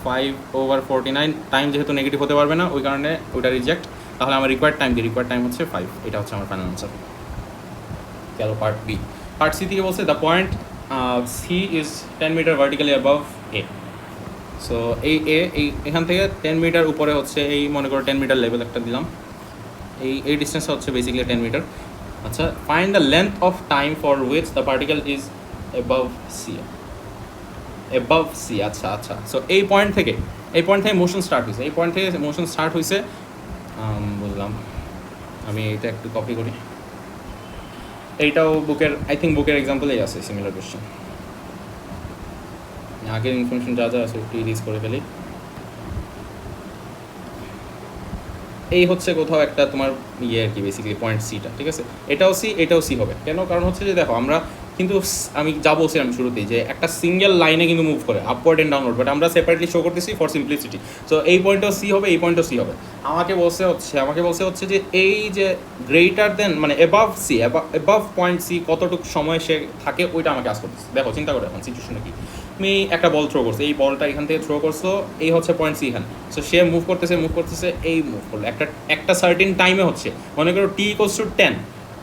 5/49। টাইম যেহেতু নেগেটিভ হতে পারবে না ওই কারণে ওইটা রিজেক্ট। তাহলে আমার রিকোয়ার্ড টাইম কি? রিকোয়ার্ড টাইম হচ্ছে 5। এটা হচ্ছে আমার ফাইনাল আনসার। গেল পার্ট বি। পার্ট সি থেকে বলছে the point C is 10 metre vertically above A. So এখান থেকে 10 মিটার উপরে হচ্ছে এই, মনে করো 10 মিটার লেভেল একটা দিলাম, এই ডিস্টেন্সটা হচ্ছে বেসিক্যালি 10 মিটার। আচ্ছা, find the length of time for which the particle is above C. Above C, আচ্ছা। সো এই পয়েন্ট থেকে মোশন স্টার্ট হয়েছে, বুঝলাম। আমি এইটা একটু কপি করি, এইটাও বুকের, আই থিঙ্ক বুকের এক্সাম্পলেই আছে সিমিলার কোয়েশ্চেন। আগের ইনফরমেশন যা আছে একটু ইরিজ করে ফেলি। এই হচ্ছে কোথাও একটা তোমার ইয়ে আর কি, বেসিক্যালি পয়েন্ট সিটা, ঠিক আছে। এটাও সি হবে কেন? কারণ হচ্ছে যে দেখো আমরা কিন্তু, আমি যা বলছিলাম শুরুতেই যে একটা সিঙ্গেল লাইনে কিন্তু মুভ করে আপওয়ার্ড অ্যান্ড ডাউনওয়ার্ড, বাট আমরা সেপারেটলি শো করতেছি ফর সিম্পলিসিটি। সো এই পয়েন্টও সি হবে, এই পয়েন্টও সি হবে। আমাকে বলছে হচ্ছে যে এই যে গ্রেটার দেন, মানে above C, above point C কতটুকু সময় সে থাকে ওইটা আমাকে আস করতেছে। দেখো চিন্তা করো এখন সিচুয়েশনটা কি, তুমি একটা বল থ্রো করছো, এই বলটা এখান থেকে থ্রো করছো, এই হচ্ছে পয়েন্ট সি এখানে। সো সে মুভ করতেছে, এই মুভ করলো একটা সার্টেন টাইমে হচ্ছে, মনে করো T equals to 10,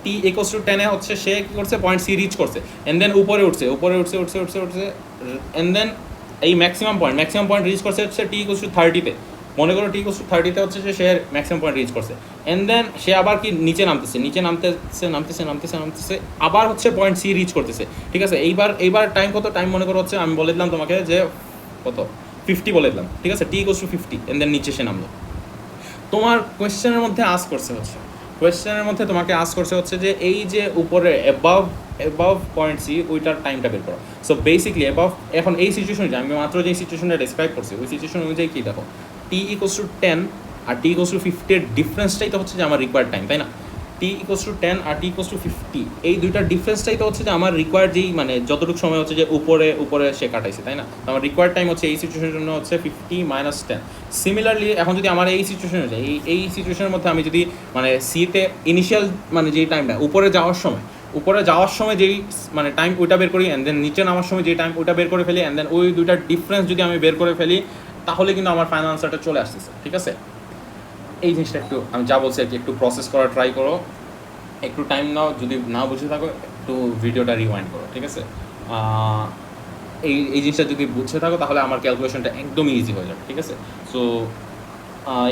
T equals to 10-এ হচ্ছে সে কী করছে, পয়েন্ট সি রিচ করছে, এন্ড দেন উপরে উঠছে, এন্ড দেন এই ম্যাক্সিমাম পয়েন্ট রিচ করছে হচ্ছে টি ইকুয়ালস টু 30-তে। মনে করো টি ইকুয়ালস টু 30-তে হচ্ছে সে ম্যাক্সিমাম পয়েন্ট রিচ করছে, এন্ড দেন সে আবার কি নিচে নামতেছে, আবার হচ্ছে পয়েন্ট সি রিচ করতেছে, ঠিক আছে। এইবার টাইম কত? টাইম মনে করো হচ্ছে, আমি বলে দিলাম তোমাকে যে কত, 50 বলে দিলাম, ঠিক আছে। টি ইকুয়ালস টু 50, এন্ড দেন নিচে সে নামলো। তোমার কোয়েশ্চেনের মধ্যে তোমাকে আস করছে হচ্ছে যে এই যে উপরে অ্যাবাভ পয়েন্ট সি ওইটার টাইমটা বের করো। সো বেসিকলি অ্যাবাভ, এখন এই সিচুয়েশন অনুযায়ী আমি মাত্র যে সিচুয়েশনটা ডিসক্রাইব করছি ওই সিচুয়েশন অনুযায়ী কী দেখো, টি ইকুয়ালস টু 10 আর টি ইকুয়ালস টু 50 এর ডিফারেন্সটাই তো হচ্ছে যে আমার রিকোয়ার্ড টাইম, তাই না? টি ইকুয়ালস টু 10 আর টি ইকুয়ালস টু 50, এই দুইটার ডিফারেন্সটাই তো হচ্ছে যে আমার রিকোয়ার্ড যেই মানে যতটুকু সময় হচ্ছে যে উপরে সে কাটাইছে, তাই না? তো আমার রিকোয়ার্ড টাইম হচ্ছে এই সিচুয়েশনের জন্য হচ্ছে 50 মাইনাস 10। সিমিলারলি এখন যদি আমার এই সিচুয়েশন অনুযায়ী এই সিচুয়েশনের মধ্যে আমি যদি মানে সিতে ইনিশিয়াল মানে যেই টাইমটা উপরে যাওয়ার সময় যেই মানে টাইম ওইটা বের করি, অ্যান্ড দেন নিচে নামার সময় যেই টাইম ওইটা বের করে ফেলি, অ্যান্ড দেন ওই দুইটার ডিফারেন্স যদি আমি বের করে ফেলি তাহলে কিন্তু আমার ফাইনাল আনসারটা চলে আসতেছে, ঠিক আছে? এই জিনিসটা একটু আমি যা বলছি আর কি, একটু প্রসেস করা ট্রাই করো, একটু টাইম নাও, যদি না বুঝে থাকো একটু ভিডিওটা রিওয়াইন্ড করো, ঠিক আছে? এই জিনিসটা যদি বুঝে থাকো তাহলে আমার ক্যালকুলেশনটা একদমই ইজি হয়ে যাবে, ঠিক আছে? সো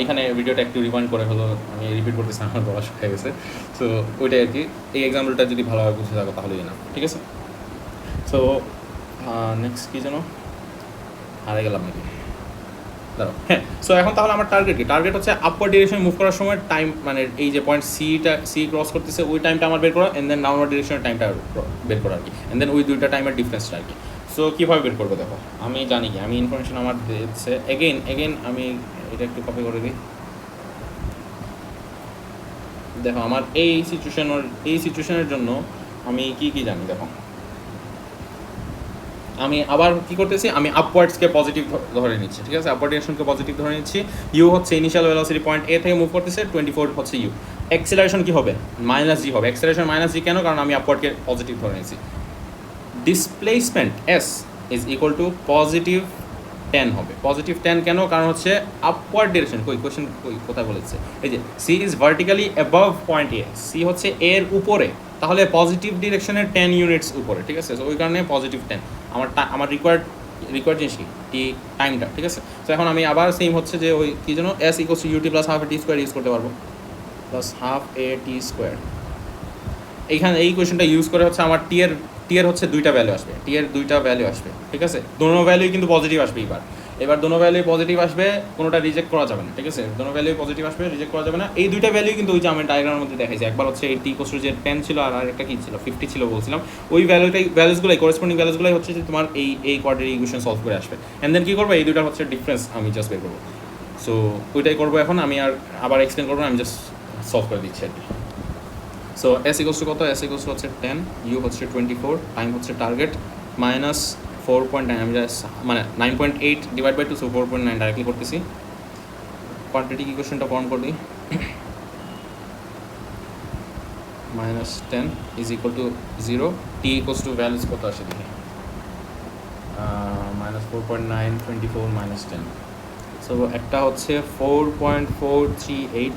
এখানে ভিডিওটা একটু রিওয়াইন্ড করে হলো, আমি রিপিট করতেছি, আমার গলা শুকিয়ে গেছে। সো ওইটাই আর কি, এই এক্সাম্পলটা যদি ভালোভাবে বুঝে থাকো তাহলেই না, ঠিক আছে? সো নেক্সট কী যেন হারিয়ে গেলাম নাকি, দাঁড়াও। হ্যাঁ, সো এখন তাহলে আমার টার্গেট কি? টার্গেট হচ্ছে আপওয়ার্ড ডিরেকশনে মুভ করার সময় টাইম, মানে এই যে পয়েন্ট সি ক্রস করতেছে ওই টাইমটা আমার বের করা, অ্যান্ড দেন ডাউনওয়ার্ড ডিরেকশনের টাইমটা বের করা আর কি, অ্যান্ড দেন ওই দুইটা টাইমের ডিফারেন্সটা আর কি। সো কীভাবে বের করবো দেখো, আমি জানি কি, আমি ইনফরমেশন আমার দিচ্ছে এগেইন আমি এটা একটু কপি করে দিই। দেখো আমার এই সিচুয়েশনের জন্য আমি কি জানি, দেখো আমি আবার কি করতেছি, আমি আপওয়ার্ডসকে পজিটিভ ধরে নিচ্ছি, ঠিক আছে? আপওয়ার্ড ডিরেকশনকে পজিটিভ ধরে নিচ্ছি। ইউ হচ্ছে ইনিশিয়াল ভেলোসিটি পয়েন্ট এ থেকে মুভ করতেছে, 24 হচ্ছে ইউ। অ্যাক্সেলারেশন কি হবে? মাইনাস জি হবে। অ্যাক্সেলারেশন মাইনাস জি কেন? কারণ আমি আপওয়ার্ডকে পজিটিভ ধরে নিচ্ছি। Displacement S is equal two positive 10 হবে। পজিটিভ 10 কেন? কারণ হচ্ছে আপওয়ার্ড ডিরেকশন কোথায় বলেছে, এই যে C is vertically above point A, C হচ্ছে এর উপরে, তাহলে পজিটিভ ডিরেকশনের 10 ইউনিটস উপরে, ঠিক আছে? সো ওই কারণে পজিটিভ 10 আমার রিকোয়ার্ড জিনিস কি টাইমটা, ঠিক আছে? তো এখন আমি আবার সেম হচ্ছে যে ওই কী যেন s equals to UT plus half A T square use করতে পারবো, প্লাস হাফ এ টি স্কোয়ার। এইখানে এই কোয়েশনটা ইউজ করে হচ্ছে আমার টি এর হচ্ছে দুইটা ভ্যালু আসবে, ঠিক আছে? দোনো ভ্যালুই কিন্তু পজিটিভ আসবে। এবার দোনো ভ্যালুই পজিটিভ আসবে, কোনোটা রিজেক্ট করা যাবে না, ঠিক আছে? দোনো ভ্যালুই পজিটিভ আসবে, রিজেক্ট করা যাবে না। এই দুইটা ভ্যালু কিন্তু ওই যে আমি ডায়াগ্রামের মধ্যে দেখাইছি, একবার হচ্ছে এই টি ইকুয়ালস টু যে 10 ছিল আর আরেকটা কি ছিল 50 ছিল বলছিলাম, ওই ভ্যালুসগুলোই করেসপন্ডিং ভ্যালুসগুলোই হচ্ছে যে তোমার এই কোয়াড্রেটিক ইকুয়েশন সলভ করে আসবে, অ্যান্ড দেন কী করবো, এই দুইটার হচ্ছে ডিফারেন্স আমি জাস্ট বের করবো। সো ওইটাই করবো এখন, আমি আর আবার এক্সপ্লেন করবো, আমি জাস্ট সলভ করে দিচ্ছি আর কি। সো এস ইকুয়ালস টু কত? এস ইকুয়ালস টু হচ্ছে 10, ইউ হচ্ছে 24, টাইম হচ্ছে টার্গেট, মাইনাস 4.9, আমি জাস্ট মানে 9.8 ডিভাইড বাই 2, সো 4.9 ডাইরেক্টলি করতেছি। কোয়ান্টিটি ইকুয়েশনটা ফর্ম করে দিই, minus 10 is equal to 0, T equals two values কত আসে দেখি, মাইনাস 4.9, 24 মাইনাস 10। সো একটা হচ্ছে 4.438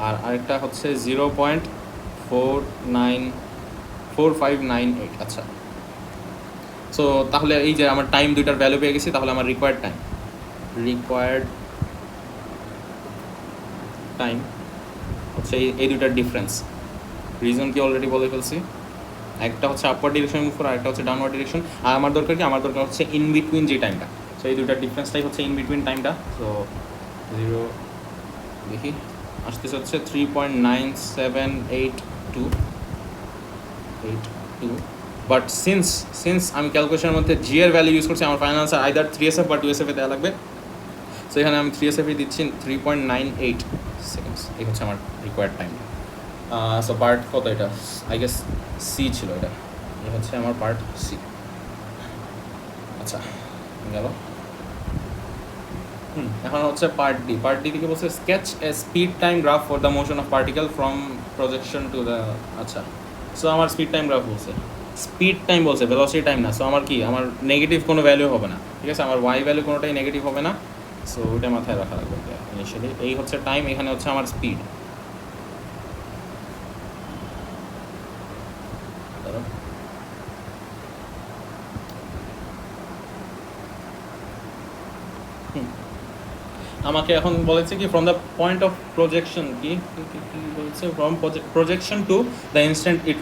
আর আরেকটা হচ্ছে 0.4598। আচ্ছা, সো তাহলে এই যে আমার টাইম দুইটার ভ্যালু পেয়ে গেছি, তাহলে আমার রিকোয়ার্ড টাইম হচ্ছে এই দুইটার ডিফারেন্স। রিজন কি অলরেডি বলে ফেলছি, একটা হচ্ছে আপওয়ার্ড ডিরেকশন মুভ করা, একটা হচ্ছে ডাউনওয়ার্ড ডিরেকশন। আর আমার দরকার কি, আমার দরকার হচ্ছে ইন বিটুইন যে টাইমটা। সো এই দুইটার ডিফারেন্সটাই হচ্ছে ইন বিটুইন টাইমটা। সো 0 দেখি আসতেছে হচ্ছে 3.9782, বাট সিন্স আমি ক্যালকুলেশনের মধ্যে জি এর ভ্যালু ইউজ করছি, আমার ফাইনাল আনসার আইদার 3SF বা 2SF দেওয়া লাগবে। সো এখানে আমি 3SF দিচ্ছি 3.98 সেকেন্ডস, এই হচ্ছে আমার রিকোয়ার্ড টাইম। সো পার্ট কত এটা, আই গেস সি ছিল, এটা এই হচ্ছে আমার পার্ট সি। আচ্ছা গেল। এখন হচ্ছে পার্ট ডি থেকে বলছে sketch A speed time graph for the motion of particle from projection to the. আচ্ছা, সো আমার স্পিড টাইম গ্রাফ বলছে, স্পিড টাইম বলছে, ভেলোসিটি টাইম না। সো আমার কি, আমার নেগেটিভ কোনো ভ্যালু হবে না, ঠিক আছে? আমার ওয়াই ভ্যালু কোনোটাই নেগেটিভ হবে না। সো ওইটা মাথায় রাখা লাগবে ইনিশিয়ালি। এই হচ্ছে টাইম, এখানে হচ্ছে আমার স্পিড। আমাকে এখন বলেছে কি from the point of projection, কি বলছে, from projection to the instant it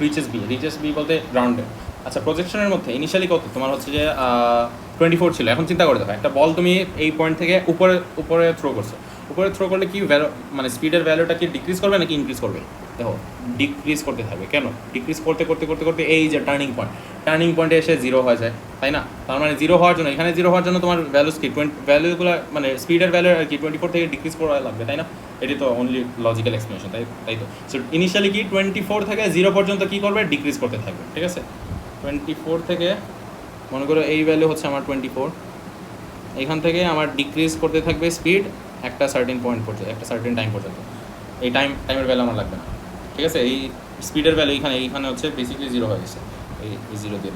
reaches B বলতে গ্রাউন্ডে। আচ্ছা, প্রজেকশনের মধ্যে ইনিশিয়ালি কত তোমার হচ্ছে যে 24 ছিল। এখন চিন্তা করে দেখো, একটা বল তুমি এই পয়েন্ট থেকে উপরে থ্রো করছো, উপরে থ্রো করলে কি ভ্যালু, মানে স্পিডের ভ্যালুটা কি ডিক্রিজ করবে নাকি ইনক্রিজ করবে? দেখো ডিক্রিজ করতে থাকবে। কেন? ডিক্রিজ করতে করতে করতে করতে এই যে টার্নিং পয়েন্টে এসে জিরো হয়ে যায়, তাই না? তার মানে জিরো হওয়ার জন্য, এখানে জিরো হওয়ার জন্য তোমার ভ্যালুস কি ভ্যালুগুলো মানে স্পিডের ভ্যালু আর কি 24 থেকে ডিক্রিজ করা লাগবে, তাই না? এটি তো অনলি লজিক্যাল এক্সপ্লেনেশন, তাই তো। সো ইনিশিয়ালি কি 24 থেকে 0 পর্যন্ত কী করবে? ডিক্রিজ করতে থাকবে, ঠিক আছে? 24 থেকে মনে করো এই ভ্যালু হচ্ছে আমার 24, এখান থেকে আমার ডিক্রিজ করতে থাকবে স্পিড একটা সার্টেন পয়েন্ট পর্যন্ত, একটা সার্টেন টাইম পর্যন্ত। এই টাইমের ভ্যালু আমার লাগবে না, ঠিক আছে? এই স্পিডের ভ্যালু এইখানে হচ্ছে বেসিক্যালি জিরো হয়ে গেছে, এই জিরো দিয়ে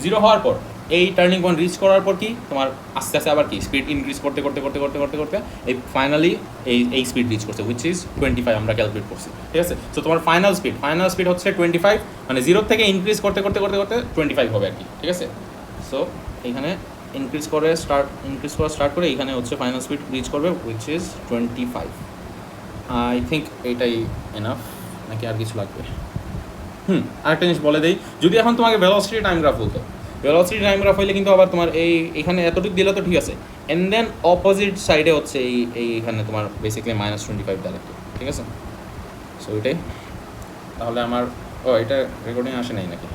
জিরো হওয়ার পর এই টার্নিং পয়েন্ট রিচ করার পর কি তোমার আস্তে আস্তে আবার কি স্পিড ইনক্রিজ করতে করতে করতে করতে করতে করতে এই ফাইনালি এই স্পিড রিচ করছে, হুইচ ইজ 25 আমরা ক্যালকুলেট করছি, ঠিক আছে? সো তোমার ফাইনাল স্পিড হচ্ছে 25, মানে জিরো থেকে ইনক্রিজ করতে করতে করতে করতে 25 হবে আর কি, ঠিক আছে? সো এইখানে ইনক্রিজ করা স্টার্ট করে এইখানে হচ্ছে ফাইনাল স্পিড রিচ করবে, হুইচ ইজ 25। আই থিঙ্ক এইটাই এনাফ, নাকি আর কিছু লাগবে? আরেকটা জিনিস বলে দেই, যদি এখন তোমাকে ভেলোসিটি টাইম গ্রাফ বলতো, ভেলোসিটি টাইম গ্রাফ হইলে কিন্তু আবার তোমার এখানে এতটুকু দিলে তো ঠিক আছে, অ্যান্ড দেন অপোজিট সাইডে হচ্ছে এইখানে তোমার বেসিক্যালি -25 দেওয়া লাগতো, ঠিক আছে? সো এটাই তাহলে আমার এটা রেকর্ডিং আসে নাই নাকি?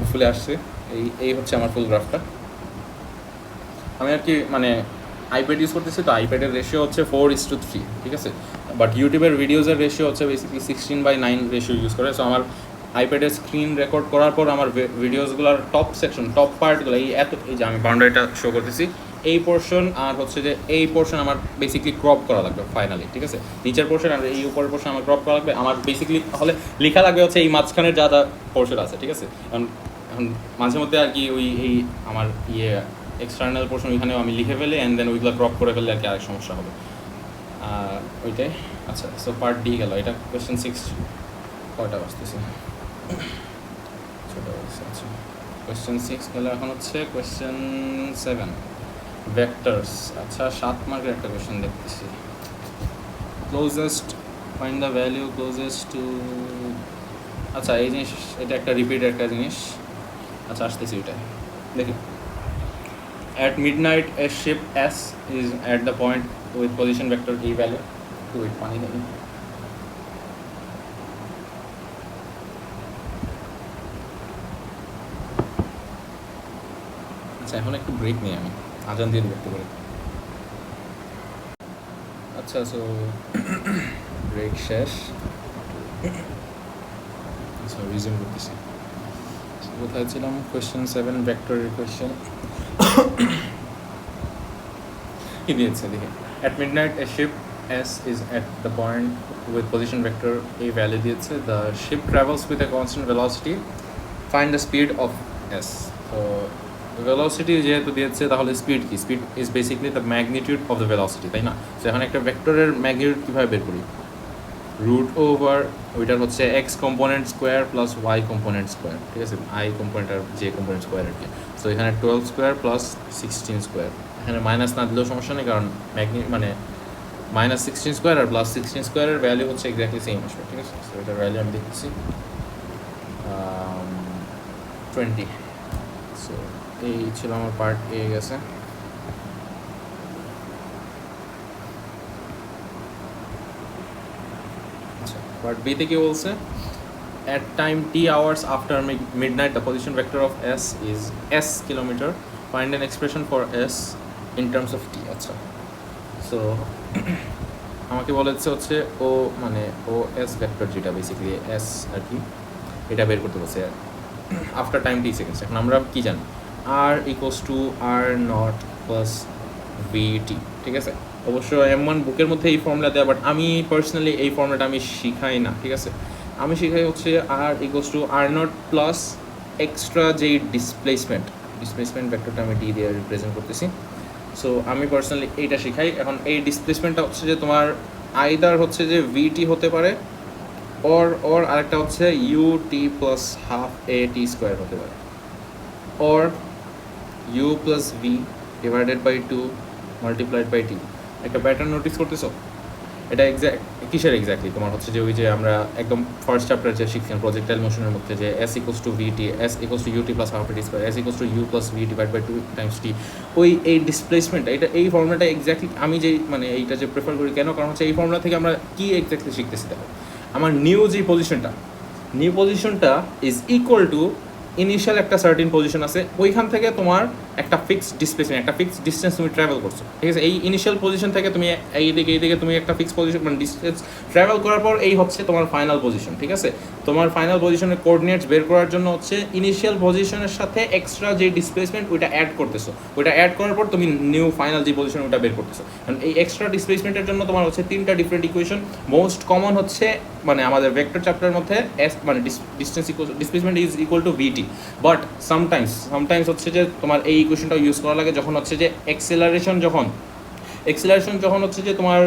ফুলে আসছে। এই হচ্ছে আমার ফুল গ্রাফটা। আমি আর কি মানে আইপ্যাড ইউজ করতেছি, তো আইপ্যাডের রেশিও হচ্ছে 4:3, ঠিক আছে? বাট ইউটিউবের ভিডিওজের রেশিও হচ্ছে বেসিক্যালি 16:9 রেশিও ইউজ করে। সো আমার আইপ্যাডের স্ক্রিন রেকর্ড করার পর আমার ভিডিওসগুলোর টপ পার্টগুলো এই যে আমি বাউন্ডারিটা শো করতেছি, এই পোর্শন আর হচ্ছে যে এই পোর্শন আমার বেসিক্যালি ক্রপ করা লাগবে ফাইনালি, ঠিক আছে? নিচের পোর্শন আর এই উপরের পোর্শন আমার ক্রপ করা লাগবে। আমার বেসিক্যালি তাহলে লেখা লাগবে হচ্ছে এই মাঝখানের যা পোর্শন আছে, ঠিক আছে? এখন মাঝে মধ্যে আর কি এই আমার এক্সটার্নাল পোর্শন ওইখানেও আমি লিখে ফেলে অ্যান্ড দেন ওইগুলো ক্রপ করে ফেললে আর কি আরেক সমস্যা হবে। ওইটাই। আচ্ছা, সো পার্ট ডি গেল। এটা কোয়েশ্চেন 6 কয়টা বাজতেছে? ছোটো বাজছে। আচ্ছা, কোয়েশ্চেন 6 গেল। এখন হচ্ছে কোয়েশ্চেন 7, ভেক্টরস। আচ্ছা, 7 মার্কের একটা কোয়েশ্চেন দেখতেছি। Find the value closest to. আচ্ছা, এই জিনিস, এটা একটা রিপিট একটা জিনিস। আচ্ছা, আসতেছি ওইটা দেখি। At midnight, a ship S is at the point with position vector E value. Wait, পানি নেই। আচ্ছা, এখন একটু ব্রেক নিই আমি, আজান দিয়ে দেবো একটু করে। আচ্ছা, সো ব্রেক শেষ। আচ্ছা, রিজিউম করতেছি। কোথায় ছিলাম? কোয়েশ্চেন 7, ভেক্টরের কোয়েশ্চেন। কি দিয়েছে দেখে। At midnight, a ship S is at the point with position vector A value দিয়েছে। The ship travels with a constant velocity. Find the speed of S. So velocity যেহেতু দিয়েছে, তাহলে স্পিড কি? Speed is basically the magnitude of the velocity, তাই না? So এখন একটা ভেক্টরের ম্যাগনিটিউড কীভাবে বের করি? রুট ওভার ওইটার হচ্ছে X component square plus Y component square, ঠিক আছে? আই কম্পোনেন্ট আর জে কম্পোনেন্ট স্কোয়ার আর কি। সো এখানে 12 স্কোয়ার প্লাস 16 স্কোয়ার। এখানে মাইনাস না দিলেও সমস্যা নেই, কারণ মানে -16 স্কোয়ার আর +16 স্কোয়ারের ভ্যালু হচ্ছে এক্স্যাক্টলি সেম আসবে, ঠিক আছে? সো এটার ভ্যালু আমি দেখছি 20। সো এই ছিল আমার পার্ট এ গেছে। আচ্ছা, পার্ট বিতে কি বলছে? At time t hours after midnight, the position vector of S is S kilometer. Find an expression for S in terms of t. আচ্ছা, সো আমাকে বলেছে হচ্ছে ও মানে ও এস ভেক্টর, যেটা বেসিক্যালি এস আর কি, এটা বের করতে বলছে আফটার টাইম টি সেকেন্ডস। এখন আমরা কী জানি? R equals to R not plus VT, ঠিক আছে? অবশ্য M1 বুকের মধ্যে এই ফর্মুলা দেওয়া, বাট আমি পার্সোনালি এই ফর্মুলাটা আমি শিখাই না, ঠিক আছে? আমি শিখাই হচ্ছে R equals to R not plus extra যেই ডিসপ্লেসমেন্ট ভেক্টরটা আমি ডি দিয়ে রিপ্রেজেন্ট করতেছি। সো আমি পার্সোনালি এইটা শিখাই। এখন এই ডিসপ্লেসমেন্টটা হচ্ছে যে তোমার আইদার হচ্ছে যে ভিটি হতে পারে, ওর আরেকটা হচ্ছে ইউ টি প্লাস হাফ এ টি স্কোয়ার হতে পারে, ওর U plus V divided by 2 multiplied by T. একটা প্যাটার্ন নোটিস করতেছো? এটা কিসের এক্স্যাক্টলি? তোমার হচ্ছে যে ওই যে আমরা একদম ফার্স্ট চ্যাপ্টার যে শিখছিলাম প্রজেক্টাইল মোশনের মধ্যে, যে S equals to VT, S equals to UT plus half T square, S equals to U plus V divide by 2 times T. এই ডিসপ্লেসমেন্টটা, এই ফর্মুলাটা এক্স্যাক্টলি আমি যেই মানে এইটা যে প্রেফার করি কেন, কারণ হচ্ছে এই ফর্মুলা থেকে আমরা কি এক্স্যাক্টলি শিখতেছি। দেখো, আমার নিউ পজিশনটা ইজ ইকুয়াল টু ইনিশিয়াল একটা সার্টিন পজিশন আছে, ওইখান থেকে তোমার একটা ফিক্সড ডিসপ্লেসমেন্ট, একটা ফিক্সড ডিস্টেন্স তুমি ট্রাভেল করছো, ঠিক আছে। এই ইনিশিয়াল পজিশন থেকে তুমি এইদিকে তুমি একটা ফিক্সড পজিশন মানে ডিস্টেন্স ট্রাভেল করার পর এই হচ্ছে তোমার ফাইনাল পজিশন, ঠিক আছে। তোমার ফাইনাল পজিশনের কোঅর্ডিনেটস বের করার জন্য হচ্ছে ইনিশিয়াল পজিশনের সাথে এক্সট্রা যে ডিসপ্লেসমেন্ট ওইটা অ্যাড করতেছো, ওইটা অ্যাড করার পর তুমি নিউ ফাইনাল যে পজিশন ওটা বের করতেছো। কারণ এই এক্সট্রা ডিসপ্লেসমেন্টের জন্য তোমার হচ্ছে 3টা ডিফারেন্ট ইকুয়েশন। মোস্ট কমন হচ্ছে মানে আমাদের ভেক্টর চ্যাপ্টারের মধ্যে এস মানে displacement is equal to v t, but sometimes হচ্ছে যে তোমার এই ইকুয়েশনটা ইউজ করা লাগে যখন হচ্ছে যে এক্সেলারেশন যখন হচ্ছে যে তোমার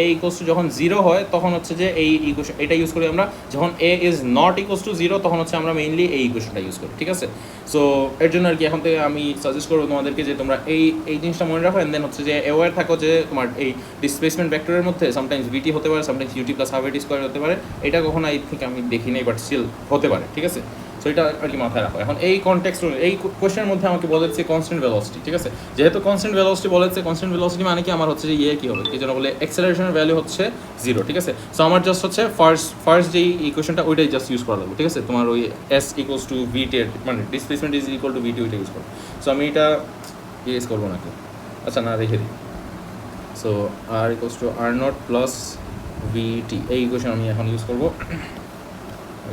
এ ইকুয়ালস টু যখন 0 হয় তখন হচ্ছে যে এই ইকুয়েশন এটা ইউজ করি আমরা, যখন এ ইজ নট ইকুয়ালস টু 0 তখন হচ্ছে আমরা মেইনলি এই ইকুয়েশনটা ইউজ করি, ঠিক আছে। সো এর জন্য আর কি এখন থেকে আমি সাজেস্ট করবো তোমাদেরকে যে তোমরা এই জিনিসটা মনে রাখো, অ্যান্ড দেন হচ্ছে যে অ্যাওয়্যার থাকো যে তোমার এই ডিসপ্লেসমেন্ট ভেক্টরের মধ্যে সামটাইমস ভিটি হতে পারে, sometimes UT plus half a t square হতে পারে। এটা কখনো আই থিঙ্ক আমি দেখি নাই, বাট স্টিল হতে পারে, ঠিক আছে। সো এটা আর কি মাথায় রাখো। এখন এই কনটেক্সট এই কোয়েশ্চেনের মধ্যে আমাকে বলেছে কনস্ট্যান্ট ভেলোসিটি, ঠিক আছে। যেহেতু কনস্ট্যান্ট ভেলোসিটি বলেছে, কনস্ট্যান্ট ভেলোসিটি মানে কি আমার হচ্ছে যে কী হবে, এই জন্য বলে অ্যাক্সেলারেশনের ভ্যালু হচ্ছে 0, ঠিক আছে। সো আমার জাস্ট হচ্ছে ফার্স্ট যেই ইকুয়েশনটা ওইটাই জাস্ট ইউজ করা লাগবে, ঠিক আছে। তোমার ওই এস ইকুয়ালস টু ভিটি মানে ডিসপ্লেসমেন্ট ইজ ইকুয়াল টু ভিটি ওইটা ইউজ করো। সো আমি এটা ইউজ করবো নাকি, আচ্ছা না রেখে দিই। So R equals to R not plus VT এই ইকুয়েশন আমি এখন ইউজ করবো,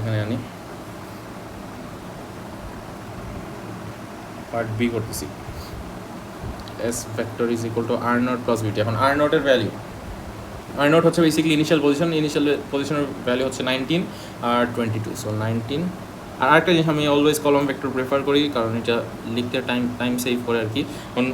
এখানে আনি পার্ট বি করতেছি। S vector is equal to R not plus VT. এখন আর নটের ভ্যালু, আর নট হচ্ছে বেসিক্যালি ইনিশিয়াল পজিশনের ভ্যালু হচ্ছে 19 আর 22। সো 19 আর আরেকটা জিনিস আমি অলওয়েজ কলম ভেক্টর প্রেফার করি, কারণ এটা লিখতে টাইম সেভ করে আর কি।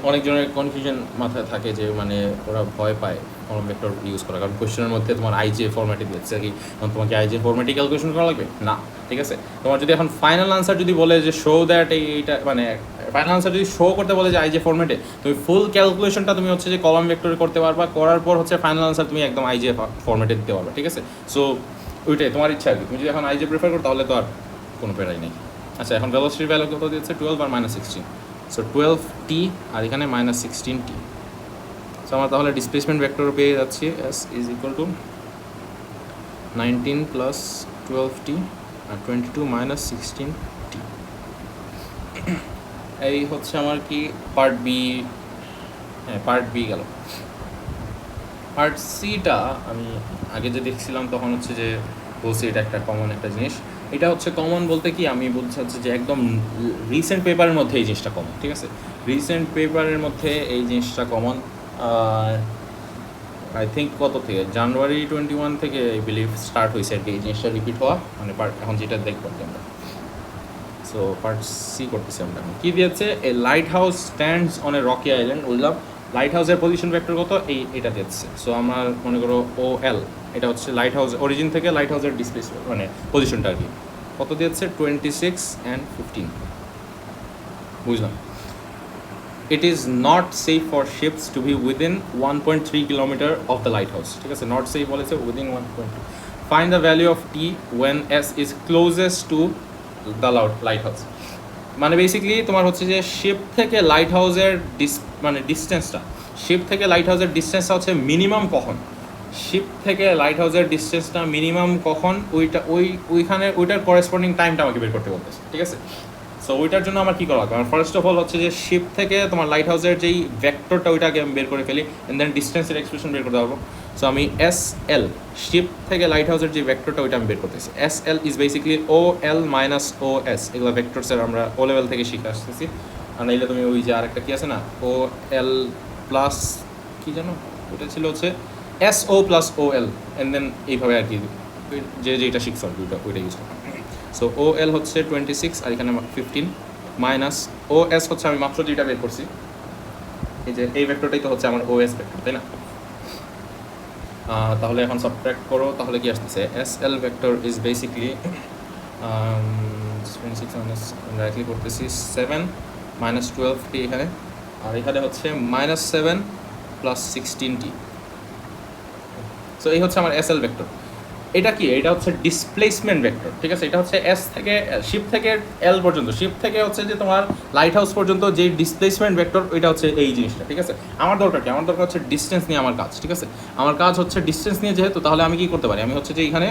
অনেকজনের কনফিউশন মাথায় থাকে যে মানে ওরা ভয় পায় কলম ভেক্টর ইউজ করা, কারণ কোয়েশ্চেনের মধ্যে তোমার আইজে ফরম্যাটে দিচ্ছে আর কি। এখন তোমাকে আইজে ফরম্যাটে ক্যালকুলেশন করা লাগবে না, ঠিক আছে। তোমার যদি এখন ফাইনাল আনসার যদি বলে যে শো দ্যাট এইটা মানে ফাইনাল আনসার যদি শো করতে বলে যে আইজে ফরম্যাটে, তুমি ফুল ক্যালকুলেশনটা তুমি হচ্ছে যে কলম ভেক্টরে করতে পারবা, করার পর হচ্ছে ফাইনাল আনসার তুমি একদম আইজে ফরম্যাটে দিতে পারবা, ঠিক আছে। সো ওইটাই তোমার ইচ্ছা আর কি। তুমি যদি এখন আইজে প্রেফার করো তাহলে তো আর কোনো প্যারাই নেই। আচ্ছা এখন ভেলোসিটির ভ্যালু কত দিচ্ছে 12 আর -16। সো 12t আর এখানে -16t। সো আমরা তাহলে ডিসপ্লেসমেন্ট ভেক্টর পেয়ে যাচ্ছি s is equal to 19 plus 12t আর 22 -16t। এই হচ্ছে আমার কি পার্ট বি, হ্যাঁ পার্ট বি গেল। পার্ট সিটা আমি আগে যে দেখছিলাম তখন হচ্ছে যে বলছি এটা একটা কমন একটা জিনিস। এটা হচ্ছে কমন বলতে কি আমি বলছি হচ্ছে যে একদম রিসেন্ট পেপারের মধ্যে এই জিনিসটা কমন, ঠিক আছে। রিসেন্ট পেপারের মধ্যে এই জিনিসটা কমন, আই থিঙ্ক কত থেকে জানুয়ারি 21 থেকে আই বিলিভ স্টার্ট হয়েছে আর কি এই জিনিসটা রিপিট হওয়া, মানে পার্ট এখন যেটা দেখবো আমরা। সো পার্ট সি করতেছি আমরা। কী দিয়েছে, a lighthouse stands on a rocky island, বললাম লাইট হাউসের পজিশন ভেক্টর কত এটা দিচ্ছে। সো আমরা মনে করো ও এল, এটা হচ্ছে লাইট হাউস অরিজিন থেকে লাইট হাউসের ডিসপ্লেস মানে পজিশনটা আর কি কত দিচ্ছে 26 and 15, বুঝলাম। It is not safe for ships to be within 1.3 kilometre of the lighthouse, ঠিক আছে। নট সেফ বলেছে within 1.2। Find the value of t when s is closest to the lighthouse. মানে basically তোমার হচ্ছে যে sheep থেকে লাইট হাউসের মানে ডিস্টেন্সটা, শিপ থেকে লাইট হাউসের ডিস্টেন্সটা হচ্ছে মিনিমাম কখন, শিপ থেকে লাইট হাউসের ডিস্টেন্সটা মিনিমাম কখন ওইখানে ওইটার করেসপন্ডিং টাইমটা আমাকে বের করতে বলতেছে, ঠিক আছে। সো ওইটার জন্য আমার কী করা লাগবে, আমার ফার্স্ট অফ অল হচ্ছে যে শিপ থেকে তোমার লাইট হাউসের যেই ভেক্টরটা ওইটাকে আমি বের করে ফেলি, অ্যান্ড দেন ডিস্টেন্সের এক্সপ্রেশন বের করতে পারবো। সো আমি এস এল শিপ থেকে লাইট হাউসের যে ভেক্টরটা ওইটা আমি বের করতেছি। S L is basically O L minus O S, এগুলো ভেক্টরসের আমরা ও লেভেল থেকে শিখে আসতেছি। আর নাইলে তুমি ওই যে আরেকটা কী আছে না ও এল প্লাস কী জানো ওটা ছিল হচ্ছে S O plus O L, and then এইভাবে আর কি যেটা শিখছ আর কি ওইটা ইউজ করো। সো ও এল হচ্ছে 26 আর এখানে 15 মাইনাস ও এস হচ্ছে আমি মাত্র যেটা বের করছি, এই যে এই ভেক্টরটাই তো হচ্ছে আমার ও এস ভেক্টর, তাই না। তাহলে এখন সাবট্রাক্ট করো, তাহলে কি আসতেছে S L vector is basically 26 minus directly করতেছি 7 মাইনাস 12t এখানে, আর এখানে হচ্ছে -7 প্লাস 16t। সো এই হচ্ছে আমার এস এল ভেক্টর। এটা কি, এটা হচ্ছে ডিসপ্লেসমেন্ট ভেক্টর, ঠিক আছে। এটা হচ্ছে এস থেকে শিপ থেকে এল পর্যন্ত, শিপ থেকে হচ্ছে যে তোমার লাইট হাউস পর্যন্ত যে ডিসপ্লেসমেন্ট ভেক্টর, ওইটা হচ্ছে এই জিনিসটা, ঠিক আছে। আমার দরকার কি, আমার দরকার হচ্ছে ডিস্টেন্স নিয়ে আমার কাজ, ঠিক আছে। আমার কাজ হচ্ছে ডিস্টেন্স নিয়ে, যেহেতু তাহলে আমি কি করতে পারি, আমি হচ্ছে যে এখানে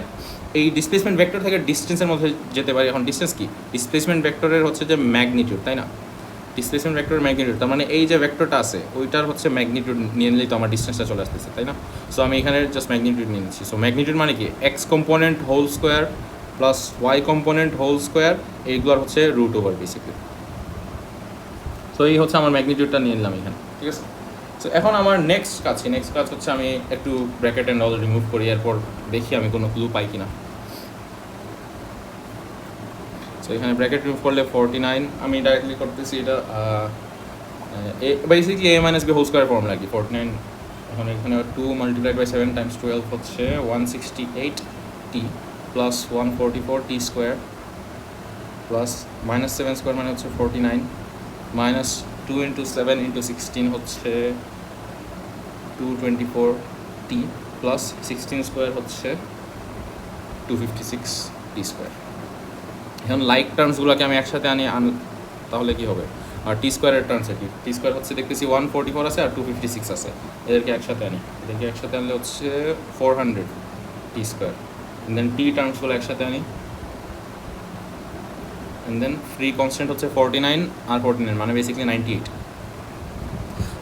এই ডিসপ্লেসমেন্ট ভেক্টর থেকে ডিস্টেন্সের মধ্যে যেতে পারি। এখন ডিস্টেন্স কি, ডিসপ্লেসমেন্ট ভেক্টরের হচ্ছে যে ম্যাগনিটিউড, তাই না। ডিসপ্লেসমেন্ট ভেক্টরের ম্যাগনিটিউড, তার মানে এই যে ভেক্টরটা আছে ওইটার হচ্ছে ম্যাগনিটিউড নিয়ে নিলেই তো আমার ডিস্টেন্সটা চলে আসতেছে, তাই না। সো আমি এখানে জাস্ট ম্যাগনিটিউড নিয়ে নিচ্ছি। সো ম্যাগনিটিউড মানে কি, x component whole square plus Y component whole square, এইগুলোর হচ্ছে রুট ওভার বেসিক্যালি। সো এই হচ্ছে আমার ম্যাগনিটিউডটা নিয়ে নিলাম এখানে, ঠিক আছে। সো এখন আমার নেক্সট কাজ হচ্ছে আমি একটু ব্র্যাকেট অ্যান্ড অল রিমুভ করি, এরপর দেখি আমি কোনো ক্লু পাই কিনা। সো এখানে ব্র্যাকেট রিমুভ করলে 49, আমি ডাইরেক্টলি করতেছি এটা basically a minus b whole square formula কি 49। এখন এখানে 2 মাল্টিপ্লাইড বাই 7 টাইমস 12 হচ্ছে 168 টি প্লাস 144 টি স্কোয়ার প্লাস মাইনাস 7 স্কোয়ার মানে হচ্ছে 49 মাইনাস 2 ইন্টু 7 ইন্টু 16 হচ্ছে 224 টি প্লাস 16 স্কোয়ার হচ্ছে 256 টি স্কোয়ার। এখন লাইক টার্মসগুলোকে আমি একসাথে আনি তাহলে কি হবে, আর টি স্কোয়ারের টার্মস কি, টি স্কোয়ার হচ্ছে দেখতেছি 144 আছে আর 256 আছে, এদেরকে একসাথে আনলে হচ্ছে 400 টি স্কোয়ার। দেন টি টার্মসগুলো একসাথে আনি, অ্যান্ড দেন ফ্রি কনস্ট্যান্ট হচ্ছে 49 আর 49 মানে বেসিক্যালি 98।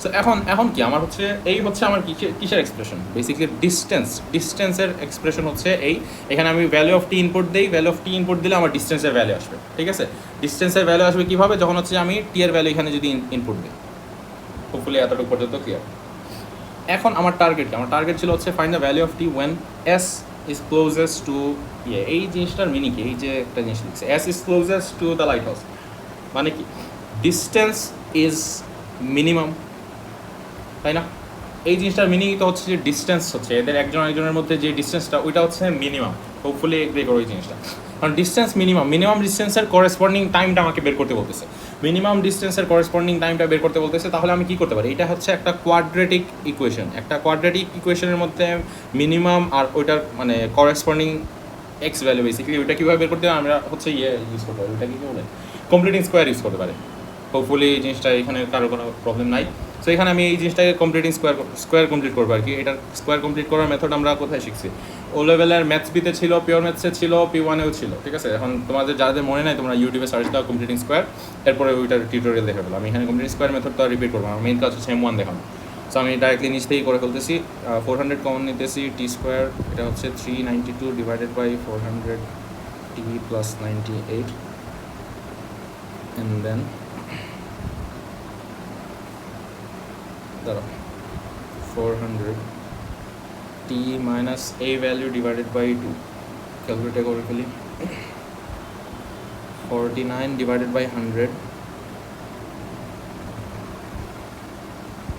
সো এখন কি আমার হচ্ছে এই হচ্ছে আমার কিসের এক্সপ্রেশন, বেসিক্যালি ডিস্টেন্সের এক্সপ্রেশন হচ্ছে এই। এখানে আমি ভ্যালু অফ টি ইনপুট দিই, ভ্যালু অফ টি ইনপুট দিলে আমার ডিস্টেন্সের ভ্যালু আসবে, ঠিক আছে। ডিস্টেন্সের ভ্যালু আসবে কীভাবে, যখন হচ্ছে আমি টি এর ভ্যালু এখানে যদি ইনপুট দিই। হোপফুলি এতটুকু পর্যন্ত ক্লিয়ার। এখন আমার টার্গেট ছিল হচ্ছে find the value of t when s is closest to এই জিনিসটার মিনিং কি, এই যে একটা জিনিস লিখছে s is closest to the lighthouse, মানে কি ডিস্টেন্স ইজ মিনিমাম, তাই না। এই জিনিসটার মিনিং তো হচ্ছে যে ডিস্টেন্স হচ্ছে এদের একজনের মধ্যে যে ডিস্টেন্সটা ওইটা হচ্ছে মিনিমাম। হোপফুলি এগ্রি করো এই জিনিসটা, কারণ ডিস্টেন্স মিনিমাম ডিস্টেন্সের করেসপন্ডিং টাইমটা আমাকে বের করতে বলতেছে, মিনিমাম ডিস্টেন্সের করেসপন্ডিং টাইমটা বের করতে বলতেছে। তাহলে আমি কী করতে পারি, এটা হচ্ছে একটা কোয়াড্রেটিক ইকুয়েশনের মধ্যে মিনিমাম আর ওইটার মানে করেসপন্ডিং এক্স ভ্যালু বেসিক্যালি ওইটা কীভাবে বের করতে হবে, আমরা হচ্ছে ইউজ করতে পারি, ওইটা কী বলে কমপ্লিটিং স্কোয়ার ইউজ করতে পারে। হোপফুলি এই জিনিসটা এখানে কারো কোনো প্রবলেম নাই। সো এখানে আমি এই জিনিসটাকে কমপ্লিটিং স্কোয়ার কমপ্লিট করবো আর কি। এটার স্কোয়ার কমপ্লিট করার মেথড আমরা কোথায় শিখছি, ও লেভেলের ম্যাথস বিতে ছিল, পিওর ম্যাথসে ছিল, P1-এও ছিল, ঠিক আছে। এখন তোমাদের যাদের মনে নাই তোমরা ইউটিউবে সার্চ দাও কমপ্লিটিং স্কোয়ার, এরপরে ওইটার টিউটোরিয়াল দেখে ফেলো। আমি এখানে কমপ্লিটিং স্কোয়ার মেথড তো রিপিট করবো, আমার মেইন কাজ হচ্ছে M1 দেখানো। সো আমি ডাইরেক্টলি নিচ থেকেই করে ফেলতেছি, 400 কমন নিতেছি, টি স্কোয়ার এটা হচ্ছে 392 divided by 400 t plus 98, and then 400 t minus a value divided by 2, calculator করে ফেলি, 49 divided by 100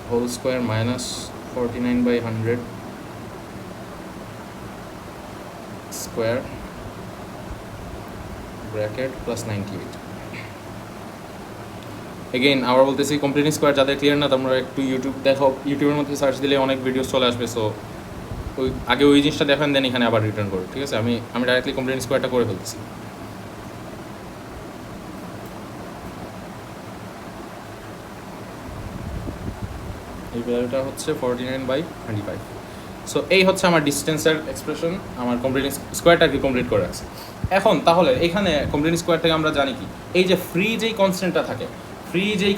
whole square minus 49 by 100 square bracket plus 98। Again আবার বলতেছি কমপ্লিটিং স্কোয়ার যাদের ক্লিয়ার না তোমরা একটু ইউটিউব দেখো, ইউটিউবের মধ্যে সার্চ দিলে অনেক ভিডিওস চলে আসবে। সো আগে ওই জিনিসটা দেখেন, দেন এখানে আবার রিটার্ন করো, ঠিক আছে। আমি ডাইরেক্টলি কমপ্লিটিং স্কোয়ারটা করে ফেলতেছি। এই ভ্যালুটা হচ্ছে 49/25। সো এই হচ্ছে আমার ডিস্টেন্সের এক্সপ্রেশন, আমার কমপ্লিটিং স্কোয়ারটা কি কমপ্লিট করে আছে। এখন তাহলে এখানে কমপ্লিটিং স্কোয়ার থেকে আমরা জানি কি, এই যে ফ্রি যেই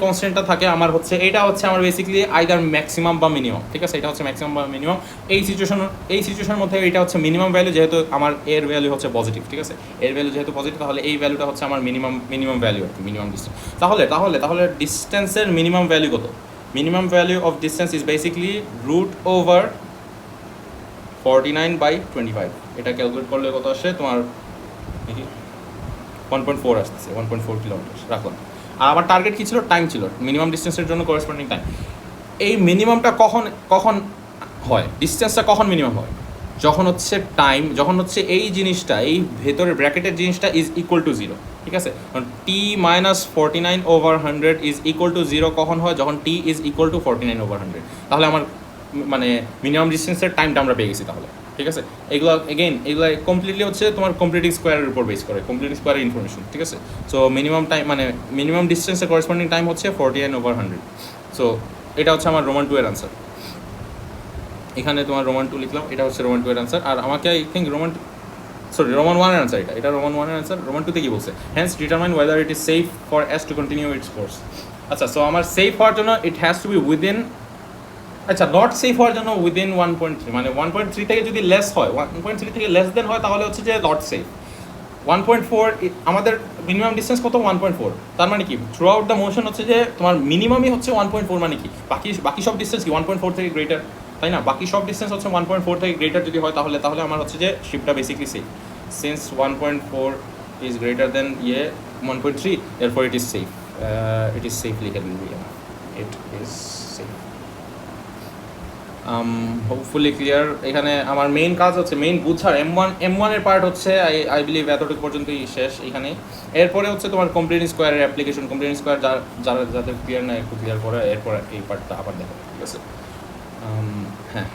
কনস্ট্যান্টটা থাকে আমার হচ্ছে এটা হচ্ছে আমার বেসিক্যালি আইদার ম্যাক্সিমাম বা মিনিমাম, ঠিক আছে। এটা হচ্ছে ম্যাক্সিমাম বা মিনিমাম। এই সিচুয়েশনের মধ্যে এটা হচ্ছে মিনিমাম ভ্যালু, যেহেতু আমার এর ভ্যালু হচ্ছে পজিটিভ, ঠিক আছে। এর ভ্যালু যেহেতু পজিটিভ তাহলে এই ভ্যালুটা হচ্ছে আমার মিনিমাম ভ্যালু আর কি, মিনিমাম ডিস্টেন্স। তাহলে ডিস্টেন্সের মিনিমাম ভ্যালু কত, minimum value of distance is basically root over 49/25। এটা ক্যালকুলেট করলে কত আসে তোমার, দেখি 1.4 আসতেছে, 1.4 কিলোমিটার রাখলাম। আর আমার টার্গেট কী ছিল, টাইম ছিল, মিনিমাম ডিস্টেন্সের জন্য করেসপন্ডিং টাইম। এই মিনিমামটা কখন হয়, ডিস্টেন্সটা কখন মিনিমাম হয়, যখন হচ্ছে এই জিনিসটা, এই ভেতরের ব্র্যাকেটের জিনিসটা ইজ ইকুয়াল টু 0, ঠিক আছে। টি মাইনাস 49/100 ইজ ইকুয়াল টু 0 কখন হয়, যখন টি ইজ ইকুয়াল টু 49/100। তাহলে আমার মানে মিনিমাম ডিস্টেন্সের টাইমটা আমরা পেয়ে গেছি তাহলে। ঠিক আছে। এগুলো কমপ্লিটলি হচ্ছে তোমার কমপ্লিটিং স্কোয়ারের উপর বেস করে, কমপ্লিটিং স্কোয়ারের ইনফরমেশন, ঠিক আছে। সো মিনিমাম টাইম মানে মিনিমাম ডিস্টেন্সের করেসপন্ডিং টাইম হচ্ছে 49/100। সো এটা হচ্ছে আমার রোমান 2 এর আনসার। এখানে তোমার রোমান 2 লিখলাম, এটা হচ্ছে রোমান 2 এর আনসার। আর আমাকে আই থিঙ্ক রোমান 1 এর আনসার, এটা রোমান 1 এর আনসার। রোমান 2 তে কি বলছে, hence determine whether it is safe for S to continue its course. আচ্ছা, সো আমার সেফ হওয়ার জন্য it has to be within, আচ্ছা নট সেফ হওয়ার জন্য উইদিন 1.3, মানে 1.3 থেকে যদি লেস হয়, 1.3 থেকে লেস দেন হয় তাহলে হচ্ছে যে নট সেফ। 1.4 আমাদের মিনিমাম ডিস্টেন্স কত, 1.4। তার মানে কি থ্রু আউট দ্য মোশন হচ্ছে যে তোমার মিনিমামই হচ্ছে 1.4, মানে কি বাকি সব ডিস্টেন্স কি 1.4 থেকে গ্রেটার, তাই না? বাকি সব ডিস্টেন্স হচ্ছে 1.4 থেকে গ্রেটার যদি হয় তাহলে আমার হচ্ছে যে শিপটা basically safe. Since 1.4 is greater than 1.3, এরপর it is safe. It is safe লিখে দিবি, it is safe. Hopefully clear. এখানে আমার মেইন কাজ হচ্ছে মেইন বুঝার M1 এর পার্ট হচ্ছে আই বিলিভ এতটুকু পর্যন্তই শেষ এখানে। এরপরে হচ্ছে তোমার কমপ্লিটিং স্কোয়ারের অ্যাপ্লিকেশন, কমপ্লিটিং স্কোয়ার যাদের ক্লিয়ার না একটু ক্লিয়ার করে, এরপর এই পার্টটা আবার দেখো, ঠিক আছে। হ্যাঁ,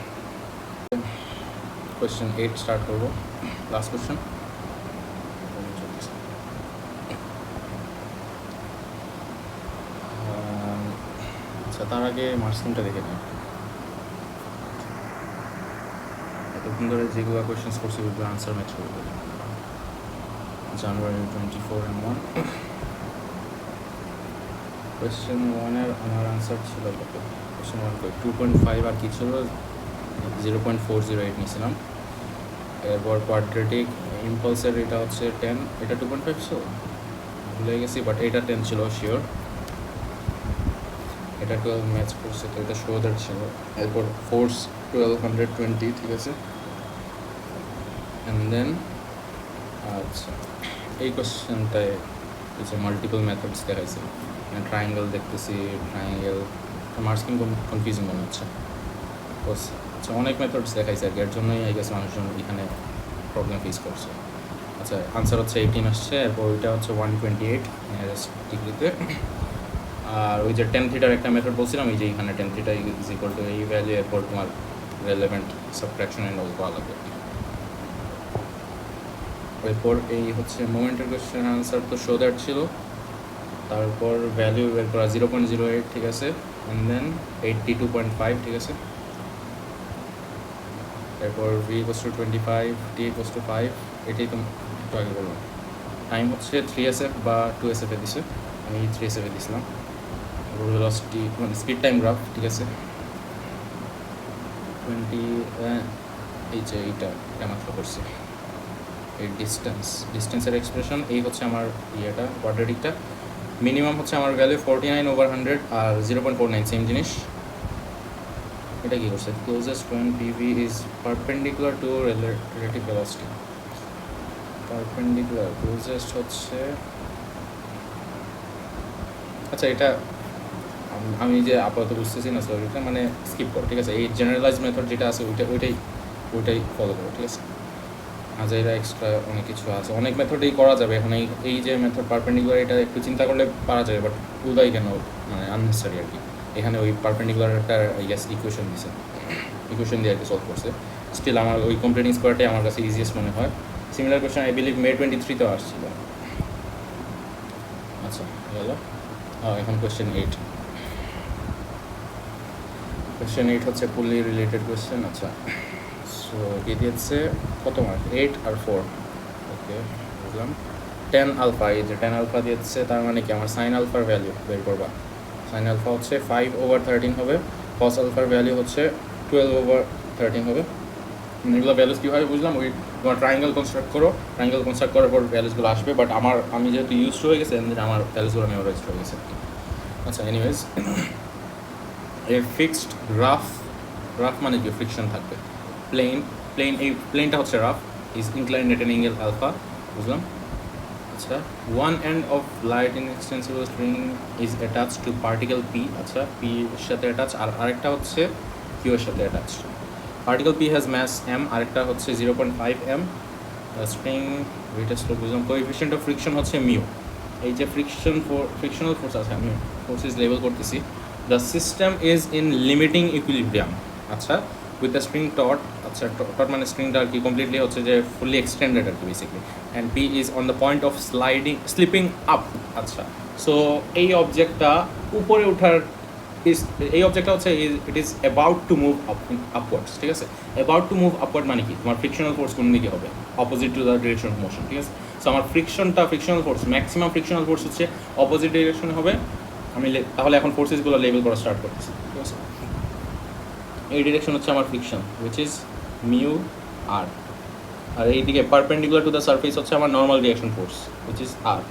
কোয়েশ্চেন 8 স্টার্ট করবো, লাস্ট কোয়েশ্চেন। আচ্ছা, তার আগে মার্কসিমটা দেখে নিই। এতক্ষণ ধরে যেগুলো কোয়েশ্চেন্স করছি ওগুলো আনসার ম্যাচ করবো। জানুয়ারি 24 M1 কোয়েশ্চেন 1-এর আমার আনসার ছিল কত? কোয়েশ্চেন 1 কই 2.5 আর কি ছিল, 0.408 নিয়েছিলাম। এরপর কোয়াড্রেটিক ইম্পালসের এটা হচ্ছে 10, এটা 2.5 ছিল, ভুলে গেছি, বাট এটা 10 ছিল শিওর। এটা 12 ম্যাচ করছে, তো এটা শোদের ছিল। এরপর ফোর্স 1220, ঠিক আছে। অ্যান্ড দেন আচ্ছা, এই কোয়েশ্চেনটায় কিছু মাল্টিপল মেথডস দেখাইছে, মানে ট্রায়াঙ্গেল দেখতেছি, ট্রায়াঙ্গেল মার্কসিং কনফিউজিং মনে হচ্ছে। আচ্ছা, অনেক মেথডস দেখাইছে আর কি, এর জন্যই আই গেস মানুষজন এখানে প্রবলেম ফেস করছে। আচ্ছা, আনসার হচ্ছে 18 আসছে। এরপর ওইটা হচ্ছে 128 ডিগ্রিতে। আর ওই যে 10 থিটার একটা মেথড বলছিলাম, এই যে এখানে 10 থিটা ইজ ইকুয়াল টু এই ভ্যালু, এরপর তোমার রেলেভেন্ট সাবট্রাকশন এন্ড অল করা লাগবে। এরপর এই হচ্ছে মোমেন্টের কোয়েশ্চেন আনসার তো শো দ্যাট ছিল। তারপর ভ্যালু বের করা 0.08, ঠিক আছে। অ্যান্ড দেন 82.5, ঠিক আছে। এরপর v = 25, t = 5, এটাই তো একটু আগে বললাম। টাইম হচ্ছে 3SF বা 2SF এ দিছে, আমি 3SF এ দিছিলাম। ভেলোসিটি মানে স্পিড টাইম গ্রাফ, ঠিক আছে। 20 এই যে এটা মাত্র করছি। এই ডিস্টেন্সের এক্সপ্রেশন, এই হচ্ছে আমার ইয়েটা কোয়াড্রেটিকটা। মিনিমাম হচ্ছে আমার ভ্যালু 49/100 আর 0.49 সেম জিনিস। এটা কি করছে, closest when PV is perpendicular to relative velocity, perpendicular closest হচ্ছে, আচ্ছা এটা আমি যে আপাতত বুঝতেছি না, সরি, এটা মানে স্কিপ করো, ঠিক আছে। এই জেনারেলাইজ মেথড যেটা আছে ওইটাই ফলো করো, ঠিক আছে। আজাইরা এক্সট্রা অনেক কিছু আছে, অনেক মেথডেই করা যাবে। এখন এই যে মেথড পারপেন্ডিকুলার, এটা একটু চিন্তা করলে পারা যাবে, বাট উদাই কেন মানে আননেসেসারি আর কি। এখানে ওই পারপেন্ডিকুলার একটা ইকুয়েশন দিছে, ইকুয়েশন দিয়ে আর কি সলভ করছে। স্টিল আমার ওই কমপ্লিটিং স্কোয়ারটাই আমার কাছে ইজিয়েস্ট মনে হয়। Similar question I believe May 23-তেও আসছিল। আচ্ছা গেল। এখন কোয়েশ্চেন 8 হচ্ছে পুলি রিলেটেড কোয়েশ্চেন। আচ্ছা, সো কি দিয়েছে, কত মার্ক, 8 আর 4, ওকে বুঝলাম। 10 আলফা, এই যে 10 আলফা দিয়েছে, তার মানে কি আমার সাইন আলফার ভ্যালু বের করবা। সাইন আলফা হচ্ছে 5/13 হবে, কস আলফার ভ্যালু হচ্ছে 12/13 হবে। এগুলো ভ্যালুস কীভাবে বুঝলাম, ওই তোমার ট্রায়াঙ্গেল কনস্ট্রাক্ট করো, ট্রায়াঙ্গেল কনস্ট্রাক্ট করার পর ভ্যালুসগুলো আসবে, বাট আমি যেহেতু ইউজ হয়ে গেছে আমার ভ্যালুসগুলো মেমোরাইজড হয়ে গেছে। আচ্ছা, এনিওয়েজ, এ ফিক্সড রাফ মানে কি, ফ্রিকশন থাকবে। প্লেনটা হচ্ছে rough, is inclined at an angle alpha, বুঝলাম। আচ্ছা, one end of light inextensible string is attach to particle P, আচ্ছা পি এর সাথে অ্যাটাচ, আর আরেকটা হচ্ছে কিউ এর সাথে attach. Particle P has mass M, আরেকটা হচ্ছে 0.5 m। স্প্রিং ওয়েটের বুঝলাম। কোএফিশিয়েন্ট অফ ফ্রিকশন হচ্ছে মিউ। এই যে ফ্রিকশনাল ফোর্স আছে, আমি ফোর্স ইজ লেবেল করতেছি। The system is in limiting equilibrium, আচ্ছা উইথ দ্য স্ট্রিং টট, আচ্ছা টট মানে স্ট্রিংটা আর কি কমপ্লিটলি হচ্ছে যে ফুললি এক্সটেন্ডেড আর কি basically, and P is on the point of sleeping up. আচ্ছা, সো এই অবজেক্টটা উপরে ওঠার এই অবজেক্টটা হচ্ছে it is about to move upwards, ঠিক আছে। অ্যাবাউট টু মুভ আপওয়ার্ড মানে কি, তোমার ফ্রিকশনাল ফোর্স কোন দিকে হবে, opposite to the direction of motion, ঠিক আছে। সো আমার frictional force maximum frictional force হচ্ছে অপোজিট ডিরেকশনে হবে। আমি তাহলে এখন ফোর্সেসগুলো লেবেল করা স্টার্ট করতেছি, ঠিক আছে। এই ডিরেকশন হচ্ছে আমার friction which is mu R, আর এইদিকে পারপেন্ডিকুলার টু দ্য সারফেস হচ্ছে আমার normal reaction force which is R,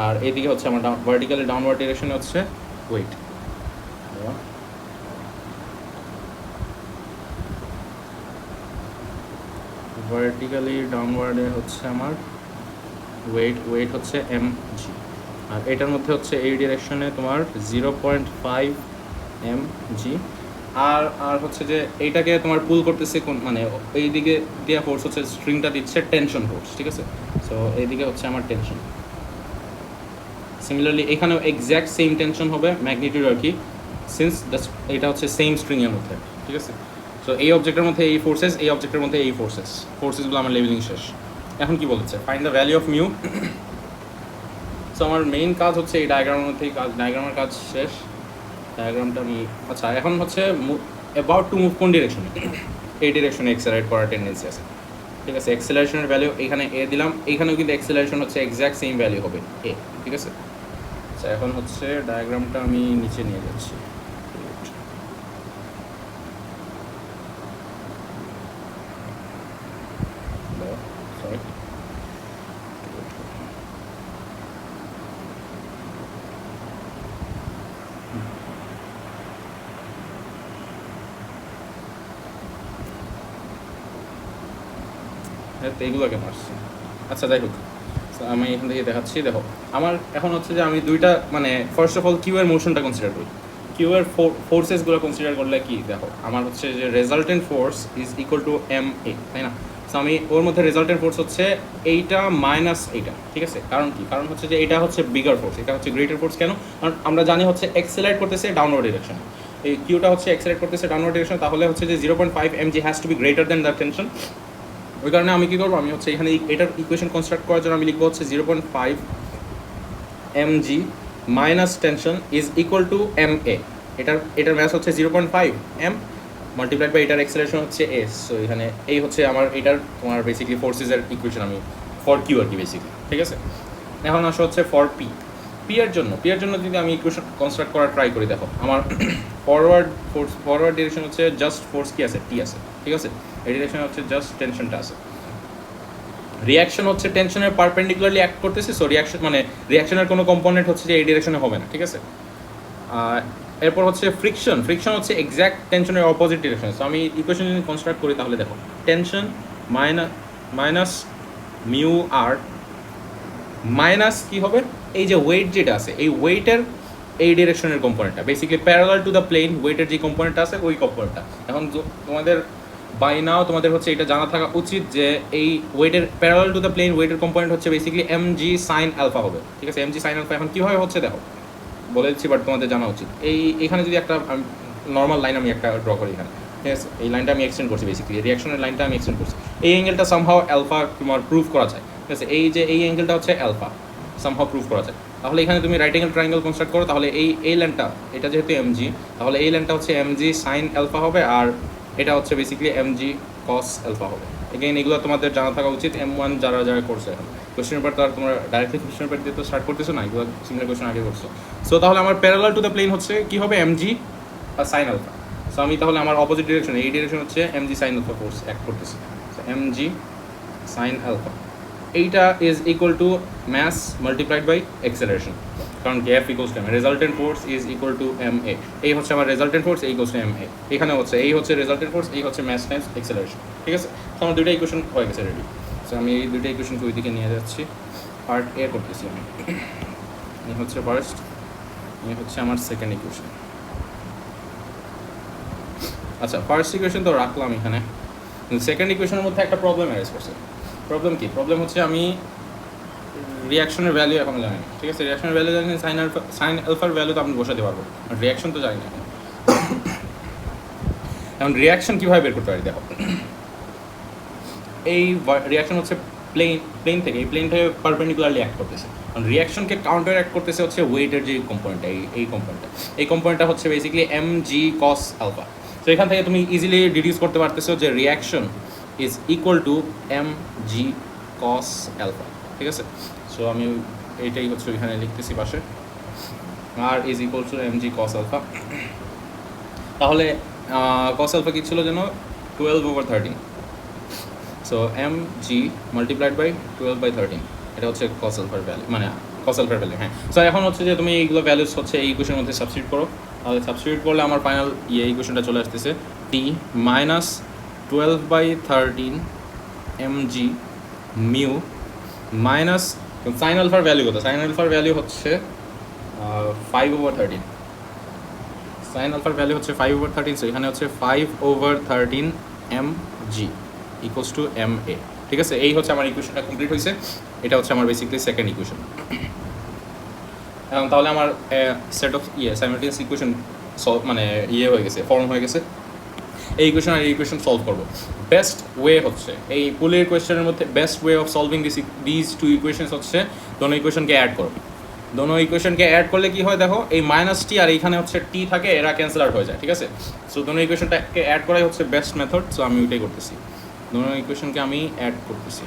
আর এইদিকে হচ্ছে আমার ভার্টিক্যালি ডাউনওয়ার্ড ডিরেকশনে হচ্ছে ওয়েট। ভার্টিক্যালি ডাউনওয়ার্ডে হচ্ছে আমার ওয়েট হচ্ছে এম জি, আর এটার মধ্যে হচ্ছে এই ডিরেকশনে তোমার 0.5 এম জি। আর হচ্ছে যে এইটাকে তোমার পুল করতেছে কোন মানে এই দিকে দেওয়া ফোর্স হচ্ছে স্ট্রিংটা দিচ্ছে টেনশন ফোর্স, ঠিক আছে। সো এইদিকে হচ্ছে আমার টেনশন। সিমিলারলি এখানেও এক্স্যাক্ট সেম টেনশন হবে ম্যাগনিটিউড আর কি, সিন্স এটা হচ্ছে সেম স্ট্রিংয়ের মধ্যে, ঠিক আছে। সো এই অবজেক্টের মধ্যে এই ফোর্সেস, এই অবজেক্টের মধ্যে এই ফোর্সেসগুলো আমার লেভেলিং শেষ। এখন কি বলেছে, find the value of mu. So আমার মেইন কাজ হচ্ছে এই ডায়াগ্রামের মধ্যেই ডায়াগ্রামের কাজ শেষ। ডায়াগ্রামটা আমি আচ্ছা এখন হচ্ছে অ্যাবাউট টু মুভ কোন ডিরেকশনে, এই ডিরেকশনে এক্সেলারেট করার টেন্ডেন্সি আছে, ঠিক আছে। এক্সেলারেশনের ভ্যালু এখানে এ দিলাম, এইখানেও কিন্তু এক্সেলারেশন হচ্ছে এক্স্যাক্ট সেম ভ্যালু হবে এ, ঠিক আছে। আচ্ছা এখন হচ্ছে ডায়াগ্রামটা আমি নিচে নিয়ে যাচ্ছি। এইগুলো কেন আসছে, আচ্ছা যাই হোক আমি এখান থেকে দেখাচ্ছি। দেখো আমার এখন হচ্ছে যে আমি দুইটা মানে ফার্স্ট অফ অল কিউ এর মোশনটা কনসিডার করি। কিউ এর ফোর্সেসগুলো কনসিডার করলে কি দেখো, আমার হচ্ছে যে resultant force is equal to M A, তাই না। সো আমি ওর মধ্যে রেজাল্টেন্ট ফোর্স হচ্ছে এইটা মাইনাস এইটা, ঠিক আছে। কারণ কি, কারণ হচ্ছে যে এটা হচ্ছে বিগার ফোর্স, এটা হচ্ছে গ্রেটার ফোর্স। কেন, কারণ আমরা জানি হচ্ছে এক্সেলারেট করতেছে ডাউনওয়ার্ড ডিরেকশন, এই কিউটা হচ্ছে এক্সেলারেট করতেছে ডাউনওয়ার্ড ডিরেকশন, তাহলে হচ্ছে যে 0.5 mg has to be greater than the tension. ওই কারণে আমি কী করবো, আমি হচ্ছে এখানে এটার ইকুয়েশন কনস্ট্রাক্ট করার জন্য আমি লিখবো হচ্ছে 0.5 mg minus tension is equal to M A. এটার ম্যাথ হচ্ছে 0.5 m মাল্টিপ্লাইড বাই এটার এক্সেলারেশন হচ্ছে এস। সো এখানে এই হচ্ছে আমার এটার তোমার বেসিক্যালি ফোর্সেসের ইকুয়েশন আমি ফর কিউ আর কি বেসিক্যালি, ঠিক আছে। এখন আসা হচ্ছে ফর পি এর জন্য যদি আমি ইকুয়েশন কনস্ট্রাক্ট করার ট্রাই করি, দেখো আমার ফরওয়ার্ড ডিরেকশন হচ্ছে জাস্ট ফোর্স কি আছে, টি আছে, ঠিক আছে। এই ডিরেকশনে হচ্ছে জাস্ট টেনশনটা আছে। রিয়াকশন হচ্ছে টেনশনের পারপেন্ডিকুলারলি অ্যাক্ট করতেছে, সো রিয়াকশনের কোনো কম্পোনেন্ট হচ্ছে যে এই ডিরেকশনে হবে না, ঠিক আছে। এরপর হচ্ছে ফ্রিকশন হচ্ছে এক্স্যাক্ট টেনশনের অপোজিট ডিরেকশনে। সো আমি ইকুয়েশন যদি কনস্ট্রাক্ট করি তাহলে দেখো tension minus mu R minus কী হবে, এই যে ওয়েট যেটা আছে এই ওয়েটের এই ডিরেকশনের কম্পোনেন্টটা basically parallel to the plane, ওয়েটের যে কম্পোনেন্টটা আছে ওই কম্পোনেন্টটা। এখন তোমাদের বাই নাও তোমাদের হচ্ছে এটা জানা থাকা উচিত যে এই ওয়েটের প্যারালাল টু দ্য প্লেন ওয়েটের কম্পোনেন্ট হচ্ছে basically M G sine alpha হবে, ঠিক আছে। এম জি সাইন আলফা এখন কীভাবে হচ্ছে দেখো বলে দিচ্ছি, বাট তোমাদের জানা উচিত। এখানে যদি একটা নর্মাল লাইন আমি একটা ড্র করি এখানে, ঠিক আছে। এই লাইনটা আমি এক্সটেন্ড করছি, বেসিক্যালি রিয়াকশনের লাইনটা আমি এক্সটেন্ড করছি। এই অ্যাঙ্গেলটা সামহাও অ্যালফা তোমার প্রুভ করা যায়, ঠিক আছে। এই যে এই অ্যাঙ্গেলটা হচ্ছে অ্যালফা সামহাও প্রুভ করা যায়। তাহলে এখানে তুমি রাইট অ্যাঙ্গেল ট্রায়াঙ্গেল কনস্ট্রাক্ট করো, তাহলে এই লাইনটা এটা যেহেতু এম জি, তাহলে এই লাইনটা হচ্ছে এম জি সাইন অ্যালফা হবে, আর এটা হচ্ছে বেসিক্যালি এম জি কস অ্যালফা হবে। এগেইন এগুলো তোমাদের জানা থাকা উচিত, M1 যারা করছে। এখন কোয়েশ্চেন পেপার তো আর তোমরা ডাইরেক্টলি কোয়েশ্চেন পেপার দিয়ে তো স্টার্ট করতেছো না, এগুলো সিমিলার কোয়েশ্চেন আগে করছো। সো তাহলে আমার প্যারালাল টু দ্য প্লেন হচ্ছে কী হবে, এম জি আর সাইন আলফা। সো আমি তাহলে আমার অপোজিট ডিরেকশন, এই ডিরেকশন হচ্ছে এম জি সাইন আলফা ফোর্স অ্যাক্ট করতেছে, এম জি সাইন আলফা। এইটা is equal to mass multiplied by acceleration, কারণ কি F equals to M, resultant force is equal to M A. এই হচ্ছে আমার রেজাল্টেন্ট ফোর্স, এই ইকুয়ালস টু এম এ। এখানে হচ্ছে এই হচ্ছে রেজাল্টেন্ট ফোর্স, এই হচ্ছে ম্যাস টাইমস এক্সেলারেশন, ঠিক আছে। তো আমার দুইটা ইকুয়েশন হয়ে গেছে রেডি। সো আমি এই দুইটা ইকুয়েশনকে ওই দিকে নিয়ে যাচ্ছি, পার্ট এ করতেছি আমি। এই হচ্ছে ফার্স্ট, এই হচ্ছে আমার সেকেন্ড ইকুয়েশন। আচ্ছা ফার্স্ট ইকুয়েশন তো রাখলাম এখানে, সেকেন্ড ইকুয়েশনের মধ্যে একটা প্রবলেম অ্যারেজ করছে। প্রবলেম কি, প্রবলেম হচ্ছে আমি রিয়াকশনের ভ্যালু এখনো জানি না, ঠিক আছে। রিয়াকশনের ভ্যালু জানি, সাইন আলফার ভ্যালু তো আমি বসাতে পারবো, রিয়াকশন তো জানি না। এখন রিয়াকশন কীভাবে বের করতে পারি দেখো, এই রিয়াকশন হচ্ছে প্লেন থেকে, এই প্লেন থেকে পারপেন্ডিকুলারলি অ্যাক্ট করতেছে। কারণ রিয়াকশনকে কাউন্টার অ্যাক্ট করতেছে হচ্ছে ওয়েটের যে কম্পোনেন্টটা, এই কম্পোনেন্টটা হচ্ছে basically M G cos alpha. তো এখান থেকে তুমি ইজিলি ডিডিউস করতে পারতেছো যে reaction is equal to M G cos alpha, ঠিক আছে। সো আমি এইটাই হচ্ছে এখানে লিখতেছি পাশে, R is equal to M G cos alpha. তাহলে কস আলফা কী ছিল যেন 12/13, so M G multiplied by 12/13, এটা হচ্ছে কস আলফার ভ্যালু, মানে কস আলফার ভ্যালু। হ্যাঁ, সো এখন হচ্ছে যে তুমি এইগুলো ভ্যালুস হচ্ছে এই ইকুয়েশনের মধ্যে সাবস্টিটিউট করো। তাহলে সাবস্টিটিউট করলে আমার ফাইনাল ইকুয়েশনটা চলে আসতেছে T minus 12/13 M G mu minus sine আলফার ভ্যালু কত, সাইন আলফার ভ্যালু হচ্ছে 5/13, সাইন আলফার ভ্যালু হচ্ছে 5/13, সো এখানে হচ্ছে 5/13 M G equals to M A, ঠিক আছে। এই হচ্ছে আমার ইকুয়েশনটা কমপ্লিট হয়েছে, এটা হচ্ছে আমার বেসিক্যালি সেকেন্ড ইকুয়েশন। এবং তাহলে আমার সেট অফ সাইমালটেনিয়াস ইকুয়েশন মানে হয়ে গেছে, ফর্ম হয়ে গেছে। এই ইকুয়েশন আর এই ইকুয়েশন সলভ করবো। বেস্ট ওয়ে হচ্ছে এই পুলের কোয়েশ্চেনের মধ্যে best way of solving this two equations হচ্ছে দোনো ইকুয়েশনকে অ্যাড করো। দোনো ইকুয়েশনকে অ্যাড করলে কি হয় দেখো, এই মাইনাস টি আর এইখানে হচ্ছে টি থাকে, এরা ক্যান্সেল আউট হয়ে যায়, ঠিক আছে। সো দোনো ইকুয়েশনটাকে অ্যাড করাই হচ্ছে বেস্ট মেথড। সো আমি ওইটাই করতেছি, দোনো ইকুয়েশনকে আমি অ্যাড করতেছি।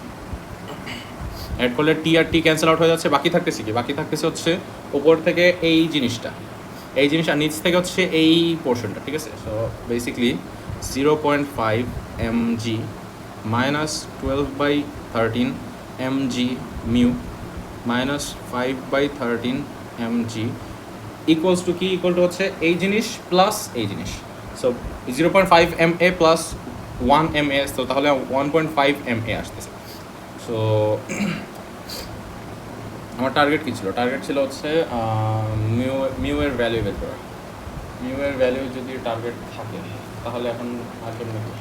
অ্যাড করলে টি আর টি ক্যান্সেল আউট হয়ে যাচ্ছে, বাকি থাকতেছে কি, বাকি থাকতেছে হচ্ছে উপর থেকে এই জিনিসটা, আর নিচ থেকে হচ্ছে এই পোর্শনটা, ঠিক আছে। So basically 0.5 m g minus 12/13 M G mu minus 5/13 M G equals to কি, ইকুয়াল টু হচ্ছে এই জিনিস প্লাস এই জিনিস। So 0.5 m a plus 1 m a, তো তাহলে 1.5 এম এ আসতেছে। সো আমার টার্গেট কী ছিল, টার্গেট ছিল হচ্ছে মিউ এর ভ্যালু বের করা। মিউ এর ভ্যালু যদি টার্গেট থাকে তাহলে এখন আর কেমন কি,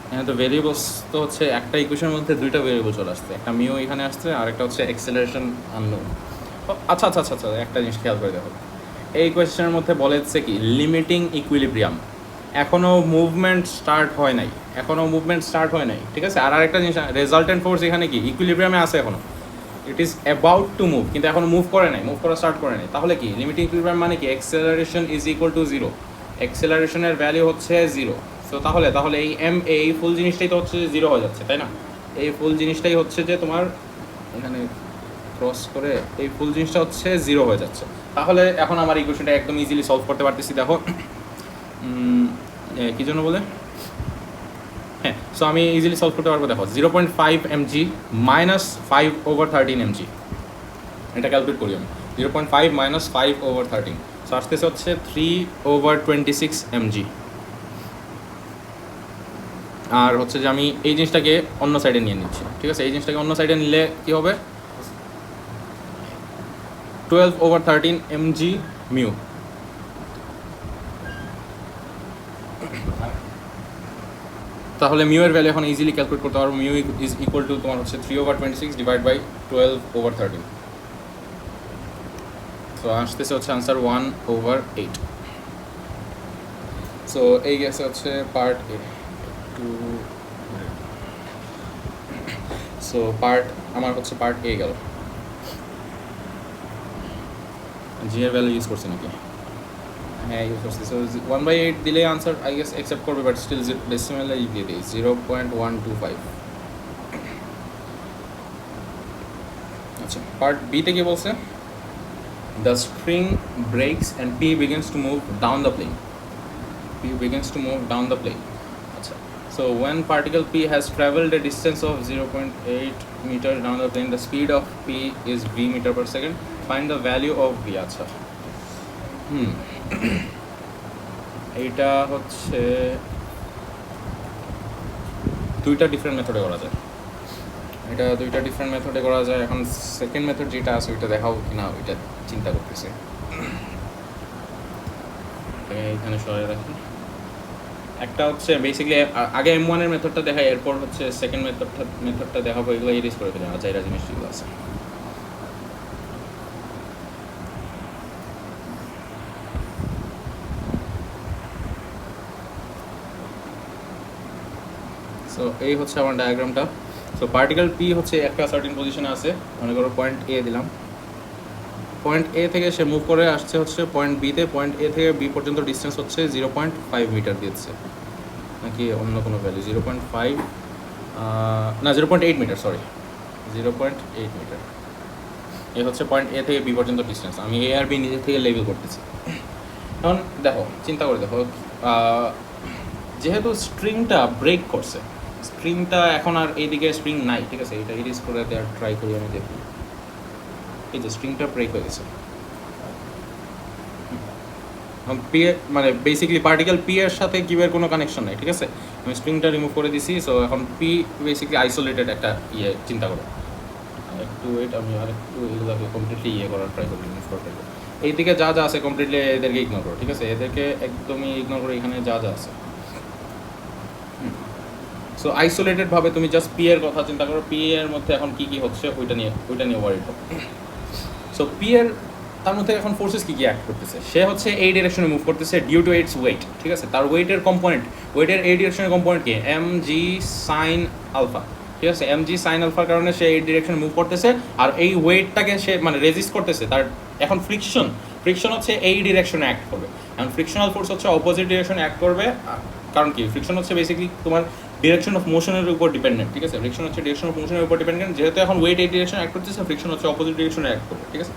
এখানে তো ভেরিয়েবলস তো হচ্ছে একটা ইকুয়েশনের মধ্যে দুইটা ভেরিয়েবল চলে আসছে, একটা মিউ এখানে আসছে আর একটা হচ্ছে অ্যাক্সেলারেশন আননোন। আচ্ছা আচ্ছা আচ্ছা আচ্ছা, একটা জিনিস খেয়াল করে দেখো, এই ইকুয়েশনের মধ্যে বলেছে কি লিমিটিং ইকুইলিব্রিয়াম, এখনও মুভমেন্ট স্টার্ট হয় নাই, ঠিক আছে। আর আরেকটা জিনিস, রেজাল্টেন্ট ফোর্স এখানে কি ইকুইলিব্রিয়ামে আছে এখনও, it is about to move, কিন্তু এখনও মুভ করা স্টার্ট করে নাই। তাহলে কি লিমিটিং ইকুইলিব্রিয়াম মানে কি, অ্যাক্সেলারেশন ইজ ইকুয়াল টু 0, অ্যাক্সেলারেশনের ভ্যালু হচ্ছে 0। সো তাহলে এই এম এই ফুল জিনিসটাই তো হচ্ছে 0 হয়ে যাচ্ছে, তাই না। এই ফুল জিনিসটাই হচ্ছে যে তোমার এখানে ক্রস করে এই ফুল জিনিসটা হচ্ছে 0 হয়ে যাচ্ছে। তাহলে এখন আমার ইকুয়েশনটা একদম ইজিলি সলভ করতে পারতেছি। দেখো কী জন্য বলে, হ্যাঁ, সো আমি ইজিলি সলভ করতে পারবো। দেখো 0.5 m g minus 5/13 M g, এটা ক্যালকুলেট করি আমি। 0.5 মাইনাস 5/13, সো আসতেছে হচ্ছে 3/26 এম জি। আর হচ্ছে যে আমি এই জিনিসটাকে অন্য সাইডে নিয়ে নিচ্ছি, ঠিক আছে। এই জিনিসটাকে অন্য সাইডে নিলে কী হবে, 12/13 এম জি মিউ। তাহলে মিউ এর ভ্যালু এখন ইজিলি ক্যালকুলেট করতে পারবো। মিউ ইজ ইকুয়াল টু তোমার হচ্ছে 3/26 ডিভাইড বাই 12/13, সো আসতেছে হচ্ছে আনসার 1/8। সো এই গেছে হচ্ছে পার্ট এ টু, সো আমার হচ্ছে পার্ট এ গেল। জি এর ভ্যালু ইউজ করছি নাকি, হ্যাঁ ইউজ করছি। সো 1/8 দিলে আনসার আই গেস অ্যাকসেপ্ট করবে, বাট স্টিল ডেসিমেলে দিয়ে দিই 0.125। আচ্ছা, পার্ট বিতে কি বলছে, the string breaks and P begins to move down the plane, আচ্ছা। So when particle P has traveled a distance of 0.8 meters down the plane, the speed of P is v meter per second. Find the value of v. আচ্ছা, এইটা হচ্ছে দুইটা different মেথডে করা যায়, এখন second method যেটা আছে ওইটা দেখাও কিনা ওইটা চিন্তা করতেছে। এখানে সরাই রাখি। একটা হচ্ছে বেসিক্যালি আগে M1 এর মেথডটা দেখাই, এরপর হচ্ছে সেকেন্ড মেথডটা দেখাবো। এগুলো ইরেজ করে ফেলে, আচ্ছা, এটা জিনিস যেগুলো আছে। সো এই হচ্ছে আমার ডায়াগ্রামটা। সো পার্টিকেল পি হচ্ছে একটা সার্টিন পজিশনে আছে, মনে করো পয়েন্ট এ দিলাম, পয়েন্ট এ থেকে সে মুভ করে আসছে হচ্ছে পয়েন্ট বিতে, পয়েন্ট এ থেকে বি পর্যন্ত ডিস্টেন্স হচ্ছে 0.5 মিটার দিচ্ছে, নাকি অন্য কোনো ভ্যালু 0.5 না 0.8 মিটার, সরি 0.8 মিটার। এই হচ্ছে পয়েন্ট এ থেকে বি পর্যন্ত ডিস্টেন্স, আমি এ আর বি নিজে থেকে লেবেল করতেছি। এখন দেখো, চিন্তা করে দেখো, যেহেতু স্ট্রিংটা ব্রেক করছে, স্প্রিংটা এখন আর এইদিকে স্প্রিং নাই, ঠিক আছে, এটা ইরিজ করে দেওয়ার ট্রাই করি আমি, দেখি এই যে স্প্রিংটা ব্রেক হয়ে গেছে। পি মানে বেসিক্যালি পার্টিকেল পি এর সাথে কিউবের কোনো কানেকশন নাই, ঠিক আছে, আমি স্প্রিংটা রিমুভ করে দিছি। সো এখন পি বেসিক্যালি আইসোলেটেড একটা চিন্তা করো, একটু ওয়েট, আমি আর একটু এগুলোকে কমপ্লিটলি করার ট্রাই করি, রিমুভ করার ট্রাই করি। এইদিকে যা যা আছে কমপ্লিটলি এদেরকে ইগনোর করো, ঠিক আছে, এদেরকে একদমই ইগনোর করে এখানে যা যা আছে। সো আইসোলেটেডভাবে তুমি জাস্ট পি এর কথা চিন্তা করো, পি এর মধ্যে এখন কী কী হচ্ছে ওইটা নিয়ে ওয়ারিড হবে। সো পি এর তার মধ্যে এখন ফোর্সেস কী কী অ্যাক্ট করতেছে, সে হচ্ছে এই ডিরেকশনে মুভ করতেছে ডিউ টু ইটস ওয়েট, ঠিক আছে, তার ওয়েটের এই ডিরেকশনের কম্পোনেন্ট কি, এম জি সাইন আলফা, ঠিক আছে, এম জি সাইন আলফার কারণে সে এই ডিরেকশনে মুভ করতেছে, আর এই ওয়েটটাকে সে মানে রেজিস্ট করতেছে, তার এখন ফ্রিকশন হচ্ছে এই ডিরেকশনে অ্যাক্ট করবে, এখন ফ্রিকশনাল ফোর্স হচ্ছে অপোজিট ডিরেকশনে অ্যাক্ট করবে, কারণ কি ফ্রিকশন হচ্ছে বেসিক্যালি তোমার ডিরেকশন অফ মোশনের উপর ডিপেন্ডেন্ট, ঠিক আছে, ফ্রিকশন হচ্ছে ডিরেকশন অফ মোশনের উপর ডিপেন্ডেন্ট, যেহেতু এখন ওয়েট এই ডিরেকশনে অ্যাক্ট করতেছে, ফ্রিকশন হচ্ছে অপোজিট ডিরেকশনে অ্যাক্ট করবে, ঠিক আছে।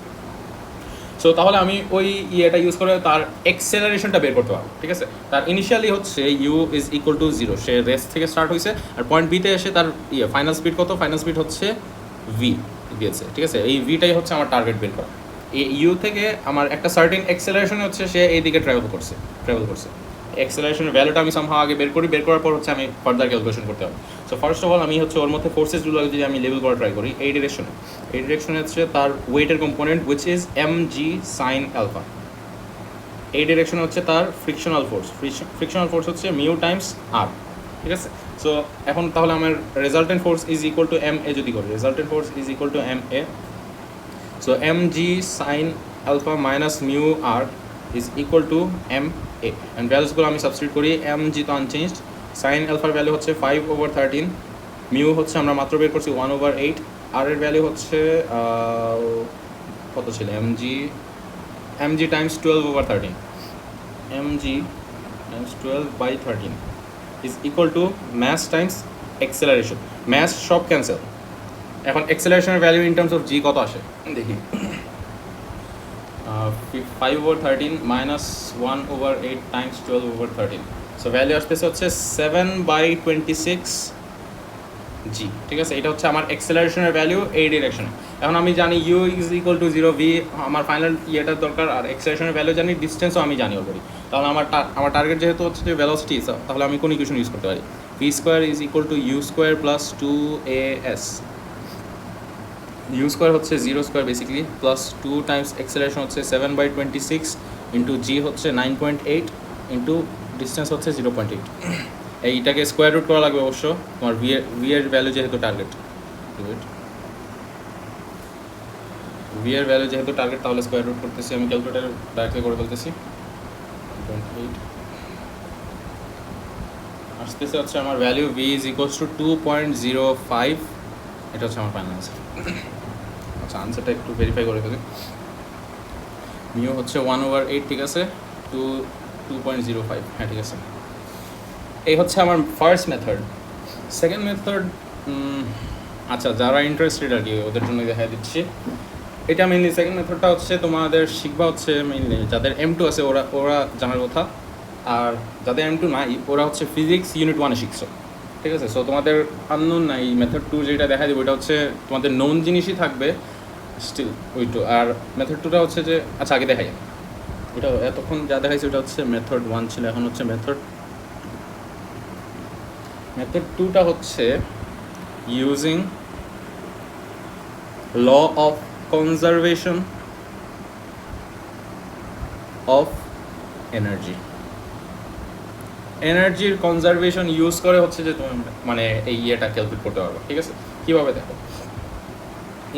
সো তাহলে আমি ওই ইয়েটা ইউজ করে তার এক্সেলারেশনটা বের করতে পারবো, ঠিক আছে, তার ইনিশিয়ালি হচ্ছে ইউ ইজ ইকুয়াল টু 0, সে রেস্ট থেকে স্টার্ট হয়েছে, আর পয়েন্ট বিতে এসে তার ফাইনাল স্পিড কত, ফাইনাল স্পিড হচ্ছে ভি দিয়েছে, ঠিক আছে, এই ভিটাই হচ্ছে আমার টার্গেট বের করা। এই ইউ থেকে আমার একটা সার্টেন এক্সেলারেশন হচ্ছে সে এইদিকে ট্রাভেল করছে, এক্সেলারেশনের ভ্যালুটা আমি সামহাও আগে বের করার পর হচ্ছে আমি ফার্দার ক্যালকুলেশন করতে হবে। সো ফার্স্ট অফ অল আমি হচ্ছে ওর মধ্যে ফোর্সেসগুলো যদি আমি লেভেল করা ট্রাই করি, এই ডিরেকশনে হচ্ছে তার ওয়েটের component which is M G sine alpha, এই ডিরেকশনে হচ্ছে তার ফ্রিকশনাল ফোর্স হচ্ছে মিউ টাইমস আর, ঠিক আছে। সো এখন তাহলে আমার resultant force is equal to M A যদি করি, resultant force is equal to M A, so M G sine alpha minus mu R is equal to M A, and ভ্যালুসগুলো আমি substitute করি, এম জি তো unchanged, sign আলফার value হচ্ছে 5/13, mu হচ্ছে আমরা মাত্র বের করছি 1/8, আর এর ভ্যালু হচ্ছে কত ছিল, m g times 12/13, M g times 12/13 is equal to mass times acceleration, mass সব ক্যান্সেল, এখন এক্সেলারেশনের value in terms of g কত আসে দেখি, 5/13 মাইনাস 1/8 টাইমস 12/13, সো ভ্যালু আসতেছে হচ্ছে 7/26 জি, ঠিক আছে, এটা হচ্ছে আমার এক্সেলারেশনের ভ্যালু এই ডিরেকশনে। এখন আমি জানি u is equal to 0, v আমার ফাইনাল ইয়েটার দরকার, আর এক্সেলারেশনের ভ্যালু জানি, ডিস্টেন্সও আমি জানি অলরেডি, তাহলে আমার টার্গেট যেহেতু হচ্ছে যে ভেলোসিটি, তাহলে আমি কোন ইকুয়েশন ইউজ করতে পারি, v square is equal to u square plus 2as, u square হচ্ছে 0 square basically, plus 2 times acceleration হচ্ছে 7/26 ইন্টু জি হচ্ছে 9.8 ইন্টু ডিস্টেন্স হচ্ছে 0.8, এইটাকে স্কোয়ার রুট করা লাগবে অবশ্য, তোমার ভি এর ভ্যালু যেহেতু টার্গেট, ভি এর ভ্যালু যেহেতু টার্গেট, তাহলে স্কোয়ার রুট করতেছি আমি, ক্যালকুলেটার ডাইরেক্টলি করে ফেলতেছি, 1.8 আসতেছে হচ্ছে আমার value, V is equals two 2.05, এটা হচ্ছে আমার ফাইনাল আনসার। আচ্ছা, আনসারটা একটু ভেরিফাই করে ফেলি, মিউ হচ্ছে 1/8, ঠিক আছে, 2.05, হ্যাঁ ঠিক আছে। এই হচ্ছে আমার ফার্স্ট মেথড। সেকেন্ড মেথড, আচ্ছা যারা ইন্টারেস্টেড আর কি ওদের জন্য দেখা দিচ্ছি, এটা মেনলি সেকেন্ড মেথডটা হচ্ছে তোমাদের শিখবা হচ্ছে মেনলি যাদের M2 আছে ওরা জানার কথা, আর যাদের M2 নাই ওরা হচ্ছে ফিজিক্স ইউনিট 1-এ শিখছো, ঠিক আছে। সো তোমাদের আননোন নাই, মেথড 2 যেটা দেখা যাবে ওইটা হচ্ছে তোমাদের নোন জিনিসই থাকবে স্টিল ওইটু, আর মেথড 2টা হচ্ছে যে, আচ্ছা আগে দেখাই, ওটা এতক্ষণ যা দেখাইছে ওটা হচ্ছে মেথড 1 ছিল, এখন হচ্ছে মেথড 2টা হচ্ছে using law of conservation of এনার্জির কনজারভেশন ইউজ করে হচ্ছে যে তুমি মানে এই ইয়েটা ক্যালকুলেট করতে পারবে, ঠিক আছে। কীভাবে দেখো,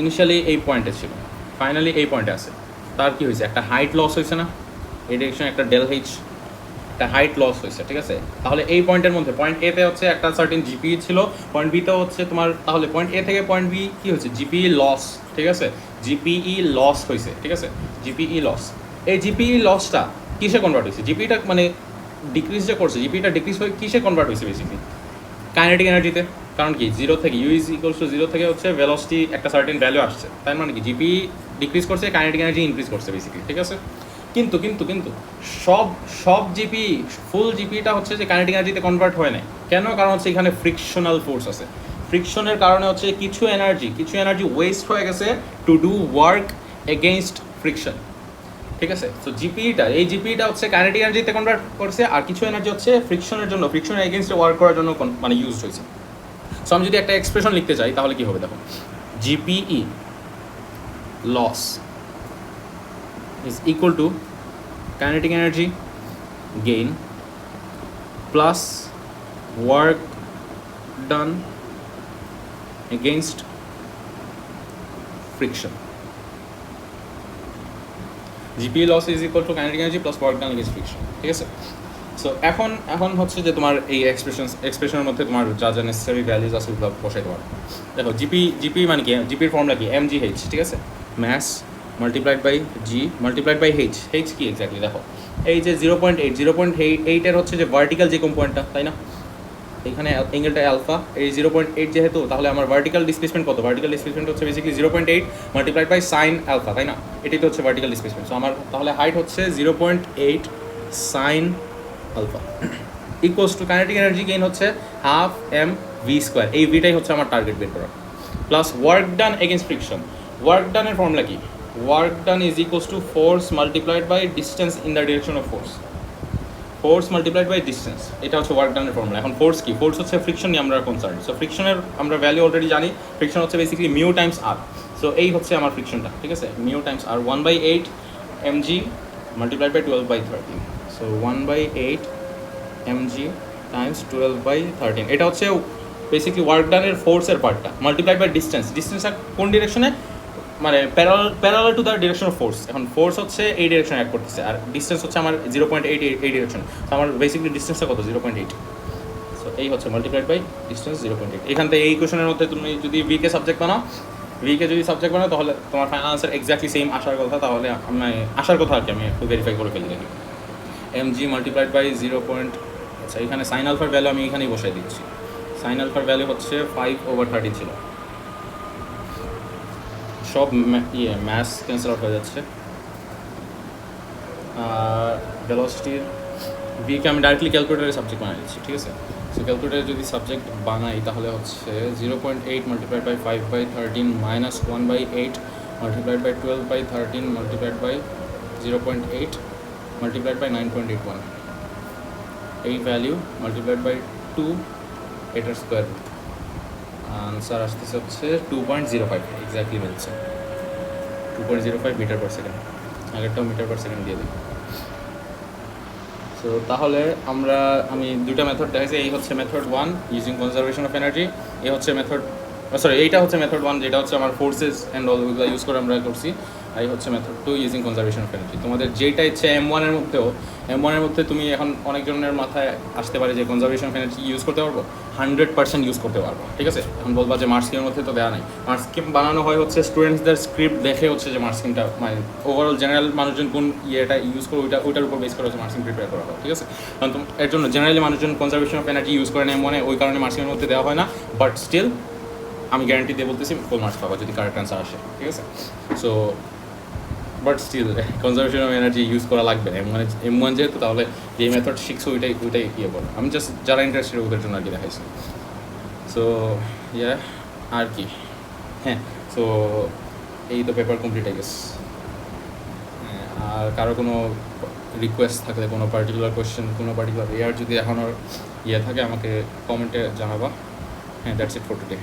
ইনিশিয়ালি এই পয়েন্টে ছিল, ফাইনালি এই পয়েন্টে আছে, তার কি হয়েছে, একটা হাইট লস হয়েছে না, এই ডিরেকশনে একটা ডেল এইচ, একটা হাইট লস হয়েছে, ঠিক আছে? তাহলে এই পয়েন্টের মধ্যে পয়েন্ট এ তে হচ্ছে একটা সার্টেন জিপিই ছিল, পয়েন্ট বি তে হচ্ছে তোমার, তাহলে পয়েন্ট এ থেকে পয়েন্ট বি কী হচ্ছে, জিপিই লস, ঠিক আছে? জিপিই লস হয়েছে, ঠিক আছে? জিপিই লস, এই জিপিই লসটা কিসে কনভার্ট হয়েছে? জিপিটা মানে ডিক্রিজ যে করছে, জিপিটা ডিক্রিজ হয়ে কিসে কনভার্ট হয়েছে বেসিক্যালি? কাইনেটিক এনার্জিতে। কারণ কি, জিরো থেকে u is equals to zero থেকে হচ্ছে ভেলোসিটি একটা সার্টেন ভ্যালু আসছে, তার মানে কি জিপি ডিক্রিজ করছে, কাইনেটিক এনার্জি ইনক্রিজ করছে বেসিক্যালি, ঠিক আছে? কিন্তু কিন্তু কিন্তু সব সব জিপি, ফুল জিপিটা হচ্ছে যে কাইনেটিক এনার্জিতে কনভার্ট হয় না। কেন? কারণ হচ্ছে এখানে ফ্রিকশনাল ফোর্স আছে। ফ্রিকশনের কারণে হচ্ছে কিছু এনার্জি ওয়েস্ট হয়ে গেছে to do work against friction, ঠিক আছে? তো এই জিপিটা হচ্ছে কাইনেটিক এনার্জিতে কনভার্ট করছে, আর কিছু এনার্জি হচ্ছে ফ্রিকশনের জন্য, ফ্রিকশনের এগেইনস্টে ওয়ার্ক করার জন্য মানে ইউজ হয়েছে। সো আমি যদি একটা এক্সপ্রেশন লিখতে চাই তাহলে কি হবে দেখো, GPE loss is equal to kinetic energy gain plus work done against friction. GPE loss is equal to kinetic energy plus work done against friction, ঠিক আছে? সো এখন হচ্ছে যে তোমার এই এক্সপ্রেশনের মধ্যে তোমার যা যা নেসেসারি ভ্যালুজ আছে ওগুলো বসাইতে পারো। দেখো জিপি মানে কি, জিপির ফর্মুলা কি, mgh, ঠিক আছে? Mass multiplied by g multiplied by h কি এক্স্যাক্টলি দেখো, এই যে 0.8 হচ্ছে যে ভার্টিক্যাল যে কম্পোনেন্টটা, তাই না? এখানে অ্যাঙ্গেলটা অ্যালফা, এই 0.8 যেহেতু, তাহলে আমার ভার্টিক্যাল ডিসপ্লেসমেন্ট কত? ভার্টিক্যাল ডিসপ্লেসমেন্ট হচ্ছে basically 0.8 multiplied by sine alpha, তাই না? এটাই তো হচ্ছে ভার্টিক্যাল ডিসপ্লেসমেন্ট। সো আমার তাহলে হাইট হচ্ছে 0.8 sine alpha equals to kinetic energy gain হচ্ছে হাফ এম ভি স্কোয়ার, এই ভিটাই হচ্ছে আমার টার্গেট বের করা, plus work done against friction. Work ডানের ফর্মুলা কি? Work done is equals to force multiplied by distance in the direction of force multiplied by distance, এটা হচ্ছে ওয়ার্ক ডানের ফর্মুলা। এখন ফোর্স কি? ফোর্স হচ্ছে ফ্রিকশন নিয়ে আমরা কনসার্ন। সো ফ্রিকশনের আমরা ভ্যালু অলরেডি জানি, ফ্রিকশন হচ্ছে basically mu times R. So এই হচ্ছে আমার ফ্রিকশনটা, ঠিক আছে? Mu times R 1/8 mg multiplied by 12/13। So 1/8 mg times 12/13, এটা হচ্ছে বেসিক্যালি ওয়ার্ক ডানের ফোর্সের পার্টটা, মাল্টিপ্লাইড বাই ডিস্টেন্সটা কোন ডিরেকশনে, মানে parallel to the direction of force. এখন ফোর্স হচ্ছে এই ডিরেকশনে অ্যাক্ট করতেছে, আর ডিস্টেন্স হচ্ছে আমার 0.8 এই ডিরেকশন। তো আমার বেসিক্যালি ডিস্টেন্সটা কত? 0.8। সো এই হচ্ছে মাল্টিপ্লাইড বাই ডিস্টেন্স 0.8। এখান থেকে এই কোয়েশনের মধ্যে তুমি যদি ভিকে সাবজেক্ট বানাও, তাহলে তোমার ফাইনাল আনসার এক্স্যাক্টলি সেম আসার কথা। তাহলে আমি আসার কথা আর কি, আমি একটু ভেরিফাই করে ফেলি দেখি। mg multiplied by 0. আচ্ছা, এখানে সাইন আলফার ভ্যালু আমি এখানেই বসাই দিচ্ছি। সাইন আলফার ভ্যালু হচ্ছে 5/30 ছিল। সব ম্যাথস ক্যান্সেল আউট হয়ে যাচ্ছে। ভেলোসিটির ভিকে আমি ডাইরেক্টলি ক্যালকুলেটারে সাবজেক্ট বানিয়ে দিচ্ছি, ঠিক আছে? সো ক্যালকুলেটারে যদি সাবজেক্ট বানাই তাহলে হচ্ছে 0.8 multiplied by 5/13 minus 1/8 multiplied by 12/13 multiplied by 0.8 multiplied by 9.81, এই ভ্যালু মাল্টিপ্লাইড বাই 2 এটার স্কোয়ার রুট। আনসার আসতেছে হচ্ছে 2.05, এক্স্যাক্টলি মিলছে 2.05 মিটার পার সেকেন্ড। আগেরটাও মিটার পার সেকেন্ড দিয়ে দিই। সো তাহলে আমি দুটা মেথড দেখাইছি। এই হচ্ছে method 1 using conservation of energy, এই হচ্ছে এইটা হচ্ছে মেথড 1 যেটা হচ্ছে আমার ফোর্সেস অ্যান্ড অল ওগুলো ইউজ করে আমরা করছি। আর এই হচ্ছে method 2 using conservation of energy. তোমাদের যেটা ইচ্ছে M1 এর মধ্যে তুমি এখন অনেকজনের মাথায় আসতে পারে যে কনজারভেশন অফ এনার্জি ইউজ করতে পারবো, 100% ইউজ করতে পারবো, ঠিক আছে? এখন বলবা যে মার্কস স্কিমের মধ্যে তো দেওয়া নাই। মার্কস স্কিম বানানো হয় হচ্ছে স্টুডেন্টসদের স্ক্রিপ্ট দেখে হচ্ছে যে মার্কস স্কিমটা, মানে ওভারঅল জেনারেল মানুষজন কোন ইয়েটা ইউজ করে ওইটার উপর বেস করে হচ্ছে মার্কস স্কিম প্রিপেয়ার করা হয়, ঠিক আছে? কারণ এর জন্য জেনারেলি মানুষজন কনজারভেশন অফ এনার্জি ইউজ করে M1 ওই কারণে মার্কস স্কিমের মধ্যে দেওয়া হয় না। বাট স্টিল আমি গ্যারান্টি দিয়ে বলতেছি ফুল মার্কস পাবো যদি কারেক্ট অ্যান্সার আসে, ঠিক আছে? So but still conservation of energy use করা লাগবে M1 যেহেতু, তাহলে যে মেথড শিখছো ওইটাই ইয়ে করো। আমি জাস্ট যারা ইন্টারেস্টেড ওদের জন্য আর কি দেখাইছি। সো আর কি, হ্যাঁ, সো এই তো পেপার কমপ্লিট হয়ে গেছে। আর কারো কোনো রিকোয়েস্ট থাকলে, কোনো পার্টিকুলার কোয়েশ্চেন, কোনো পার্টিকুলার ইয়ার যদি এখনও থাকে আমাকে কমেন্টে জানাবা। হ্যাঁ, দ্যাটস ইট ফর টুডে।